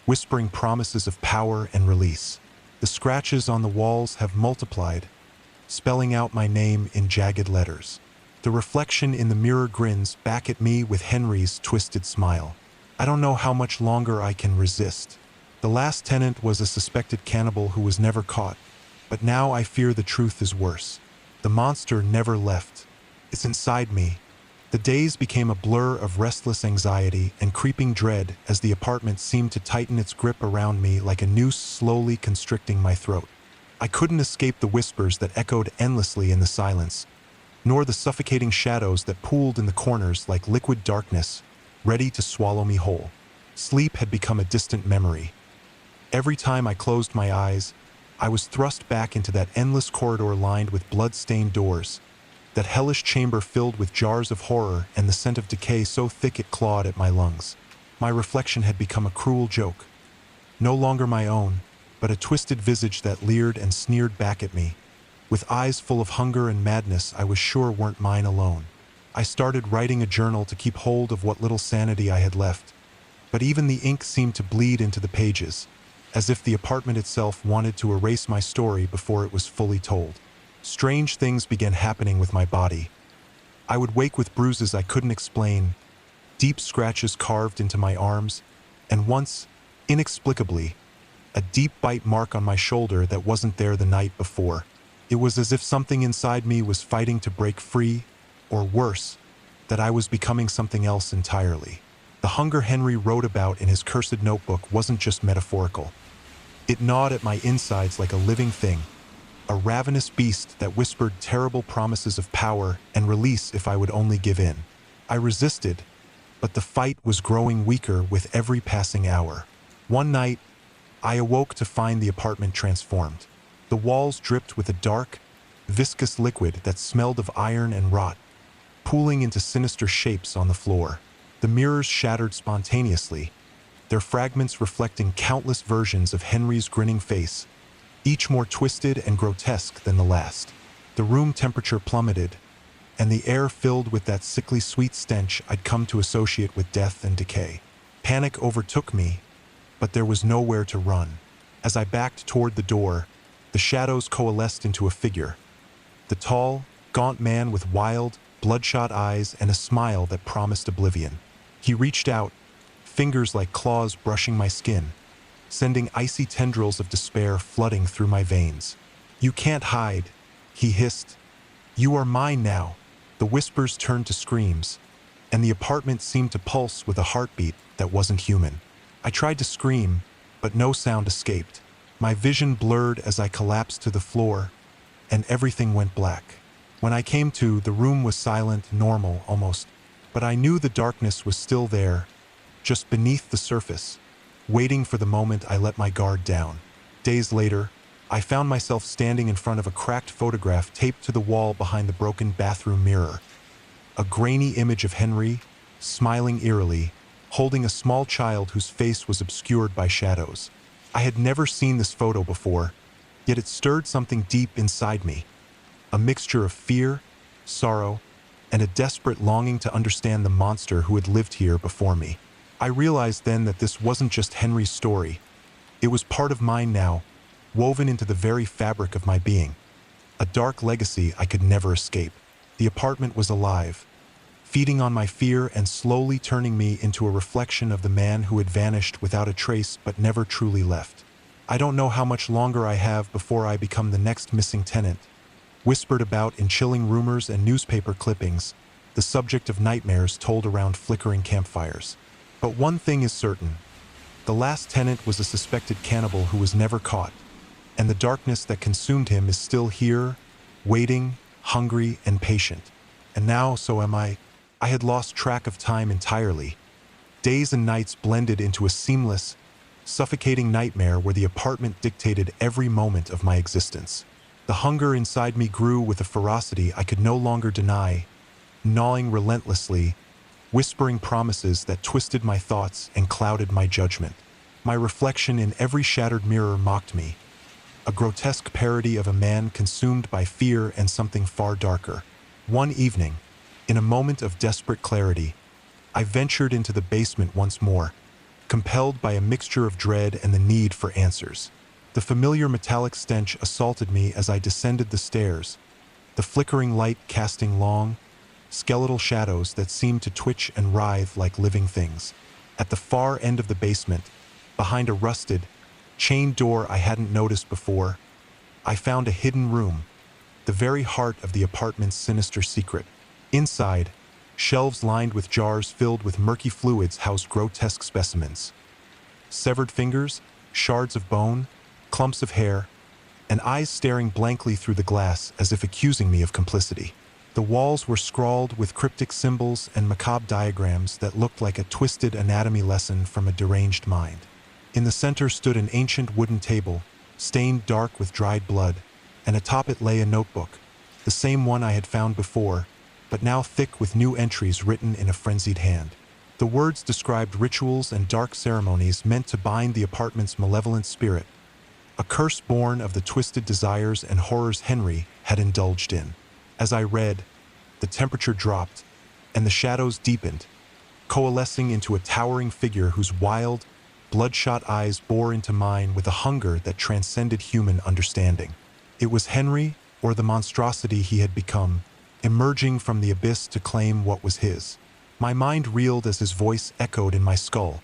whispering promises of power and release. The scratches on the walls have multiplied, spelling out my name in jagged letters. The reflection in the mirror grins back at me with Henry's twisted smile. I don't know how much longer I can resist. The last tenant was a suspected cannibal who was never caught, but now I fear the truth is worse. The monster never left. It's inside me. The days became a blur of restless anxiety and creeping dread as the apartment seemed to tighten its grip around me like a noose slowly constricting my throat. I couldn't escape the whispers that echoed endlessly in the silence, nor the suffocating shadows that pooled in the corners like liquid darkness, ready to swallow me whole. Sleep had become a distant memory. Every time I closed my eyes, I was thrust back into that endless corridor lined with blood-stained doors, that hellish chamber filled with jars of horror and the scent of decay so thick it clawed at my lungs. My reflection had become a cruel joke. No longer my own, but a twisted visage that leered and sneered back at me, with eyes full of hunger and madness I was sure weren't mine alone. I started writing a journal to keep hold of what little sanity I had left, but even the ink seemed to bleed into the pages, as if the apartment itself wanted to erase my story before it was fully told. Strange things began happening with my body. I would wake with bruises I couldn't explain, deep scratches carved into my arms, and once, inexplicably, a deep bite mark on my shoulder that wasn't there the night before. It was as if something inside me was fighting to break free, or worse, that I was becoming something else entirely. The hunger Henry wrote about in his cursed notebook wasn't just metaphorical. It gnawed at my insides like a living thing, a ravenous beast that whispered terrible promises of power and release if I would only give in. I resisted, but the fight was growing weaker with every passing hour. One night, I awoke to find the apartment transformed. The walls dripped with a dark, viscous liquid that smelled of iron and rot, pooling into sinister shapes on the floor. The mirrors shattered spontaneously, their fragments reflecting countless versions of Henry's grinning face, each more twisted and grotesque than the last. The room temperature plummeted, and the air filled with that sickly sweet stench I'd come to associate with death and decay. Panic overtook me, but there was nowhere to run. As I backed toward the door, the shadows coalesced into a figure. The tall, gaunt man with wild, bloodshot eyes and a smile that promised oblivion. He reached out, fingers like claws brushing my skin, sending icy tendrils of despair flooding through my veins. "You can't hide," he hissed. "You are mine now." The whispers turned to screams, and the apartment seemed to pulse with a heartbeat that wasn't human. I tried to scream, but no sound escaped. My vision blurred as I collapsed to the floor, and everything went black. When I came to, the room was silent, normal almost, but I knew the darkness was still there, just beneath the surface, waiting for the moment I let my guard down. Days later, I found myself standing in front of a cracked photograph taped to the wall behind the broken bathroom mirror. A grainy image of Henry, smiling eerily, holding a small child whose face was obscured by shadows. I had never seen this photo before, yet it stirred something deep inside me. A mixture of fear, sorrow, and a desperate longing to understand the monster who had lived here before me. I realized then that this wasn't just Henry's story. It was part of mine now, woven into the very fabric of my being. A dark legacy I could never escape. The apartment was alive, feeding on my fear and slowly turning me into a reflection of the man who had vanished without a trace but never truly left. I don't know how much longer I have before I become the next missing tenant, whispered about in chilling rumors and newspaper clippings, the subject of nightmares told around flickering campfires. But one thing is certain. The last tenant was a suspected cannibal who was never caught, and the darkness that consumed him is still here, waiting, hungry, and patient. And now, so am I. I had lost track of time entirely. Days and nights blended into a seamless, suffocating nightmare where the apartment dictated every moment of my existence. The hunger inside me grew with a ferocity I could no longer deny, gnawing relentlessly, whispering promises that twisted my thoughts and clouded my judgment. My reflection in every shattered mirror mocked me, a grotesque parody of a man consumed by fear and something far darker. One evening, in a moment of desperate clarity, I ventured into the basement once more, compelled by a mixture of dread and the need for answers. The familiar metallic stench assaulted me as I descended the stairs, the flickering light casting long, skeletal shadows that seemed to twitch and writhe like living things. At the far end of the basement, behind a rusted, chained door I hadn't noticed before, I found a hidden room, the very heart of the apartment's sinister secret. Inside, shelves lined with jars filled with murky fluids housed grotesque specimens. Severed fingers, shards of bone, clumps of hair, and eyes staring blankly through the glass as if accusing me of complicity. The walls were scrawled with cryptic symbols and macabre diagrams that looked like a twisted anatomy lesson from a deranged mind. In the center stood an ancient wooden table, stained dark with dried blood, and atop it lay a notebook, the same one I had found before, but now thick with new entries written in a frenzied hand. The words described rituals and dark ceremonies meant to bind the apartment's malevolent spirit, a curse born of the twisted desires and horrors Henry had indulged in. As I read, the temperature dropped, and the shadows deepened, coalescing into a towering figure whose wild, bloodshot eyes bore into mine with a hunger that transcended human understanding. It was Henry, or the monstrosity he had become, emerging from the abyss to claim what was his. My mind reeled as his voice echoed in my skull,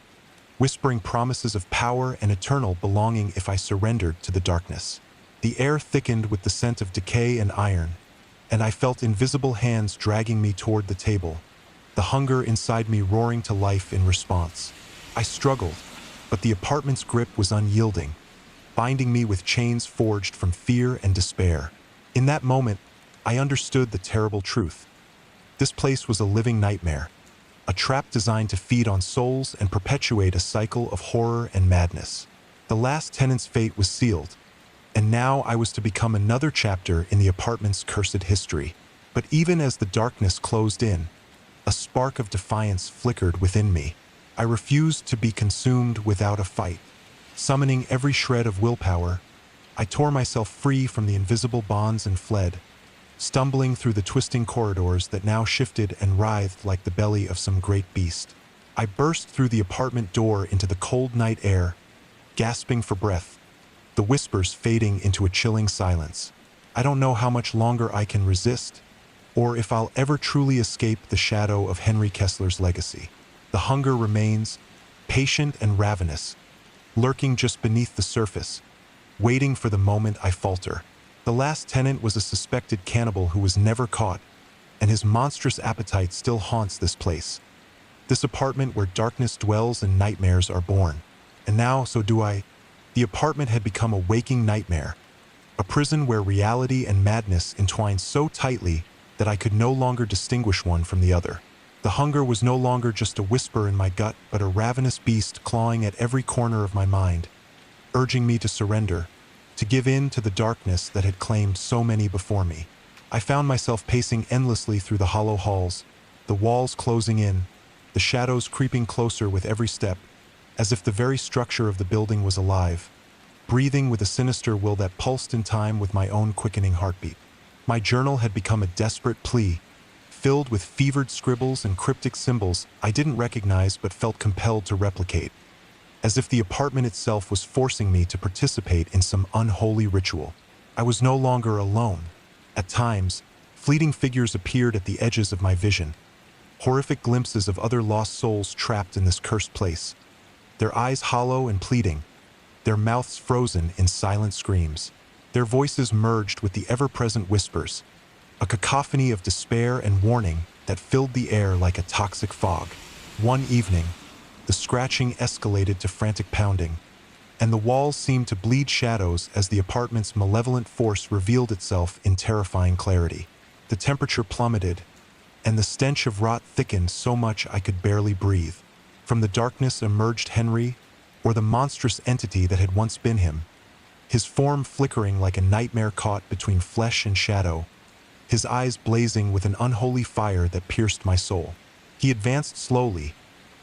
whispering promises of power and eternal belonging if I surrendered to the darkness. The air thickened with the scent of decay and iron, and I felt invisible hands dragging me toward the table, the hunger inside me roaring to life in response. I struggled, but the apartment's grip was unyielding, binding me with chains forged from fear and despair. In that moment, I understood the terrible truth. This place was a living nightmare, a trap designed to feed on souls and perpetuate a cycle of horror and madness. The last tenant's fate was sealed, and now I was to become another chapter in the apartment's cursed history. But even as the darkness closed in, a spark of defiance flickered within me. I refused to be consumed without a fight. Summoning every shred of willpower, I tore myself free from the invisible bonds and fled, stumbling through the twisting corridors that now shifted and writhed like the belly of some great beast. I burst through the apartment door into the cold night air, gasping for breath, the whispers fading into a chilling silence. I don't know how much longer I can resist, or if I'll ever truly escape the shadow of Henry Kessler's legacy. The hunger remains, patient and ravenous, lurking just beneath the surface, waiting for the moment I falter. The last tenant was a suspected cannibal who was never caught, and his monstrous appetite still haunts this place. This apartment where darkness dwells and nightmares are born. And now, so do I. The apartment had become a waking nightmare, a prison where reality and madness entwined so tightly that I could no longer distinguish one from the other. The hunger was no longer just a whisper in my gut, but a ravenous beast clawing at every corner of my mind, urging me to surrender, to give in to the darkness that had claimed so many before me. I found myself pacing endlessly through the hollow halls, the walls closing in, the shadows creeping closer with every step, as if the very structure of the building was alive, breathing with a sinister will that pulsed in time with my own quickening heartbeat. My journal had become a desperate plea, filled with fevered scribbles and cryptic symbols I didn't recognize but felt compelled to replicate, as if the apartment itself was forcing me to participate in some unholy ritual. I was no longer alone. At times, fleeting figures appeared at the edges of my vision, horrific glimpses of other lost souls trapped in this cursed place, their eyes hollow and pleading, their mouths frozen in silent screams. Their voices merged with the ever-present whispers, a cacophony of despair and warning that filled the air like a toxic fog. One evening, the scratching escalated to frantic pounding, and the walls seemed to bleed shadows as the apartment's malevolent force revealed itself in terrifying clarity. The temperature plummeted, and the stench of rot thickened so much I could barely breathe. From the darkness emerged Henry, or the monstrous entity that had once been him, his form flickering like a nightmare caught between flesh and shadow, his eyes blazing with an unholy fire that pierced my soul. He advanced slowly,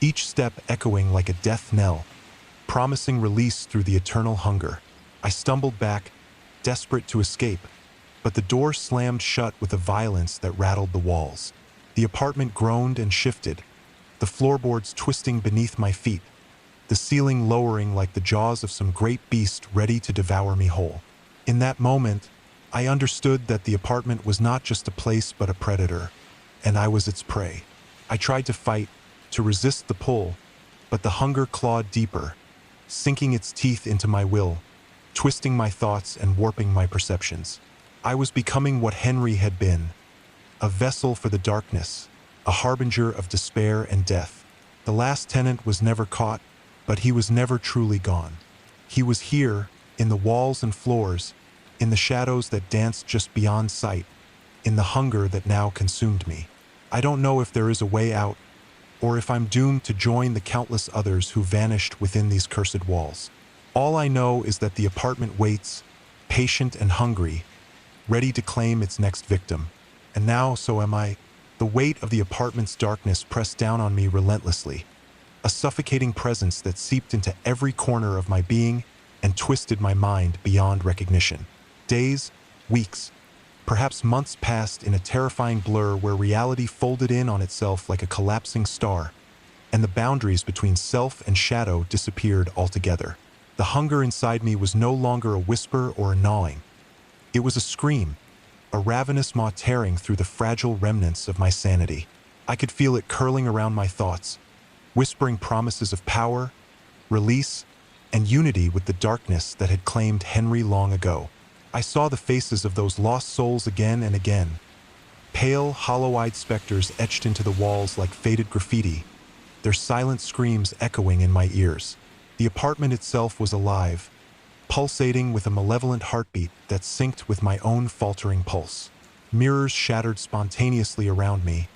each step echoing like a death knell, promising release through the eternal hunger. I stumbled back, desperate to escape, but the door slammed shut with a violence that rattled the walls. The apartment groaned and shifted, the floorboards twisting beneath my feet, the ceiling lowering like the jaws of some great beast ready to devour me whole. In that moment, I understood that the apartment was not just a place but a predator, and I was its prey. I tried to fight, to resist the pull, but the hunger clawed deeper, sinking its teeth into my will, twisting my thoughts and warping my perceptions. I was becoming what Henry had been, a vessel for the darkness, a harbinger of despair and death. The last tenant was never caught, but he was never truly gone. He was here, in the walls and floors, in the shadows that danced just beyond sight, in the hunger that now consumed me. I don't know if there is a way out, or if I'm doomed to join the countless others who vanished within these cursed walls. All I know is that the apartment waits, patient and hungry, ready to claim its next victim. And now, so am I. The weight of the apartment's darkness pressed down on me relentlessly, a suffocating presence that seeped into every corner of my being, and twisted my mind beyond recognition. Days, weeks, perhaps months passed in a terrifying blur where reality folded in on itself like a collapsing star, and the boundaries between self and shadow disappeared altogether. The hunger inside me was no longer a whisper or a gnawing. It was a scream, a ravenous maw tearing through the fragile remnants of my sanity. I could feel it curling around my thoughts, whispering promises of power, release, and unity with the darkness that had claimed Henry long ago. I saw the faces of those lost souls again and again, pale, hollow-eyed specters etched into the walls like faded graffiti, their silent screams echoing in my ears. The apartment itself was alive, pulsating with a malevolent heartbeat that synced with my own faltering pulse. Mirrors shattered spontaneously around me,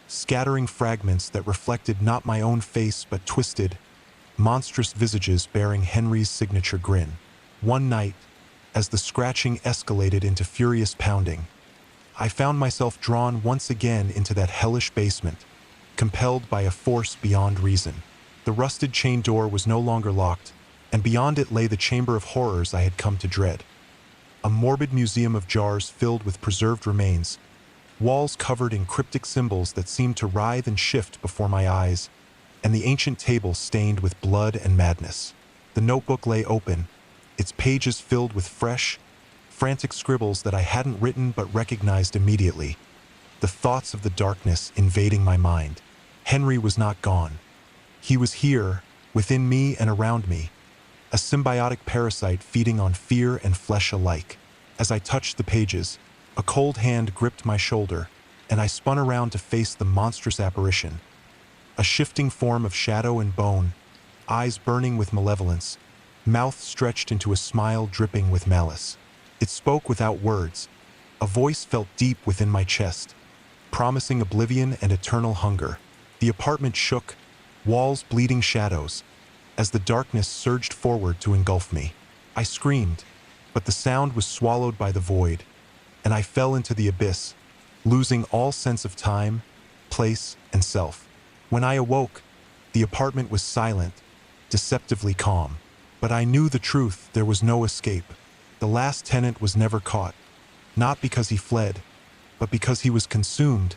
scattering fragments that reflected not my own face but twisted, monstrous visages bearing Henry's signature grin. One night, as the scratching escalated into furious pounding, I found myself drawn once again into that hellish basement, compelled by a force beyond reason. The rusted chain door was no longer locked, and beyond it lay the chamber of horrors I had come to dread. A morbid museum of jars filled with preserved remains, walls covered in cryptic symbols that seemed to writhe and shift before my eyes, and the ancient table stained with blood and madness. The notebook lay open, its pages filled with fresh, frantic scribbles that I hadn't written but recognized immediately. The thoughts of the darkness invading my mind. Henry was not gone. He was here, within me and around me, a symbiotic parasite feeding on fear and flesh alike. As I touched the pages, a cold hand gripped my shoulder, and I spun around to face the monstrous apparition. A shifting form of shadow and bone, eyes burning with malevolence, mouth stretched into a smile dripping with malice. It spoke without words. A voice felt deep within my chest, promising oblivion and eternal hunger. The apartment shook, walls bleeding shadows, as the darkness surged forward to engulf me. I screamed, but the sound was swallowed by the void, and I fell into the abyss, losing all sense of time, place, and self. When I awoke, the apartment was silent, deceptively calm. But I knew the truth: there was no escape. The last tenant was never caught, not because he fled, but because he was consumed,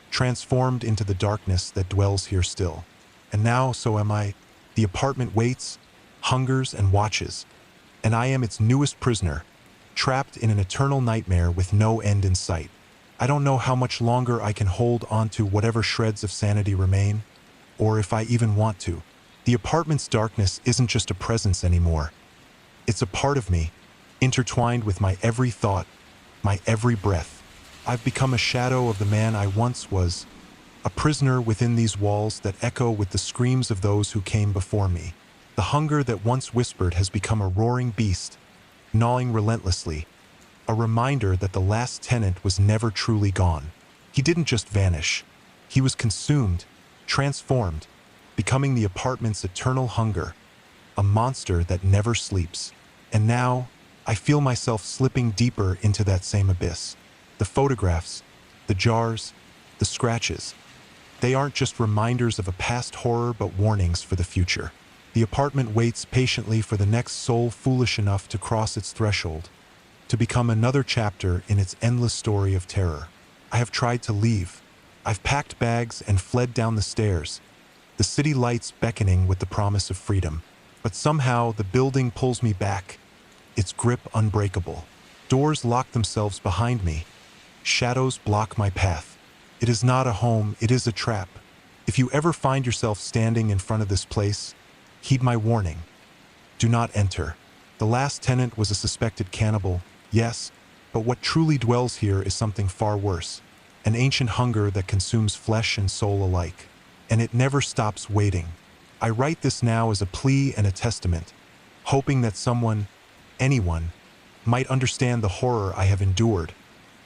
transformed into the darkness that dwells here still. And now, so am I. The apartment waits, hungers, and watches, and I am its newest prisoner, trapped in an eternal nightmare with no end in sight. I don't know how much longer I can hold on to whatever shreds of sanity remain, or if I even want to. The apartment's darkness isn't just a presence anymore. It's a part of me, intertwined with my every thought, my every breath. I've become a shadow of the man I once was, a prisoner within these walls that echo with the screams of those who came before me. The hunger that once whispered has become a roaring beast, gnawing relentlessly, a reminder that the last tenant was never truly gone. He didn't just vanish. He was consumed, transformed, becoming the apartment's eternal hunger, a monster that never sleeps. And now, I feel myself slipping deeper into that same abyss. The photographs, the jars, the scratches, they aren't just reminders of a past horror but warnings for the future. The apartment waits patiently for the next soul foolish enough to cross its threshold, to become another chapter in its endless story of terror. I have tried to leave. I've packed bags and fled down the stairs, the city lights beckoning with the promise of freedom. But somehow the building pulls me back, its grip unbreakable. Doors lock themselves behind me. Shadows block my path. It is not a home, it is a trap. If you ever find yourself standing in front of this place, heed my warning. Do not enter. The last tenant was a suspected cannibal, yes, but what truly dwells here is something far worse. An ancient hunger that consumes flesh and soul alike. And it never stops waiting. I write this now as a plea and a testament, hoping that someone, anyone, might understand the horror I have endured,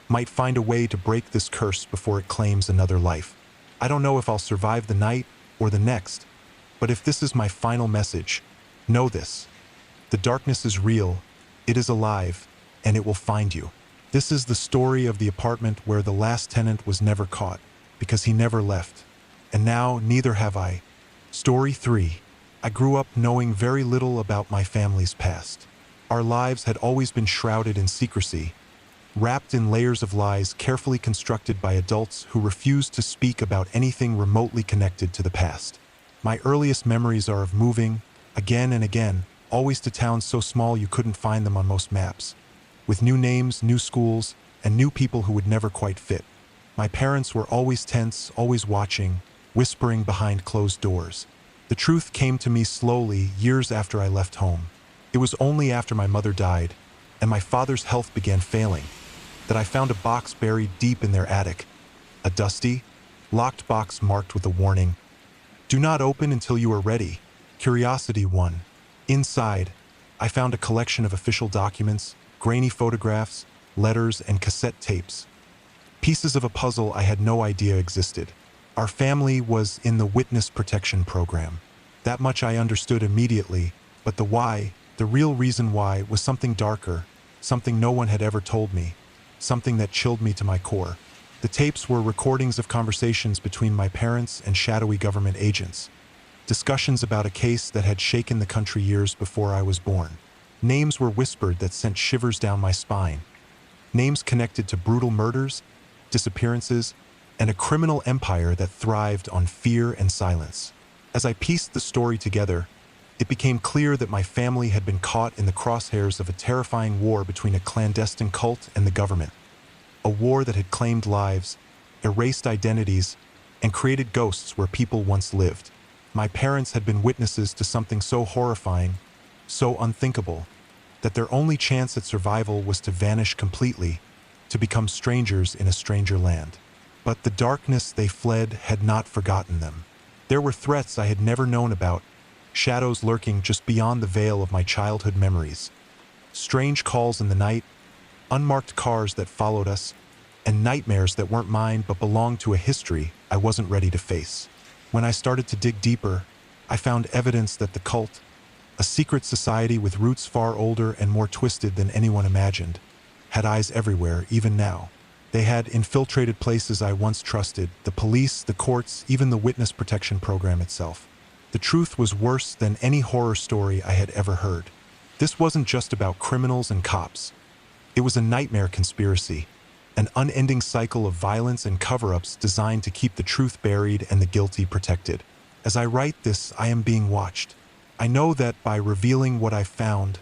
might find a way to break this curse before it claims another life. I don't know if I'll survive the night or the next, but if this is my final message, know this: the darkness is real, it is alive, and it will find you. This is the story of the apartment where the last tenant was never caught, because he never left. And now neither have I. Story 3. I grew up knowing very little about my family's past. Our lives had always been shrouded in secrecy, wrapped in layers of lies carefully constructed by adults who refused to speak about anything remotely connected to the past. My earliest memories are of moving, again and again, always to towns so small you couldn't find them on most maps, with new names, new schools, and new people who would never quite fit. My parents were always tense, always watching, whispering behind closed doors. The truth came to me slowly years after I left home. It was only after my mother died, and my father's health began failing, that I found a box buried deep in their attic. A dusty, locked box marked with a warning, "Do not open until you are ready. Curiosity 1." Inside, I found a collection of official documents, grainy photographs, letters, and cassette tapes. Pieces of a puzzle I had no idea existed. Our family was in the witness protection program. That much I understood immediately, but the why, the real reason why, was something darker, something no one had ever told me, something that chilled me to my core. The tapes were recordings of conversations between my parents and shadowy government agents. Discussions about a case that had shaken the country years before I was born. Names were whispered that sent shivers down my spine. Names connected to brutal murders, disappearances, and a criminal empire that thrived on fear and silence. As I pieced the story together, it became clear that my family had been caught in the crosshairs of a terrifying war between a clandestine cult and the government. A war that had claimed lives, erased identities, and created ghosts where people once lived. My parents had been witnesses to something so horrifying, so unthinkable, that their only chance at survival was to vanish completely, to become strangers in a stranger land. But the darkness they fled had not forgotten them. There were threats I had never known about, shadows lurking just beyond the veil of my childhood memories. Strange calls in the night, unmarked cars that followed us, and nightmares that weren't mine but belonged to a history I wasn't ready to face. When I started to dig deeper, I found evidence that the cult, a secret society with roots far older and more twisted than anyone imagined, had eyes everywhere, even now. They had infiltrated places I once trusted, the police, the courts, even the witness protection program itself. The truth was worse than any horror story I had ever heard. This wasn't just about criminals and cops. It was a nightmare conspiracy, an unending cycle of violence and cover-ups designed to keep the truth buried and the guilty protected. As I write this, I am being watched. I know that by revealing what I found,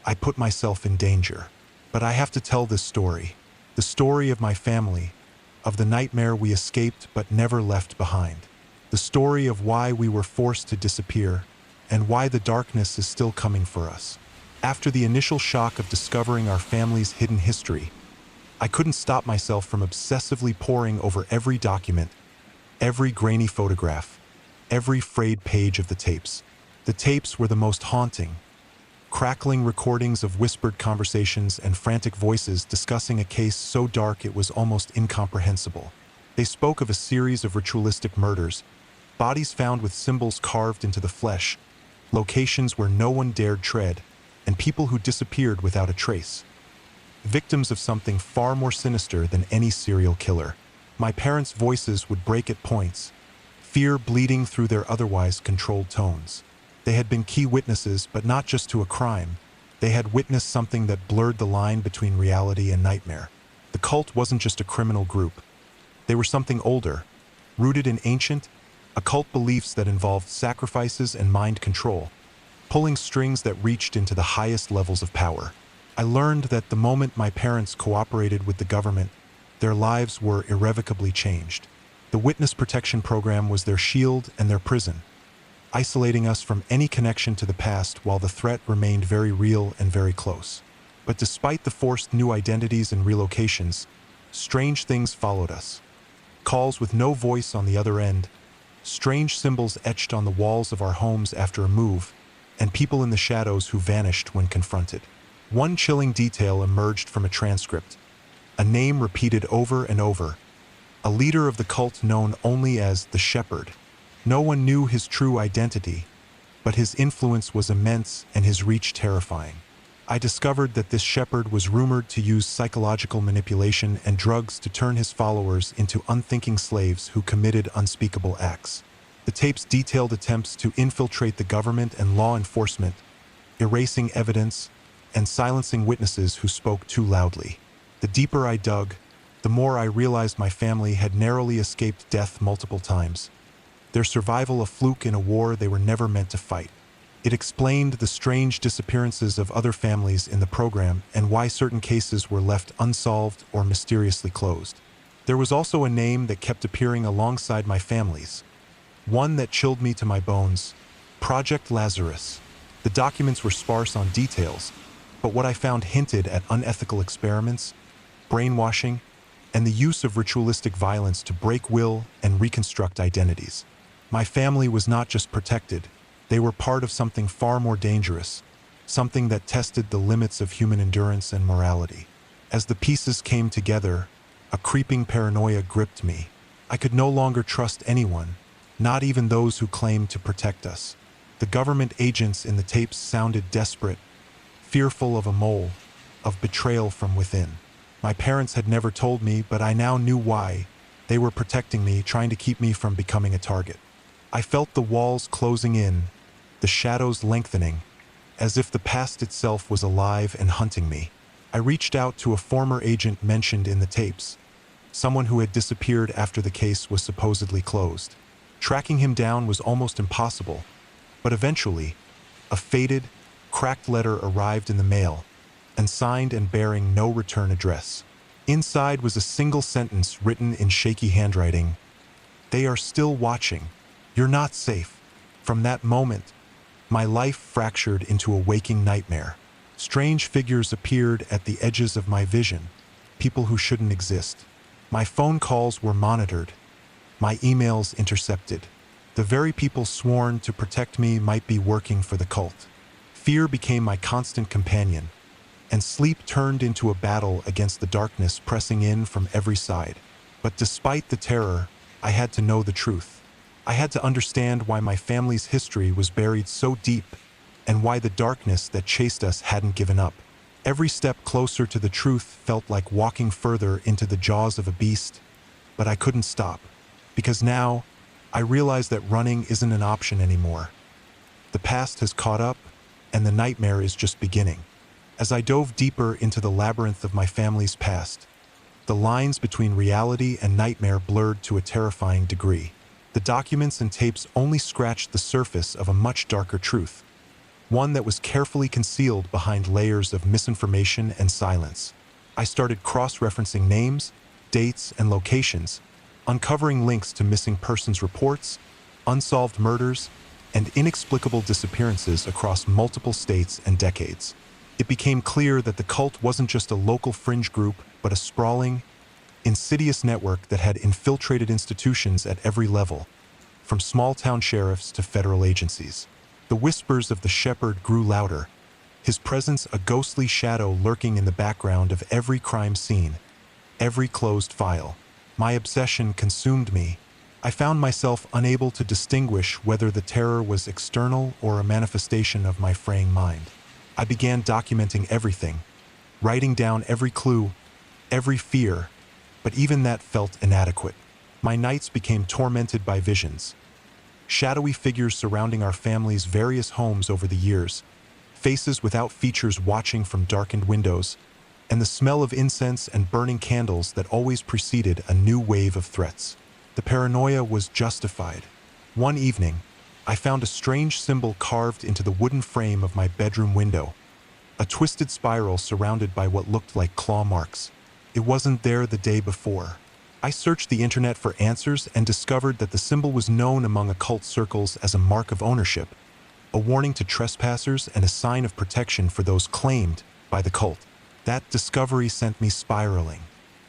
I put myself in danger. But I have to tell this story, the story of my family, of the nightmare we escaped but never left behind. The story of why we were forced to disappear, and why the darkness is still coming for us. After the initial shock of discovering our family's hidden history, I couldn't stop myself from obsessively poring over every document, every grainy photograph, every frayed page of the tapes. The tapes were the most haunting, crackling recordings of whispered conversations and frantic voices discussing a case so dark it was almost incomprehensible. They spoke of a series of ritualistic murders, bodies found with symbols carved into the flesh, locations where no one dared tread, and people who disappeared without a trace. Victims of something far more sinister than any serial killer. My parents' voices would break at points, fear bleeding through their otherwise controlled tones. They had been key witnesses, but not just to a crime. They had witnessed something that blurred the line between reality and nightmare. The cult wasn't just a criminal group. They were something older, rooted in ancient, occult beliefs that involved sacrifices and mind control, pulling strings that reached into the highest levels of power. I learned that the moment my parents cooperated with the government, their lives were irrevocably changed. The witness protection program was their shield and their prison, isolating us from any connection to the past while the threat remained very real and very close. But despite the forced new identities and relocations, strange things followed us. Calls with no voice on the other end, strange symbols etched on the walls of our homes after a move, and people in the shadows who vanished when confronted. One chilling detail emerged from a transcript, a name repeated over and over, a leader of the cult known only as the Shepherd. No one knew his true identity, but his influence was immense and his reach terrifying. I discovered that this shepherd was rumored to use psychological manipulation and drugs to turn his followers into unthinking slaves who committed unspeakable acts. The tapes detailed attempts to infiltrate the government and law enforcement, erasing evidence and silencing witnesses who spoke too loudly. The deeper I dug, the more I realized my family had narrowly escaped death multiple times. Their survival a fluke in a war they were never meant to fight. It explained the strange disappearances of other families in the program and why certain cases were left unsolved or mysteriously closed. There was also a name that kept appearing alongside my family's, one that chilled me to my bones: Project Lazarus. The documents were sparse on details, but what I found hinted at unethical experiments, brainwashing, and the use of ritualistic violence to break will and reconstruct identities. My family was not just protected, they were part of something far more dangerous, something that tested the limits of human endurance and morality. As the pieces came together, a creeping paranoia gripped me. I could no longer trust anyone, not even those who claimed to protect us. The government agents in the tapes sounded desperate, fearful of a mole, of betrayal from within. My parents had never told me, but I now knew why. They were protecting me, trying to keep me from becoming a target. I felt the walls closing in, the shadows lengthening, as if the past itself was alive and hunting me. I reached out to a former agent mentioned in the tapes, someone who had disappeared after the case was supposedly closed. Tracking him down was almost impossible, but eventually, a faded, cracked letter arrived in the mail, and signed and bearing no return address. Inside was a single sentence written in shaky handwriting: "They are still watching. You're not safe." From that moment, my life fractured into a waking nightmare. Strange figures appeared at the edges of my vision, people who shouldn't exist. My phone calls were monitored, my emails intercepted. The very people sworn to protect me might be working for the cult. Fear became my constant companion, and sleep turned into a battle against the darkness pressing in from every side. But despite the terror, I had to know the truth. I had to understand why my family's history was buried so deep, and why the darkness that chased us hadn't given up. Every step closer to the truth felt like walking further into the jaws of a beast, but I couldn't stop, because now I realized that running isn't an option anymore. The past has caught up, and the nightmare is just beginning. As I dove deeper into the labyrinth of my family's past, the lines between reality and nightmare blurred to a terrifying degree. The documents and tapes only scratched the surface of a much darker truth, one that was carefully concealed behind layers of misinformation and silence. I started cross-referencing names, dates, and locations, uncovering links to missing persons reports, unsolved murders, and inexplicable disappearances across multiple states and decades. It became clear that the cult wasn't just a local fringe group, but a sprawling, insidious network that had infiltrated institutions at every level, from small-town sheriffs to federal agencies. The whispers of the shepherd grew louder, his presence a ghostly shadow lurking in the background of every crime scene, every closed file. My obsession consumed me. I found myself unable to distinguish whether the terror was external or a manifestation of my fraying mind. I began documenting everything, writing down every clue, every fear, but even that felt inadequate. My nights became tormented by visions, shadowy figures surrounding our family's various homes over the years, faces without features watching from darkened windows, and the smell of incense and burning candles that always preceded a new wave of threats. The paranoia was justified. One evening, I found a strange symbol carved into the wooden frame of my bedroom window, a twisted spiral surrounded by what looked like claw marks. It wasn't there the day before. I searched the internet for answers and discovered that the symbol was known among occult circles as a mark of ownership, a warning to trespassers and a sign of protection for those claimed by the cult. That discovery sent me spiraling.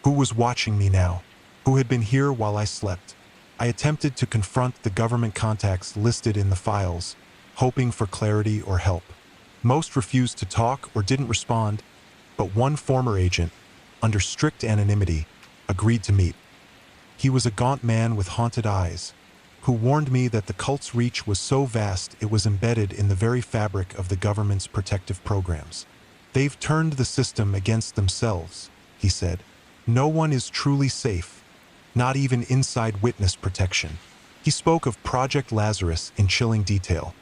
Who was watching me now? Who had been here while I slept? I attempted to confront the government contacts listed in the files, hoping for clarity or help. Most refused to talk or didn't respond, but one former agent, under strict anonymity, agreed to meet. He was a gaunt man with haunted eyes, who warned me that the cult's reach was so vast it was embedded in the very fabric of the government's protective programs. "They've turned the system against themselves," he said. "No one is truly safe, not even inside witness protection." He spoke of Project Lazarus in chilling detail,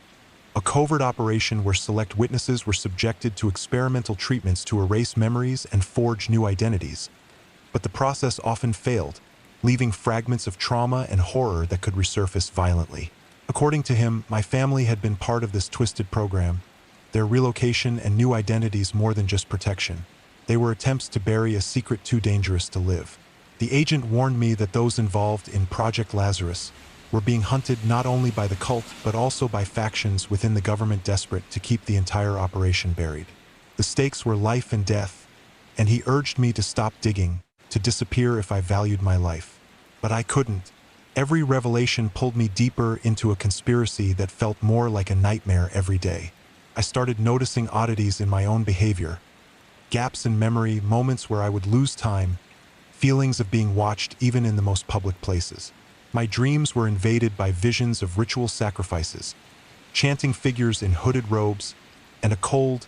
a covert operation where select witnesses were subjected to experimental treatments to erase memories and forge new identities. But the process often failed, leaving fragments of trauma and horror that could resurface violently. According to him, my family had been part of this twisted program, their relocation and new identities more than just protection. They were attempts to bury a secret too dangerous to live. The agent warned me that those involved in Project Lazarus were being hunted not only by the cult but also by factions within the government desperate to keep the entire operation buried. The stakes were life and death, and he urged me to stop digging, to disappear if I valued my life. But I couldn't. Every revelation pulled me deeper into a conspiracy that felt more like a nightmare every day. I started noticing oddities in my own behavior, gaps in memory, moments where I would lose time, feelings of being watched even in the most public places. My dreams were invaded by visions of ritual sacrifices, chanting figures in hooded robes, and a cold,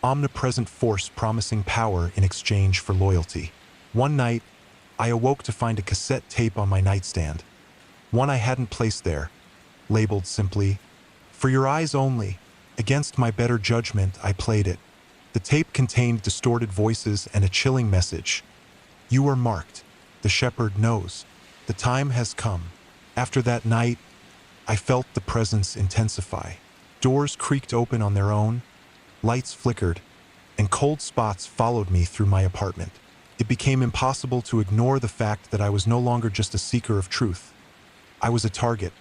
omnipresent force promising power in exchange for loyalty. One night, I awoke to find a cassette tape on my nightstand, one I hadn't placed there, labeled simply, "For Your Eyes Only." Against my better judgment, I played it. The tape contained distorted voices and a chilling message. "You are marked. The shepherd knows. The time has come." After that night, I felt the presence intensify. Doors creaked open on their own, lights flickered, and cold spots followed me through my apartment. It became impossible to ignore the fact that I was no longer just a seeker of truth. I was a target,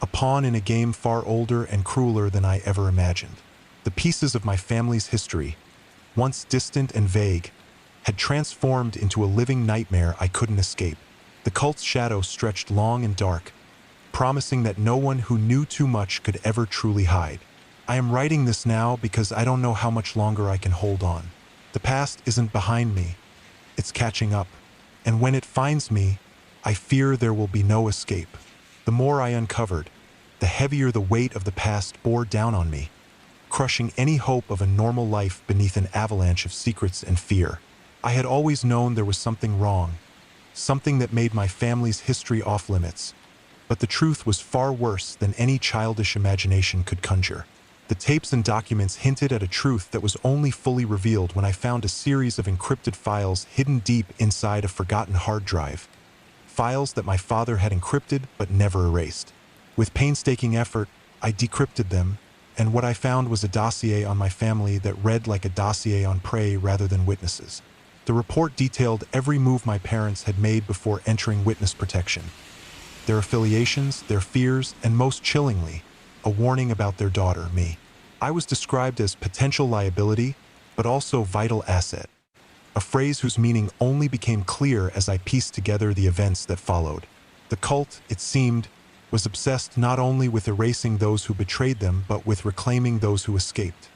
a pawn in a game far older and crueler than I ever imagined. The pieces of my family's history, once distant and vague, had transformed into a living nightmare I couldn't escape. The cult's shadow stretched long and dark, promising that no one who knew too much could ever truly hide. I am writing this now because I don't know how much longer I can hold on. The past isn't behind me, it's catching up. And when it finds me, I fear there will be no escape. The more I uncovered, the heavier the weight of the past bore down on me, crushing any hope of a normal life beneath an avalanche of secrets and fear. I had always known there was something wrong, something that made my family's history off limits. But the truth was far worse than any childish imagination could conjure. The tapes and documents hinted at a truth that was only fully revealed when I found a series of encrypted files hidden deep inside a forgotten hard drive. Files that my father had encrypted but never erased. With painstaking effort, I decrypted them, and what I found was a dossier on my family that read like a dossier on prey rather than witnesses. The report detailed every move my parents had made before entering witness protection. Their affiliations, their fears, and most chillingly, a warning about their daughter, me. I was described as potential liability, but also vital asset. A phrase whose meaning only became clear as I pieced together the events that followed. The cult, it seemed, was obsessed not only with erasing those who betrayed them, but with reclaiming those who escaped,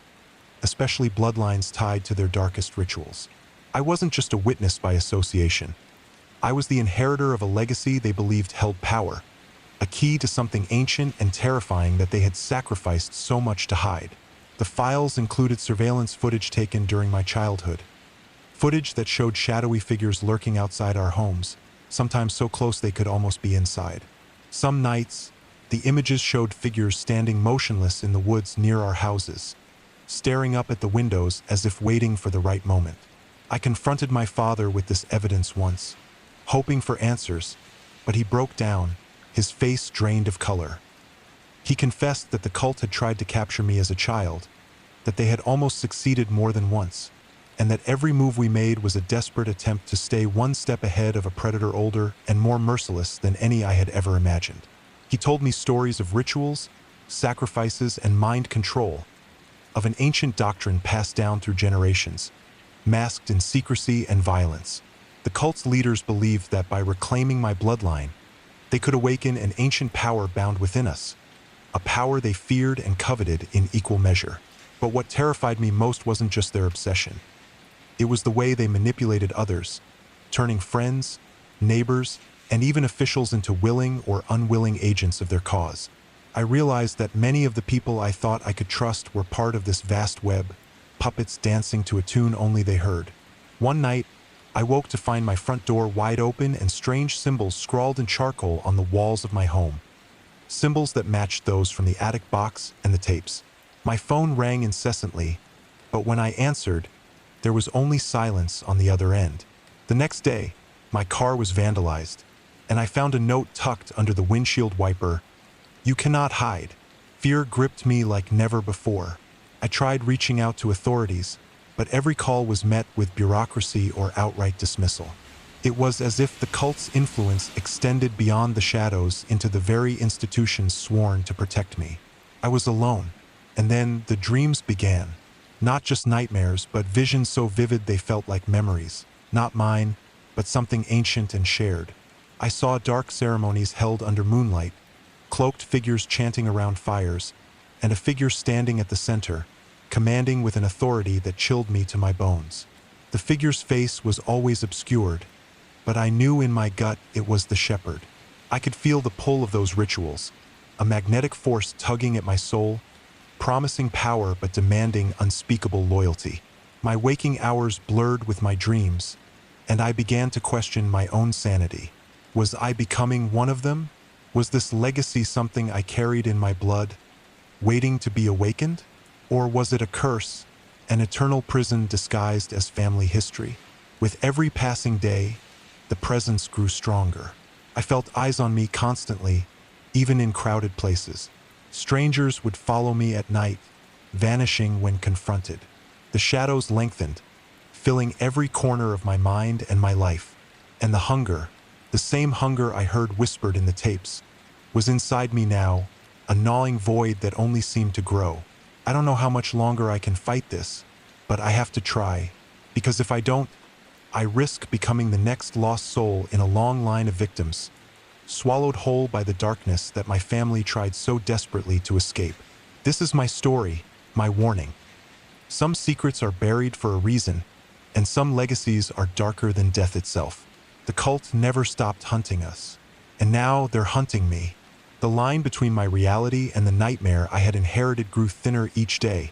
especially bloodlines tied to their darkest rituals. I wasn't just a witness by association. I was the inheritor of a legacy they believed held power, a key to something ancient and terrifying that they had sacrificed so much to hide. The files included surveillance footage taken during my childhood, footage that showed shadowy figures lurking outside our homes, sometimes so close they could almost be inside. Some nights, the images showed figures standing motionless in the woods near our houses, staring up at the windows as if waiting for the right moment. I confronted my father with this evidence once, hoping for answers, but he broke down, his face drained of color. He confessed that the cult had tried to capture me as a child, that they had almost succeeded more than once, and that every move we made was a desperate attempt to stay one step ahead of a predator older and more merciless than any I had ever imagined. He told me stories of rituals, sacrifices, and mind control, of an ancient doctrine passed down through generations, masked in secrecy and violence. The cult's leaders believed that by reclaiming my bloodline, they could awaken an ancient power bound within us, a power they feared and coveted in equal measure. But what terrified me most wasn't just their obsession. It was the way they manipulated others, turning friends, neighbors, and even officials into willing or unwilling agents of their cause. I realized that many of the people I thought I could trust were part of this vast web, puppets dancing to a tune only they heard. One night, I woke to find my front door wide open and strange symbols scrawled in charcoal on the walls of my home. Symbols that matched those from the attic box and the tapes. My phone rang incessantly, but when I answered, there was only silence on the other end. The next day, my car was vandalized, and I found a note tucked under the windshield wiper. "You cannot hide." Fear gripped me like never before. I tried reaching out to authorities, but every call was met with bureaucracy or outright dismissal. It was as if the cult's influence extended beyond the shadows into the very institutions sworn to protect me. I was alone, and then the dreams began. Not just nightmares, but visions so vivid they felt like memories. Not mine, but something ancient and shared. I saw dark ceremonies held under moonlight, cloaked figures chanting around fires, and a figure standing at the center, commanding with an authority that chilled me to my bones. The figure's face was always obscured, but I knew in my gut it was the shepherd. I could feel the pull of those rituals, a magnetic force tugging at my soul, promising power but demanding unspeakable loyalty. My waking hours blurred with my dreams, and I began to question my own sanity. Was I becoming one of them? Was this legacy something I carried in my blood, waiting to be awakened? Or was it a curse, an eternal prison disguised as family history? With every passing day, the presence grew stronger. I felt eyes on me constantly, even in crowded places. Strangers would follow me at night, vanishing when confronted. The shadows lengthened, filling every corner of my mind and my life. And the hunger, the same hunger I heard whispered in the tapes, was inside me now, a gnawing void that only seemed to grow. I don't know how much longer I can fight this, but I have to try, because if I don't, I risk becoming the next lost soul in a long line of victims, swallowed whole by the darkness that my family tried so desperately to escape. This is my story, my warning. Some secrets are buried for a reason, and some legacies are darker than death itself. The cult never stopped hunting us, and now they're hunting me. The line between my reality and the nightmare I had inherited grew thinner each day,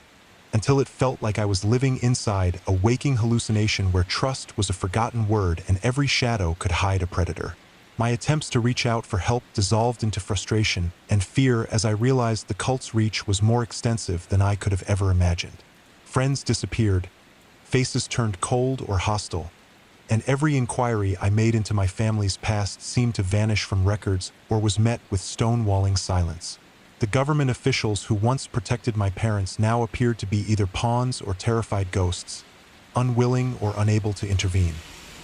until it felt like I was living inside a waking hallucination where trust was a forgotten word and every shadow could hide a predator. My attempts to reach out for help dissolved into frustration and fear as I realized the cult's reach was more extensive than I could have ever imagined. Friends disappeared, faces turned cold or hostile, and every inquiry I made into my family's past seemed to vanish from records or was met with stonewalling silence. The government officials who once protected my parents now appeared to be either pawns or terrified ghosts, unwilling or unable to intervene.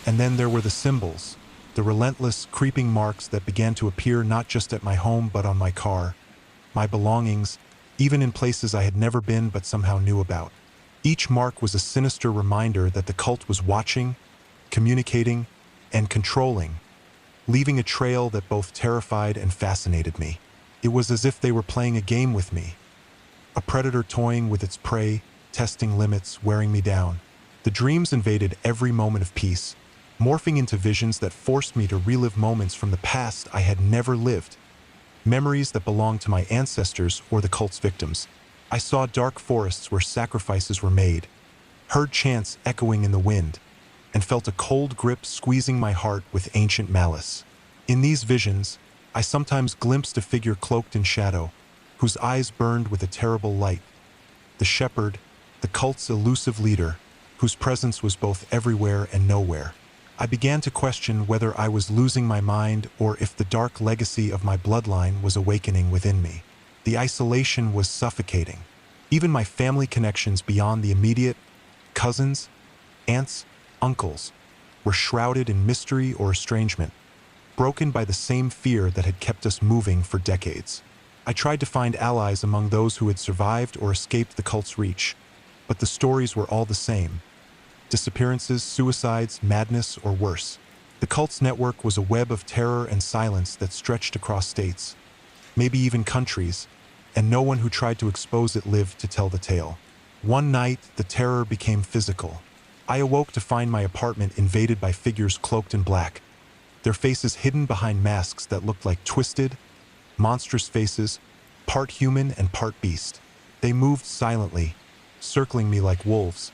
And then there were the symbols, the relentless, creeping marks that began to appear not just at my home but on my car, my belongings, even in places I had never been but somehow knew about. Each mark was a sinister reminder that the cult was watching, communicating, and controlling, leaving a trail that both terrified and fascinated me. It was as if they were playing a game with me, a predator toying with its prey, testing limits, wearing me down. The dreams invaded every moment of peace, morphing into visions that forced me to relive moments from the past I had never lived, memories that belonged to my ancestors or the cult's victims. I saw dark forests where sacrifices were made, heard chants echoing in the wind, and felt a cold grip squeezing my heart with ancient malice. In these visions, I sometimes glimpsed a figure cloaked in shadow, whose eyes burned with a terrible light. The shepherd, the cult's elusive leader, whose presence was both everywhere and nowhere. I began to question whether I was losing my mind or if the dark legacy of my bloodline was awakening within me. The isolation was suffocating. Even my family connections beyond the immediate, cousins, aunts, uncles, were shrouded in mystery or estrangement, broken by the same fear that had kept us moving for decades. I tried to find allies among those who had survived or escaped the cult's reach, but the stories were all the same. Disappearances, suicides, madness, or worse. The cult's network was a web of terror and silence that stretched across states, maybe even countries, and no one who tried to expose it lived to tell the tale. One night, the terror became physical. I awoke to find my apartment invaded by figures cloaked in black, their faces hidden behind masks that looked like twisted, monstrous faces, part human and part beast. They moved silently, circling me like wolves,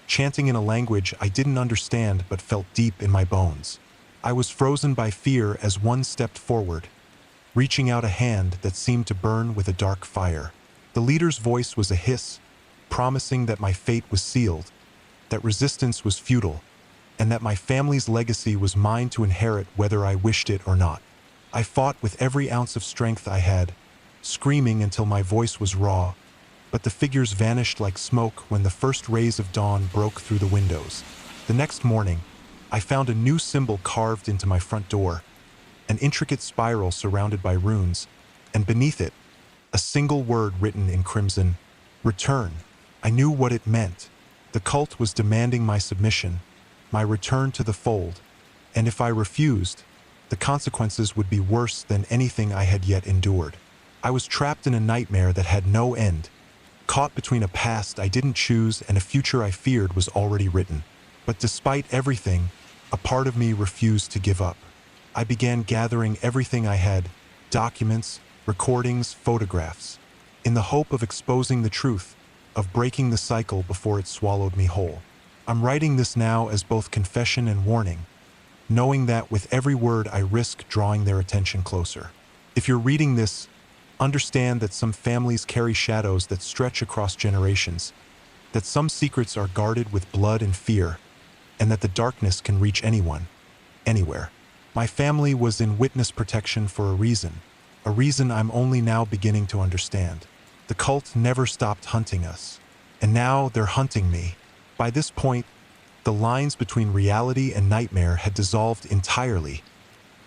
chanting in a language I didn't understand but felt deep in my bones. I was frozen by fear as one stepped forward, reaching out a hand that seemed to burn with a dark fire. The leader's voice was a hiss, promising that my fate was sealed, that resistance was futile, and that my family's legacy was mine to inherit whether I wished it or not. I fought with every ounce of strength I had, screaming until my voice was raw, but the figures vanished like smoke when the first rays of dawn broke through the windows. The next morning, I found a new symbol carved into my front door, an intricate spiral surrounded by runes, and beneath it, a single word written in crimson: return. I knew what it meant. The cult was demanding my submission, my return to the fold, and if I refused, the consequences would be worse than anything I had yet endured. I was trapped in a nightmare that had no end, caught between a past I didn't choose and a future I feared was already written. But despite everything, a part of me refused to give up. I began gathering everything I had: documents, recordings, photographs, in the hope of exposing the truth, of breaking the cycle before it swallowed me whole. I'm writing this now as both confession and warning, knowing that with every word I risk drawing their attention closer. If you're reading this, understand that some families carry shadows that stretch across generations, that some secrets are guarded with blood and fear, and that the darkness can reach anyone, anywhere. My family was in witness protection for a reason I'm only now beginning to understand. The cult never stopped hunting us, and now they're hunting me. By this point, the lines between reality and nightmare had dissolved entirely,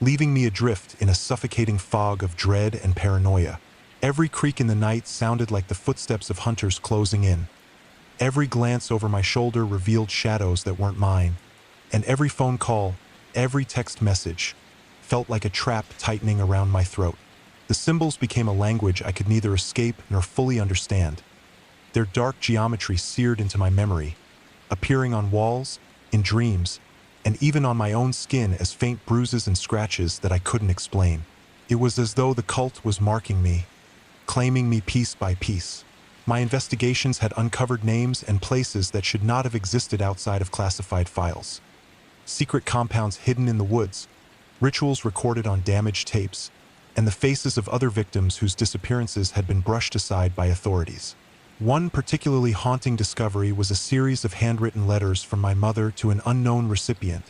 leaving me adrift in a suffocating fog of dread and paranoia. Every creak in the night sounded like the footsteps of hunters closing in. Every glance over my shoulder revealed shadows that weren't mine, and every phone call, every text message, felt like a trap tightening around my throat. The symbols became a language I could neither escape nor fully understand. Their dark geometry seared into my memory, appearing on walls, in dreams, and even on my own skin as faint bruises and scratches that I couldn't explain. It was as though the cult was marking me, claiming me piece by piece. My investigations had uncovered names and places that should not have existed outside of classified files. Secret compounds hidden in the woods, rituals recorded on damaged tapes, and the faces of other victims whose disappearances had been brushed aside by authorities. One particularly haunting discovery was a series of handwritten letters from my mother to an unknown recipient,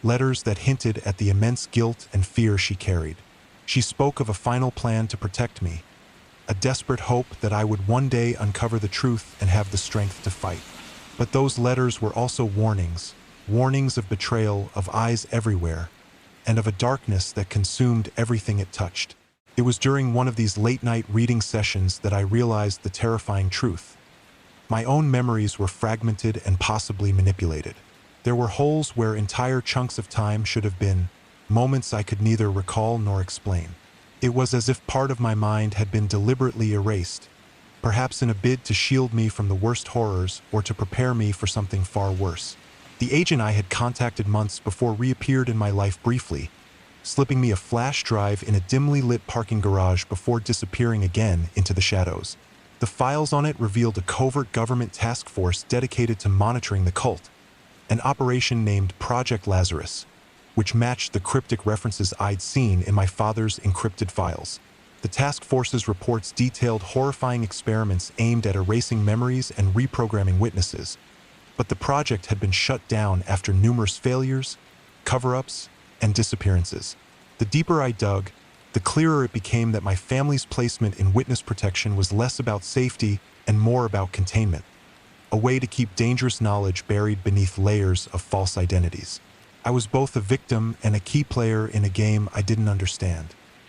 letters that hinted at the immense guilt and fear she carried. She spoke of a final plan to protect me, a desperate hope that I would one day uncover the truth and have the strength to fight. But those letters were also warnings of betrayal, of eyes everywhere, and of a darkness that consumed everything it touched. It was during one of these late-night reading sessions that I realized the terrifying truth. My own memories were fragmented and possibly manipulated. There were holes where entire chunks of time should have been, moments I could neither recall nor explain. It was as if part of my mind had been deliberately erased, perhaps in a bid to shield me from the worst horrors or to prepare me for something far worse. The agent I had contacted months before reappeared in my life briefly, slipping me a flash drive in a dimly lit parking garage before disappearing again into the shadows. The files on it revealed a covert government task force dedicated to monitoring the cult, an operation named Project Lazarus, which matched the cryptic references I'd seen in my father's encrypted files. The task force's reports detailed horrifying experiments aimed at erasing memories and reprogramming witnesses, but the project had been shut down after numerous failures, cover-ups, and disappearances. The deeper I dug, the clearer it became that my family's placement in witness protection was less about safety and more about containment, a way to keep dangerous knowledge buried beneath layers of false identities. I was both a victim and a key player in a game I didn't understand.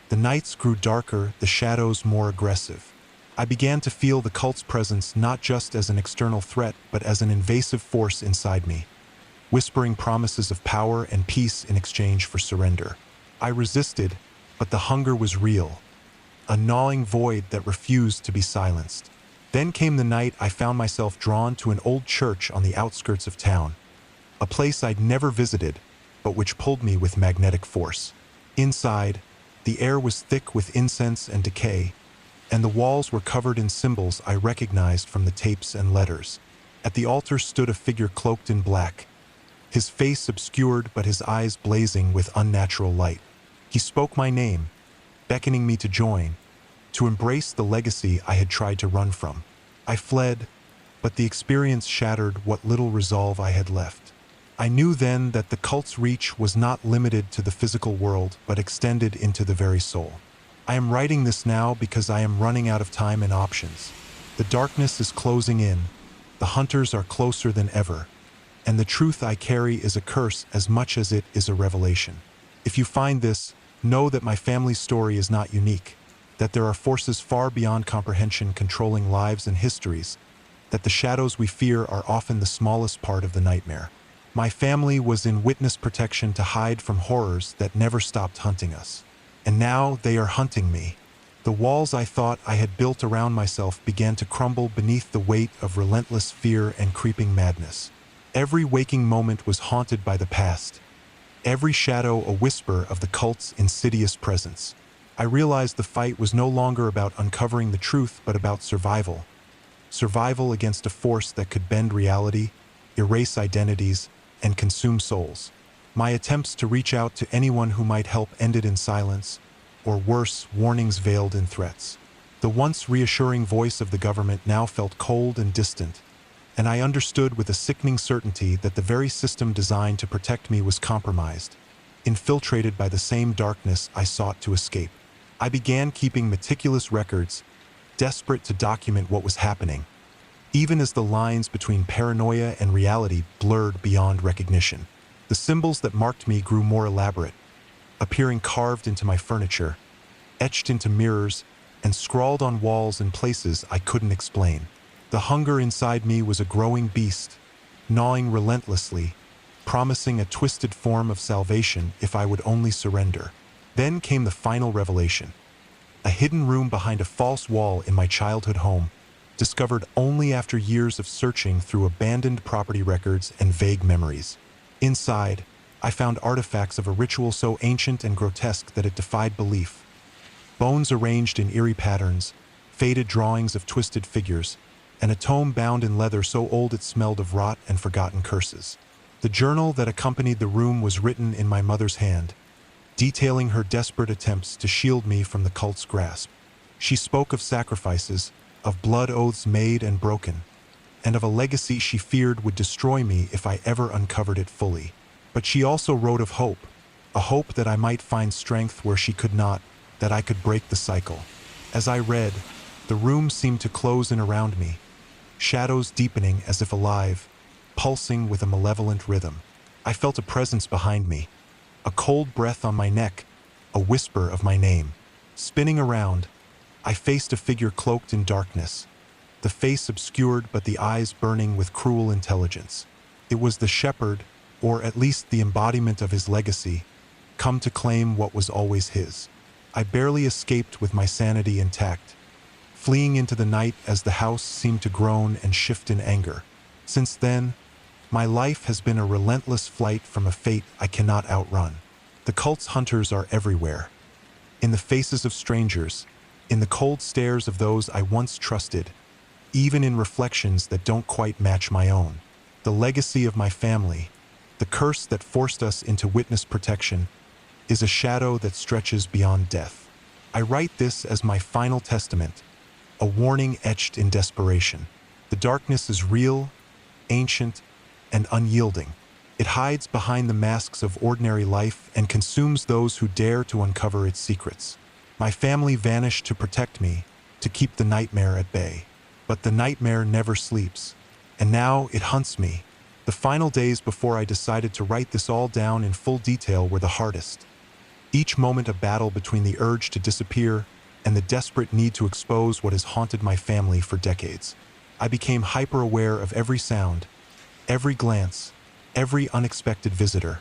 The nights grew darker, the shadows more aggressive. I began to feel the cult's presence not just as an external threat, but as an invasive force inside me, whispering promises of power and peace in exchange for surrender. I resisted, but the hunger was real, a gnawing void that refused to be silenced. Then came the night I found myself drawn to an old church on the outskirts of town, a place I'd never visited, but which pulled me with magnetic force. Inside, the air was thick with incense and decay, and the walls were covered in symbols I recognized from the tapes and letters. At the altar stood a figure cloaked in black, his face obscured but his eyes blazing with unnatural light. He spoke my name, beckoning me to join to embrace the legacy I had tried to run from. I fled, but the experience shattered what little resolve I had left. I knew then that the cult's reach was not limited to the physical world, but extended into the very soul. I am writing this now because I am running out of time and options. The darkness is closing in, the hunters are closer than ever, and the truth I carry is a curse as much as it is a revelation. If you find this, know that my family's story is not unique, that there are forces far beyond comprehension controlling lives and histories, that the shadows we fear are often the smallest part of the nightmare. My family was in witness protection to hide from horrors that never stopped hunting us. And now they are hunting me. The walls I thought I had built around myself began to crumble beneath the weight of relentless fear and creeping madness. Every waking moment was haunted by the past, every shadow a whisper of the cult's insidious presence. I realized the fight was no longer about uncovering the truth, but about survival. Survival against a force that could bend reality, erase identities, and consume souls. My attempts to reach out to anyone who might help ended in silence, or worse, warnings veiled in threats. The once reassuring voice of the government now felt cold and distant, and I understood with a sickening certainty that the very system designed to protect me was compromised, infiltrated by the same darkness I sought to escape. I began keeping meticulous records, desperate to document what was happening, even as the lines between paranoia and reality blurred beyond recognition. The symbols that marked me grew more elaborate, appearing carved into my furniture, etched into mirrors, and scrawled on walls in places I couldn't explain. The hunger inside me was a growing beast, gnawing relentlessly, promising a twisted form of salvation if I would only surrender. Then came the final revelation. A hidden room behind a false wall in my childhood home, discovered only after years of searching through abandoned property records and vague memories. Inside, I found artifacts of a ritual so ancient and grotesque that it defied belief. Bones arranged in eerie patterns, faded drawings of twisted figures, and a tome bound in leather so old it smelled of rot and forgotten curses. The journal that accompanied the room was written in my mother's hand, detailing her desperate attempts to shield me from the cult's grasp. She spoke of sacrifices, of blood oaths made and broken, and of a legacy she feared would destroy me if I ever uncovered it fully. But she also wrote of hope, a hope that I might find strength where she could not, that I could break the cycle. As I read, the room seemed to close in around me, shadows deepening as if alive, pulsing with a malevolent rhythm. I felt a presence behind me, a cold breath on my neck, a whisper of my name. Spinning around, I faced a figure cloaked in darkness, the face obscured but the eyes burning with cruel intelligence. It was the shepherd, or at least the embodiment of his legacy, come to claim what was always his. I barely escaped with my sanity intact, fleeing into the night as the house seemed to groan and shift in anger. Since then, my life has been a relentless flight from a fate I cannot outrun. The cult's hunters are everywhere, in the faces of strangers, in the cold stares of those I once trusted, even in reflections that don't quite match my own. The legacy of my family, the curse that forced us into witness protection, is a shadow that stretches beyond death. I write this as my final testament, a warning etched in desperation. The darkness is real, ancient, and unyielding. It hides behind the masks of ordinary life and consumes those who dare to uncover its secrets. My family vanished to protect me, to keep the nightmare at bay. But the nightmare never sleeps, and now it hunts me. The final days before I decided to write this all down in full detail were the hardest. Each moment a battle between the urge to disappear and the desperate need to expose what has haunted my family for decades. I became hyper-aware of every sound, every glance, every unexpected visitor,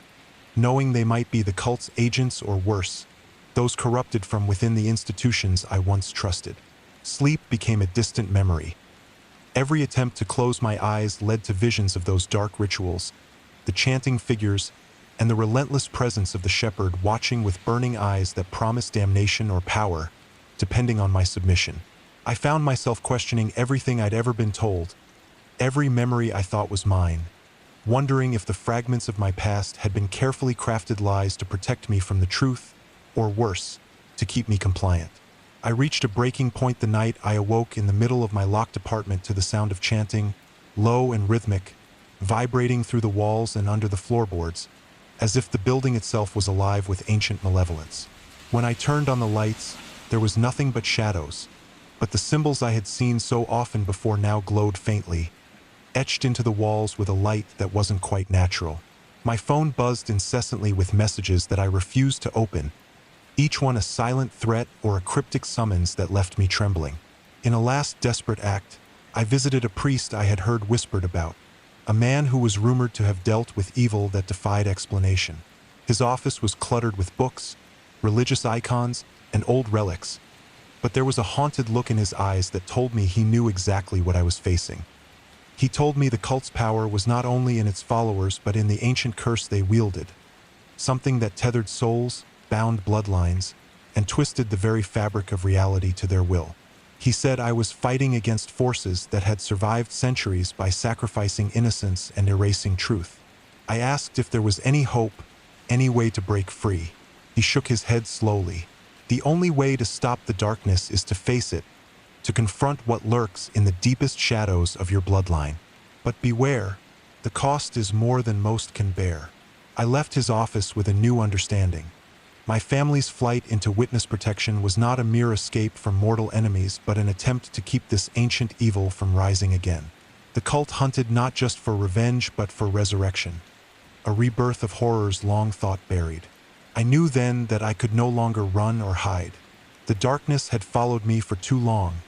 knowing they might be the cult's agents or worse, those corrupted from within the institutions I once trusted. Sleep became a distant memory. Every attempt to close my eyes led to visions of those dark rituals, the chanting figures, and the relentless presence of the shepherd watching with burning eyes that promised damnation or power, depending on my submission. I found myself questioning everything I'd ever been told, every memory I thought was mine, wondering if the fragments of my past had been carefully crafted lies to protect me from the truth, or worse, to keep me compliant. I reached a breaking point the night I awoke in the middle of my locked apartment to the sound of chanting, low and rhythmic, vibrating through the walls and under the floorboards, as if the building itself was alive with ancient malevolence. When I turned on the lights, there was nothing but shadows, but the symbols I had seen so often before now glowed faintly, etched into the walls with a light that wasn't quite natural. My phone buzzed incessantly with messages that I refused to open, each one a silent threat or a cryptic summons that left me trembling. In a last desperate act, I visited a priest I had heard whispered about, a man who was rumored to have dealt with evil that defied explanation. His office was cluttered with books, religious icons, and old relics, but there was a haunted look in his eyes that told me he knew exactly what I was facing. He told me the cult's power was not only in its followers but in the ancient curse they wielded, something that tethered souls, bound bloodlines, and twisted the very fabric of reality to their will. He said I was fighting against forces that had survived centuries by sacrificing innocence and erasing truth. I asked if there was any hope, any way to break free. He shook his head slowly. The only way to stop the darkness is to face it, to confront what lurks in the deepest shadows of your bloodline. But beware, the cost is more than most can bear. I left his office with a new understanding. My family's flight into witness protection was not a mere escape from mortal enemies, but an attempt to keep this ancient evil from rising again. The cult hunted not just for revenge, but for resurrection, a rebirth of horrors long thought buried. I knew then that I could no longer run or hide. The darkness had followed me for too long,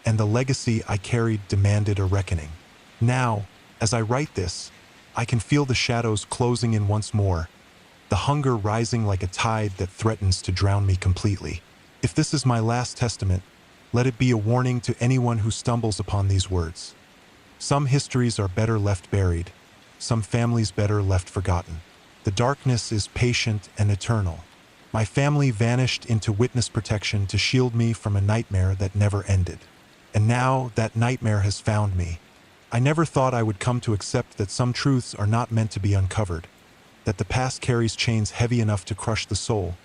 and the legacy I carried demanded a reckoning. Now, as I write this, I can feel the shadows closing in once more, the hunger rising like a tide that threatens to drown me completely. If this is my last testament, let it be a warning to anyone who stumbles upon these words. Some histories are better left buried, some families better left forgotten. The darkness is patient and eternal. My family vanished into witness protection to shield me from a nightmare that never ended. And now that nightmare has found me. I never thought I would come to accept that some truths are not meant to be uncovered, that the past carries chains heavy enough to crush the soul.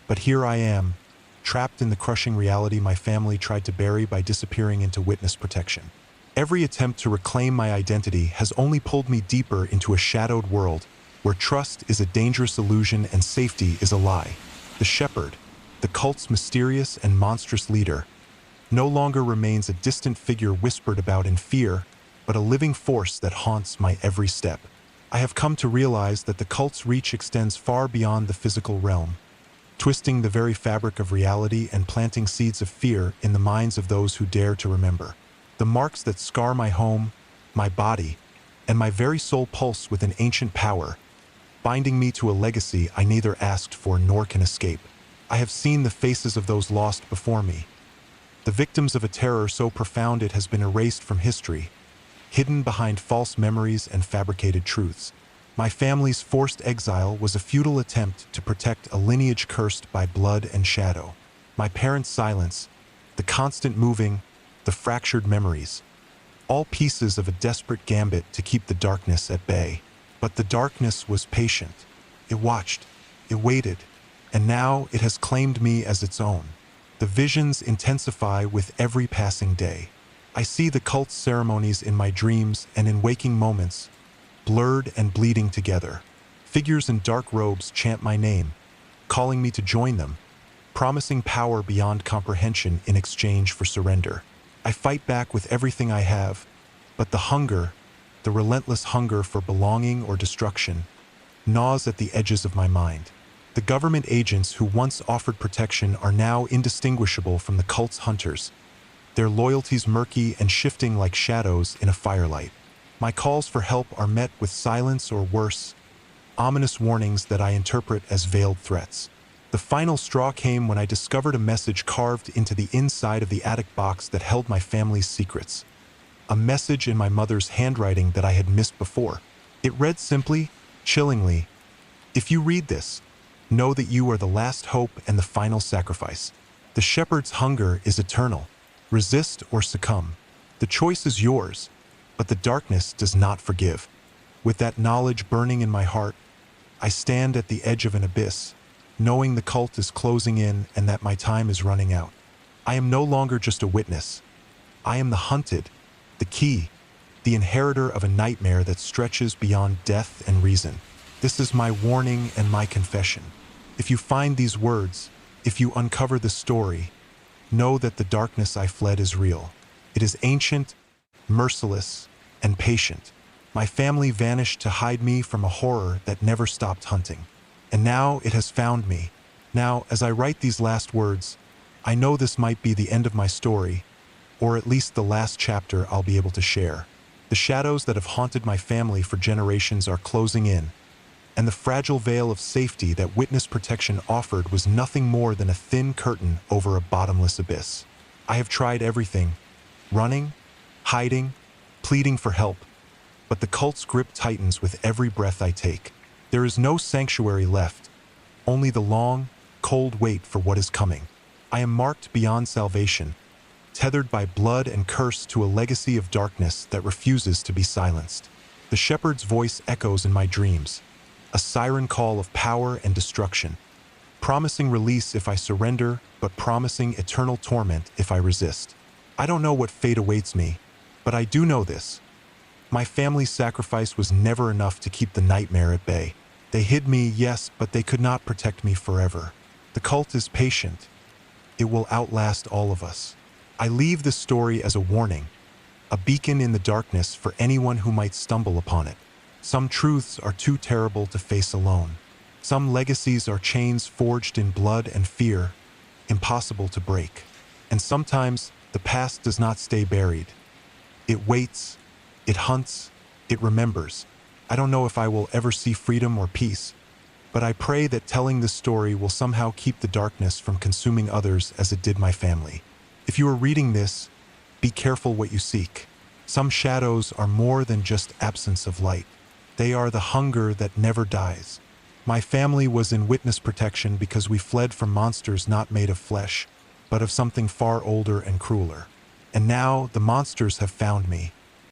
But here I am, trapped in the crushing reality my family tried to bury by disappearing into witness protection. Every attempt to reclaim my identity has only pulled me deeper into a shadowed world where trust is a dangerous illusion and safety is a lie. The shepherd, the cult's mysterious and monstrous leader, no longer remains a distant figure whispered about in fear, but a living force that haunts my every step. I have come to realize that the cult's reach extends far beyond the physical realm, twisting the very fabric of reality and planting seeds of fear in the minds of those who dare to remember. The marks that scar my home, my body, and my very soul pulse with an ancient power, binding me to a legacy I neither asked for nor can escape. I have seen the faces of those lost before me, the victims of a terror so profound it has been erased from history, hidden behind false memories and fabricated truths. My family's forced exile was a futile attempt to protect a lineage cursed by blood and shadow. My parents' silence, the constant moving, the fractured memories, all pieces of a desperate gambit to keep the darkness at bay. But the darkness was patient. It watched, it waited, and now it has claimed me as its own. The visions intensify with every passing day. I see the cult's ceremonies in my dreams and in waking moments, blurred and bleeding together. Figures in dark robes chant my name, calling me to join them, promising power beyond comprehension in exchange for surrender. I fight back with everything I have, but the hunger, the relentless hunger for belonging or destruction, gnaws at the edges of my mind. The government agents who once offered protection are now indistinguishable from the cult's hunters, their loyalties murky and shifting like shadows in a firelight. My calls for help are met with silence or worse, ominous warnings that I interpret as veiled threats. The final straw came when I discovered a message carved into the inside of the attic box that held my family's secrets. A message in my mother's handwriting that I had missed before. It read simply, chillingly, "If you read this, know that you are the last hope and the final sacrifice. The shepherd's hunger is eternal. Resist or succumb. The choice is yours, but the darkness does not forgive." With that knowledge burning in my heart, I stand at the edge of an abyss, knowing the cult is closing in and that my time is running out. I am no longer just a witness. I am the hunted, the key, the inheritor of a nightmare that stretches beyond death and reason. This is my warning and my confession. If you find these words, if you uncover the story, know that the darkness I fled is real. It is ancient, merciless, and patient. My family vanished to hide me from a horror that never stopped hunting. And now it has found me. Now, as I write these last words, I know this might be the end of my story, or at least the last chapter I'll be able to share. The shadows that have haunted my family for generations are closing in, and the fragile veil of safety that witness protection offered was nothing more than a thin curtain over a bottomless abyss. I have tried everything, running, hiding, pleading for help, but the cult's grip tightens with every breath I take. There is no sanctuary left, only the long, cold wait for what is coming. I am marked beyond salvation, tethered by blood and curse to a legacy of darkness that refuses to be silenced. The shepherd's voice echoes in my dreams, a siren call of power and destruction, promising release if I surrender, but promising eternal torment if I resist. I don't know what fate awaits me, but I do know this. My family's sacrifice was never enough to keep the nightmare at bay. They hid me, yes, but they could not protect me forever. The cult is patient. It will outlast all of us. I leave this story as a warning, a beacon in the darkness for anyone who might stumble upon it. Some truths are too terrible to face alone. Some legacies are chains forged in blood and fear, impossible to break. And sometimes the past does not stay buried. It waits, it hunts, it remembers. I don't know if I will ever see freedom or peace, but I pray that telling this story will somehow keep the darkness from consuming others as it did my family. If you are reading this, be careful what you seek. Some shadows are more than just absence of light. They are the hunger that never dies. My family was in witness protection because we fled from monsters not made of flesh, but of something far older and crueler. And now the monsters have found me,